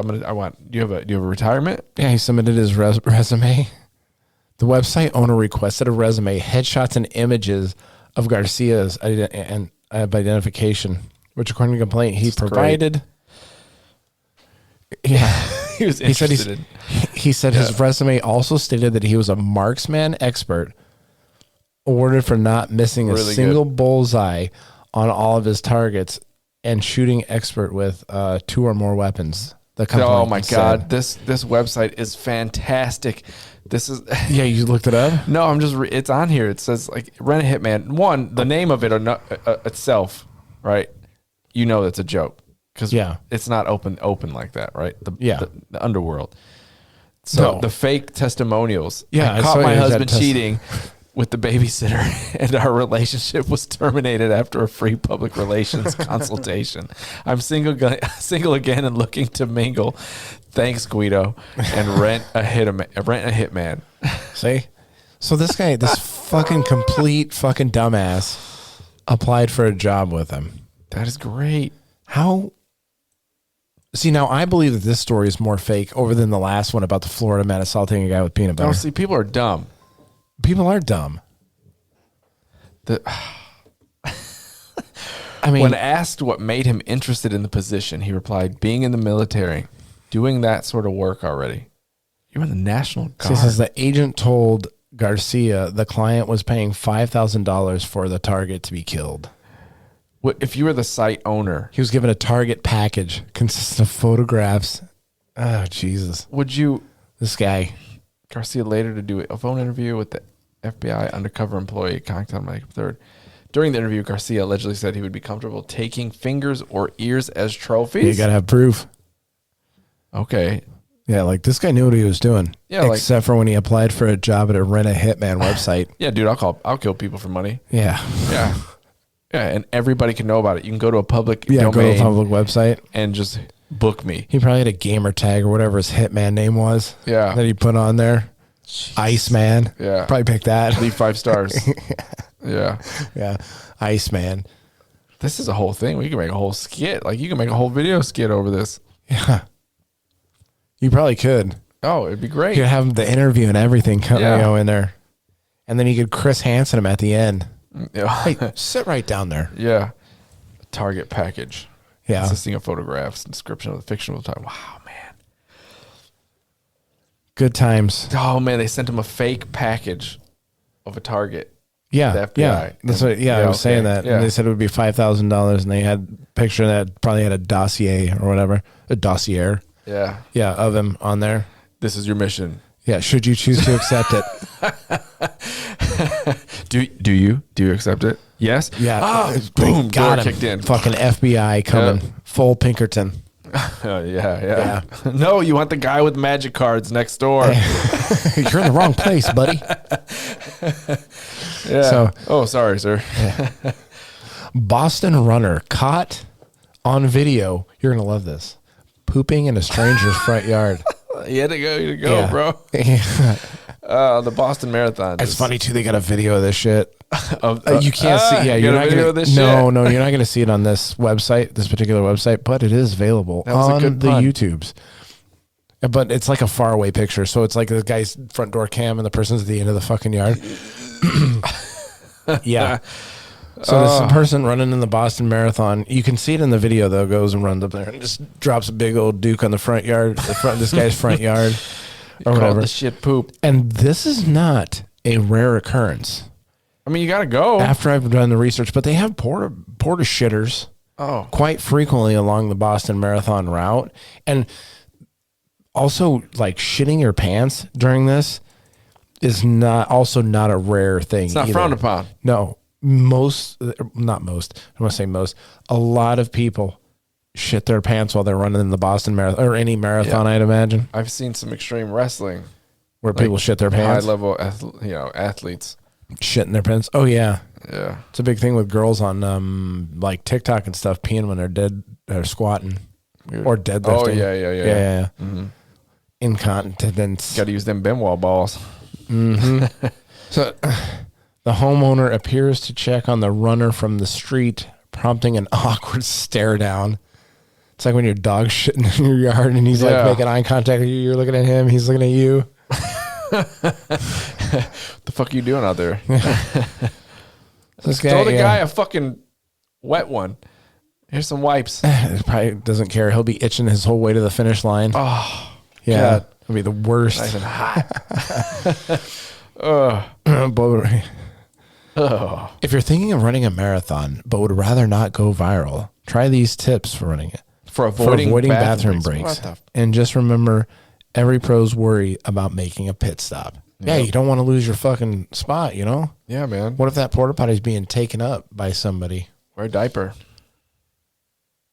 Do you have a retirement? Yeah, he submitted his resume. The website owner requested a resume, headshots, and images of Garcia's identification, which, according to the complaint, he provided. Yeah, He was he said interested in. he said his resume also stated that he was a marksman expert, awarded for not missing a Really single bullseye on all of his targets, and shooting expert with 2 or more weapons. The complaint Oh my said. God, this website is fantastic. This is Yeah, you looked it up? no, I'm just it's on here. It says like Rent a Hitman. One, the name of it or not itself, right? You know that's a joke because it's not open like that, right? The underworld. So the fake testimonials. Yeah, I I caught saw my yours husband had cheating with the babysitter, and our relationship was terminated after a free public relations consultation. I'm single again and looking to mingle. Thanks, Guido, and rent a hitman. See? So this guy, this fucking complete fucking dumbass applied for a job with him. That is great. How See, now I believe that this story is more fake over than the last one about the Florida man assaulting a guy with peanut butter. No, see, people are dumb. People are dumb. I mean, when asked what made him interested in the position, he replied, being in the military, doing that sort of work already. You're in the National Guard. says the agent told Garcia the client was paying $5,000 for the target to be killed. If you were the site owner, He was given a target package consisting of photographs. Oh, Jesus. would you, This guy. Garcia later to do a phone interview with the FBI undercover employee contacted on May 3rd. During the interview, Garcia allegedly said he would be comfortable taking fingers or ears as trophies. You got to have proof. Okay. Yeah, like this guy knew what he was doing. Yeah, like- except for when he applied for a job at a Rent a Hitman website. Yeah, dude, I'll kill people for money. Yeah. Yeah. Yeah, and everybody can know about it. You can go to a public Yeah, domain go to a public website. and just book me. He probably had a gamer tag or whatever his Hitman name was. Yeah. That he put on there. Iceman. Yeah. Probably picked that. Leave 5 stars. Yeah. Yeah. Iceman. This is a whole thing. We can make a whole skit. Like, you can make a whole video skit over this. Yeah. You probably could. Oh, it'd be great. You could have the interview and everything Yeah. go in there. And then you could Chris Hansen him at the end. Yeah. Hey, sit right down there. Yeah. Target package. Yeah. Consisting of photographs and description of the fictional time. Wow, man. Good times. Oh, man. They sent him a fake package of a target. Yeah. The FBI. Yeah. That's what, Yeah, I was saying okay. that. Yeah. And they said it would be $5,000 and they had a picture that probably had a dossier or whatever. A dossier. Yeah. Yeah. Of him on there. This is your mission. Yeah. Should you choose to accept it? Do you accept it? Yes. Yeah. Ah, They boom. got Door him. kicked in. Fucking FBI coming. Yeah. Full Pinkerton. Oh, yeah. No, you want the guy with magic cards next door. You're in the wrong place, buddy. Yeah. So- sorry, sir. Boston runner caught on video. You're going to love this. Pooping in a stranger's front yard. You had to go, Yeah. bro. Yeah. The Boston Marathon. It's funny too. They got a video of this shit. You can't see. Yeah, you you're got not a video gonna. of this No, shit? no, you're not going to see it on this website, this particular website, but it is available That was a on good the pun. YouTubes. But it's like a faraway picture, so it's like the guy's front door cam and the person's at the end of the fucking yard. Yeah. So this person running in the Boston Marathon, you can see it in the video though, goes and runs up there and just drops a big old Duke on the front yard, this guy's front yard or Call whatever. the shit poop. And this is not a rare occurrence. I mean, you got to go. After I've done the research, but they have porta shitters quite frequently along the Boston Marathon route. And also like shitting your pants during this is not a rare thing. It's not frowned upon. No, not most. I want to say most. A lot of people shit their pants while they're running in the Boston Marathon or any marathon, I'd imagine, I've seen some extreme wrestling where people shit their pants. high level, athletes. Shitting their pants. Oh yeah. Yeah. It's a big thing with girls on like TikTok and stuff, peeing when they're dead or squatting or deadlifting. Oh yeah. Mm-hmm. Incontinence. Got to use them Benoit balls. So the homeowner appears to check on the runner from the street, prompting an awkward stare down. It's like when your dog's shitting in your yard and he's like making eye contact with you. You're looking at him. He's looking at you. The fuck are you doing out there? This guy, Throw the guy a fucking wet one. Here's some wipes. He probably doesn't care. He'll be itching his whole way to the finish line. Oh, yeah. God. It'll be the worst. Nice and hot. If you're thinking of running a marathon but would rather not go viral, try these tips for running it. For avoiding bathroom breaks. And just remember, every pro's worry about making a pit stop. Yeah, you don't want to lose your fucking spot, you know? Yeah, man. What if that porta potty is being taken up by somebody? Wear a diaper.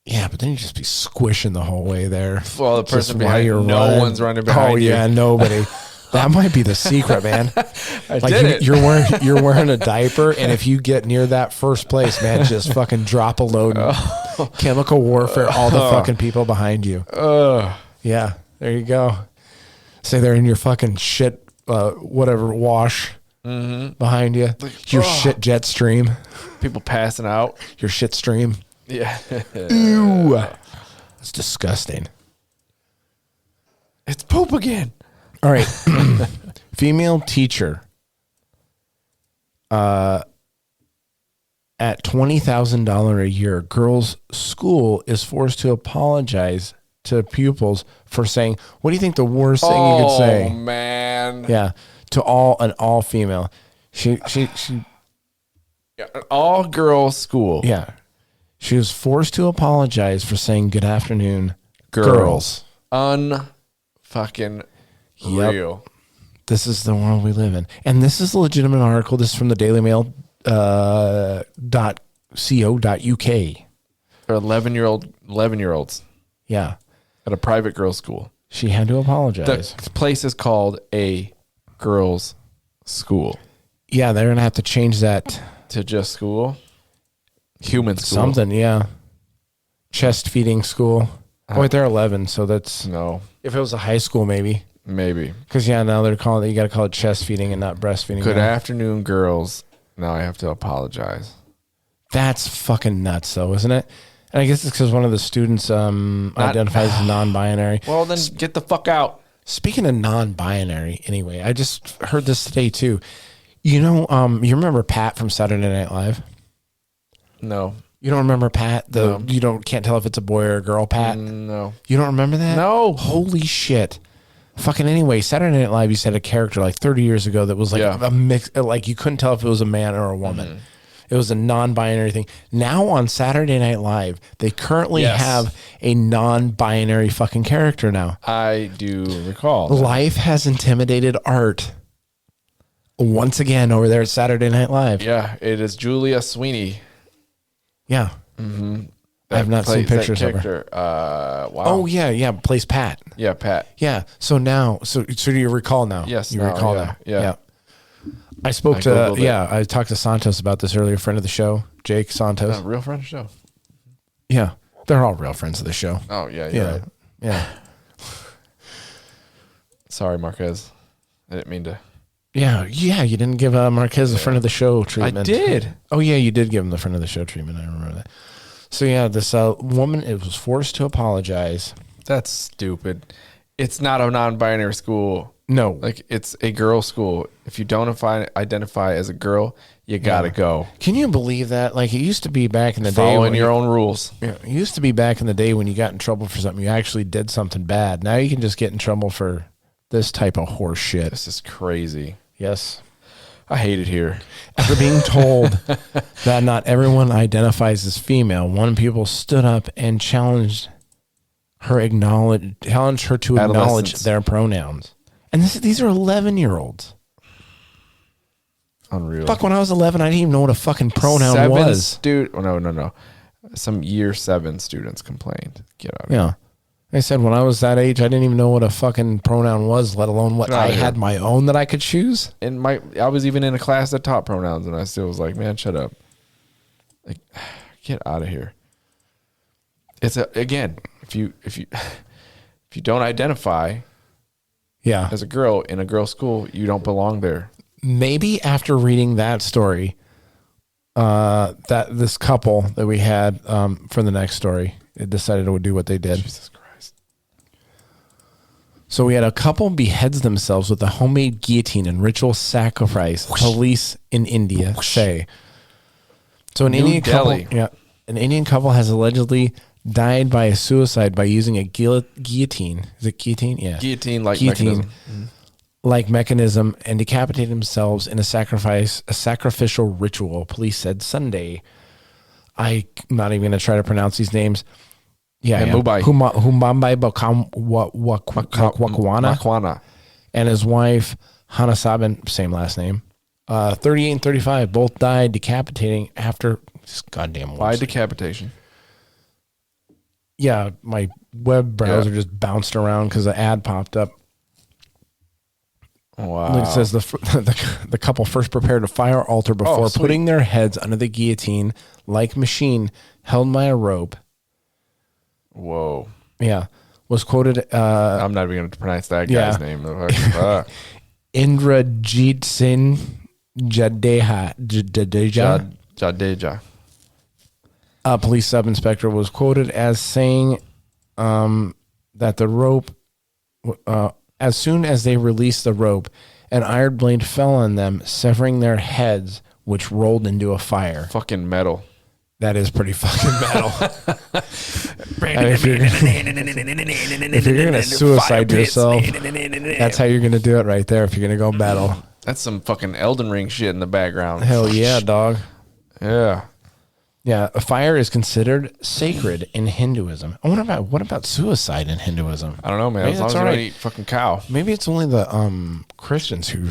Yeah, but then you just be squishing the whole way there. Well, the Just person while behind you're no running. one's running behind you. Oh, yeah, nobody. That might be the secret, man. Did it. You're wearing a diaper, and if you get near that first place, man, just fucking drop a load. Chemical warfare, all the fucking people behind you. Yeah, there you go. Say they're in your fucking shit, whatever, wash behind you. Your shit jet stream. People passing out. Your shit stream. Yeah. Ew. That's disgusting. It's poop again. All right. Female teacher at $20,000 a year, girls' school is forced to apologize to pupils for saying, what do you think the worst thing you could say? Oh, man. Yeah. To an all female. She Yeah, an all-girls school. yeah. She was forced to apologize for saying good afternoon, girls. Unfucking real. This is the world we live in. And this is a legitimate article. This is from the Daily Mail .co.uk. They're 11-year-olds Yeah. at a private girls' school. She had to apologize. The place is called a girls' school. Yeah, they're going to have to change that. To just school? Human school. Something, yeah. Chest feeding school. Oh, wait, they're 11, so that's... No. If it was a high school, maybe. Maybe. Because, yeah, now they're calling it... You got to call it chest feeding and not breastfeeding. Good now. afternoon, girls. Now I have to apologize. That's fucking nuts, though, isn't it? And I guess it's because one of the students identifies as non-binary. Well, then get the fuck out. Speaking of non-binary, anyway, I just heard this today, too. You know, you remember Pat from Saturday Night Live? No. You don't remember Pat? You can't tell if it's a boy or a girl, Pat? No. You don't remember that? No. Holy shit. Fucking anyway, Saturday Night Live used to have a character like 30 years ago that was like a mix, like you couldn't tell if it was a man or a woman. Mm-hmm. It was a non-binary thing. Now on Saturday Night Live, they currently have a non-binary fucking character now. I do recall that. Life has intimidated art once again over there at Saturday Night Live. Yeah, it is Julia Sweeney. Yeah. Mm-hmm. I have not seen pictures of her. Wow. Oh, yeah. Plays Pat. Yeah, Pat. Yeah. So now, so do you recall now? Yes. You recall now? Yeah. I spoke I talked to Santos about this earlier, friend of the show, Jake Santos. Real friend of the show. Yeah. They're all real friends of the show. Oh, yeah. You're right. Yeah. Sorry, Marquez. I didn't mean to. Yeah. You didn't give Marquez the friend of the show treatment. I did. Oh, yeah, you did give him the friend of the show treatment. I remember that. So, yeah, this woman was forced to apologize. That's stupid. It's not a non-binary school. No. Like, it's a girl school. If you don't identify as a girl, you got to go. Can you believe that? Like, it used to be back in the day. Following your own rules. Yeah, it used to be back in the day when you got in trouble for something, you actually did something bad. Now you can just get in trouble for this type of horse shit. This is crazy. Yes. I hate it here. After being told that not everyone identifies as female, one pupil stood up and challenged her to acknowledge their pronouns. And these are 11-year-olds. Unreal. Fuck, when I was 11, I didn't even know what a fucking pronoun was. No. Some year 7 students complained. Get out of here. Yeah. I said when I was that age, I didn't even know what a fucking pronoun was, let alone what I had my own that I could choose. And I was even in a class that taught pronouns, and I still was like, man, shut up. Like, get out of here. It's again, if you don't identify as a girl in a girls' school, you don't belong there. Maybe after reading that story, that this couple that we had for the next story, it decided to do what they did. Jesus Christ. So we had a couple beheads themselves with a homemade guillotine and ritual sacrifice. Police in India say. So an Indian couple has allegedly died by a suicide by using a guillotine. Is it guillotine? Yeah. Guillotine-like mechanism. Mm-hmm. Like mechanism, and decapitated themselves in a sacrificial ritual, police said Sunday. I'm not even going to try to pronounce these names. Humambai Wakwana and his wife Hanasaben, same last name, 38 and 35, both died decapitating after this goddamn why decapitation. Yeah, my web browser just bounced around because the ad popped up. Wow. It says the couple first prepared a fire altar before putting their heads under the guillotine like machine held by a rope. Whoa. Yeah. Was quoted. I'm not even going to pronounce that guy's name. Indrajit Singh Jadeja. Jadeja. A police sub-inspector was quoted as saying that the rope, as soon as they released the rope, an iron blade fell on them, severing their heads, which rolled into a fire. Fucking metal. That is pretty fucking metal. If you're going to suicide yourself, that's how you're going to do it right there if you're going to go metal. That's some fucking Elden Ring shit in the background. Hell yeah, dog. Yeah. Yeah, a fire is considered sacred in Hinduism. What about suicide in Hinduism? I don't know, man. Maybe As long as that's you all don't right. eat fucking cow. Maybe it's only the Christians who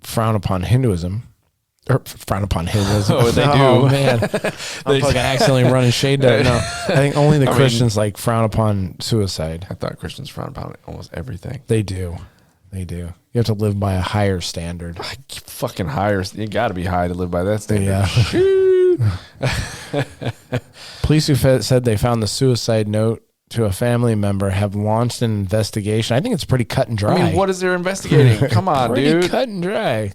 frown upon Hinduism. Or frown upon Hinduism. Oh, they do. Oh, man. I'm fucking accidentally running shade there. No, I think only the Christians like frown upon suicide. I thought Christians frown upon almost everything. They do. They do. You have to live by a higher standard. Fucking higher. You got to be high to live by that standard. Yeah. Police who said they found the suicide note to a family member have launched an investigation. I think it's pretty cut and dry. I mean, what is there investigating? Come on, pretty dude. Cut and dry.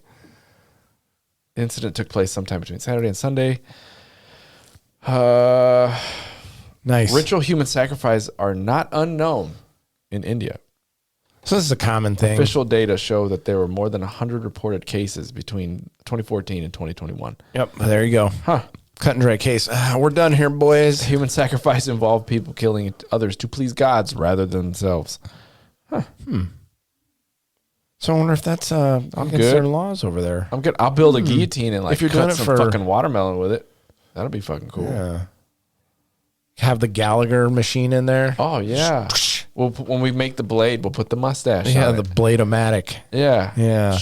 The incident took place sometime between Saturday and Sunday. Nice. Ritual human sacrifice are not unknown in India. So this is a common thing. Official data show that there were more than 100 reported cases between 2014 and 2021. Yep. There you go. Huh. Cut and dry case. We're done here, boys. Human sacrifice involved people killing others to please gods rather than themselves. Huh. So I wonder if that's against their laws over there. I'm good. I'll build a guillotine and If you're cut doing it some for- fucking watermelon with it. That'll be fucking cool. Yeah. Have the Gallagher machine in there. Oh yeah. When we make the blade, we'll put the mustache. Yeah, on the it. Blade-O-Matic. Yeah. Yeah.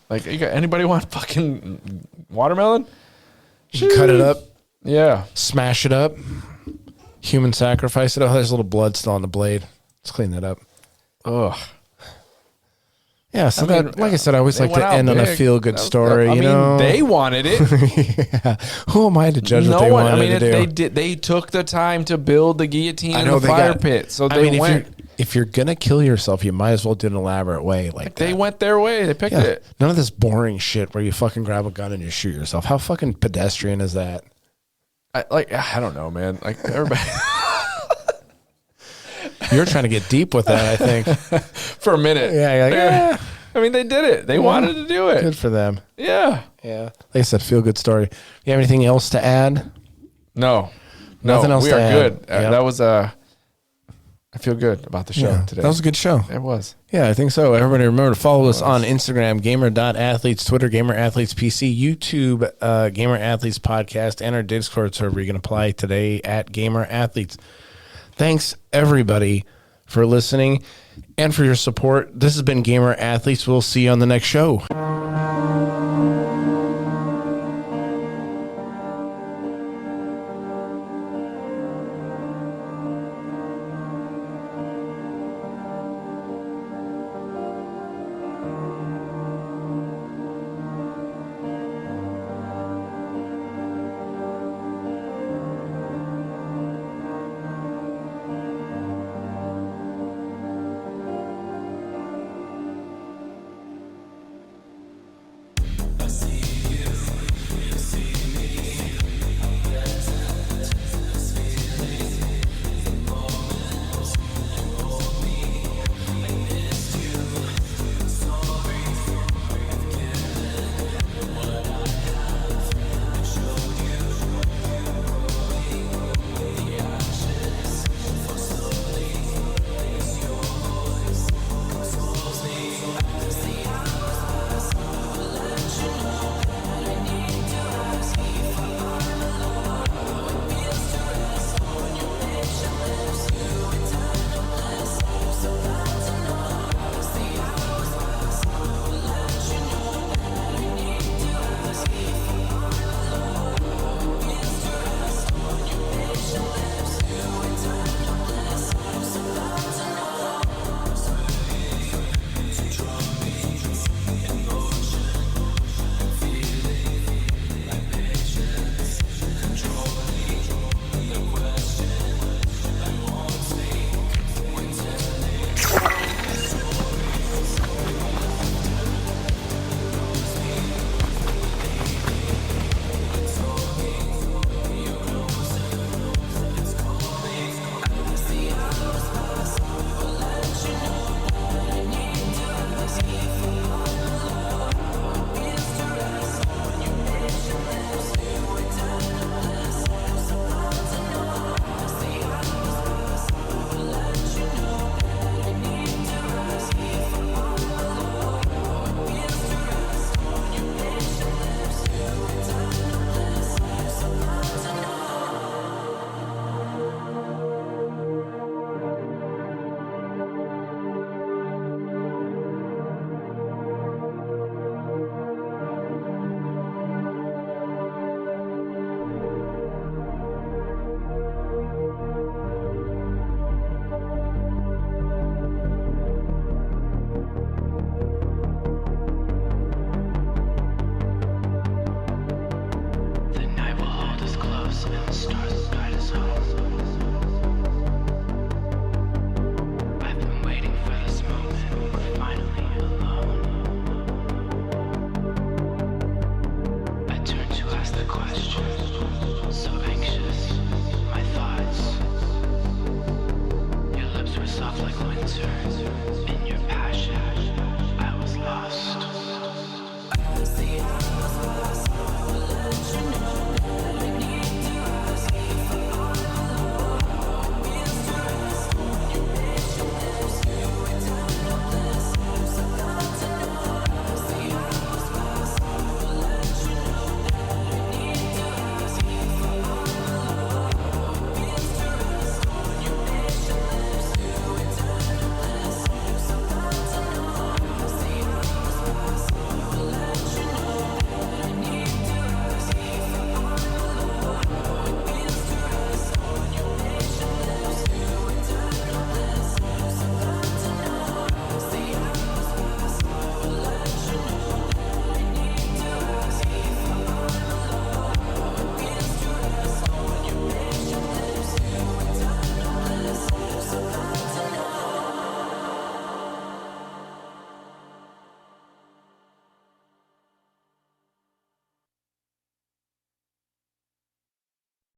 Like, anybody want fucking watermelon? You can cut it up, Yeah. smash it up, human sacrifice it. Oh, there's a little blood still on the blade. Let's clean that up. Ugh. Yeah, so I mean, that, like I said, I always they like to went out end on a big. feel-good story. I you mean, know, they wanted it. yeah. Who am I to judge what they wanted to do? They did. They took the time to build the guillotine I in know the they fire got- pit, so I they mean, went. if you're gonna kill yourself, you might as well do it an elaborate way. Like They that. went their way. They picked Yeah. it. None of this boring shit where you fucking grab a gun and you shoot yourself. How fucking pedestrian is that? I don't know, man. Like everybody. You're trying to get deep with that, I think. For a minute. Yeah, you're like, Yeah. I mean, they did it. They wanted to do it. Good for them. Yeah. Yeah. Like I said, feel good story. You have anything else to add? No. Nothing else We to are add. good. Yep. That was I feel good about the show Yeah, today. that was a good show. It was. Yeah, I think so. Everybody remember to follow us on Instagram, gamer.athletes, Twitter, GamerAthletesPC, YouTube, Gamer Athletes Podcast, and our Discord server. You can apply today at Gamer Athletes. Thanks, everybody, for listening and for your support. This has been Gamer Athletes. We'll see you on the next show. Remasters.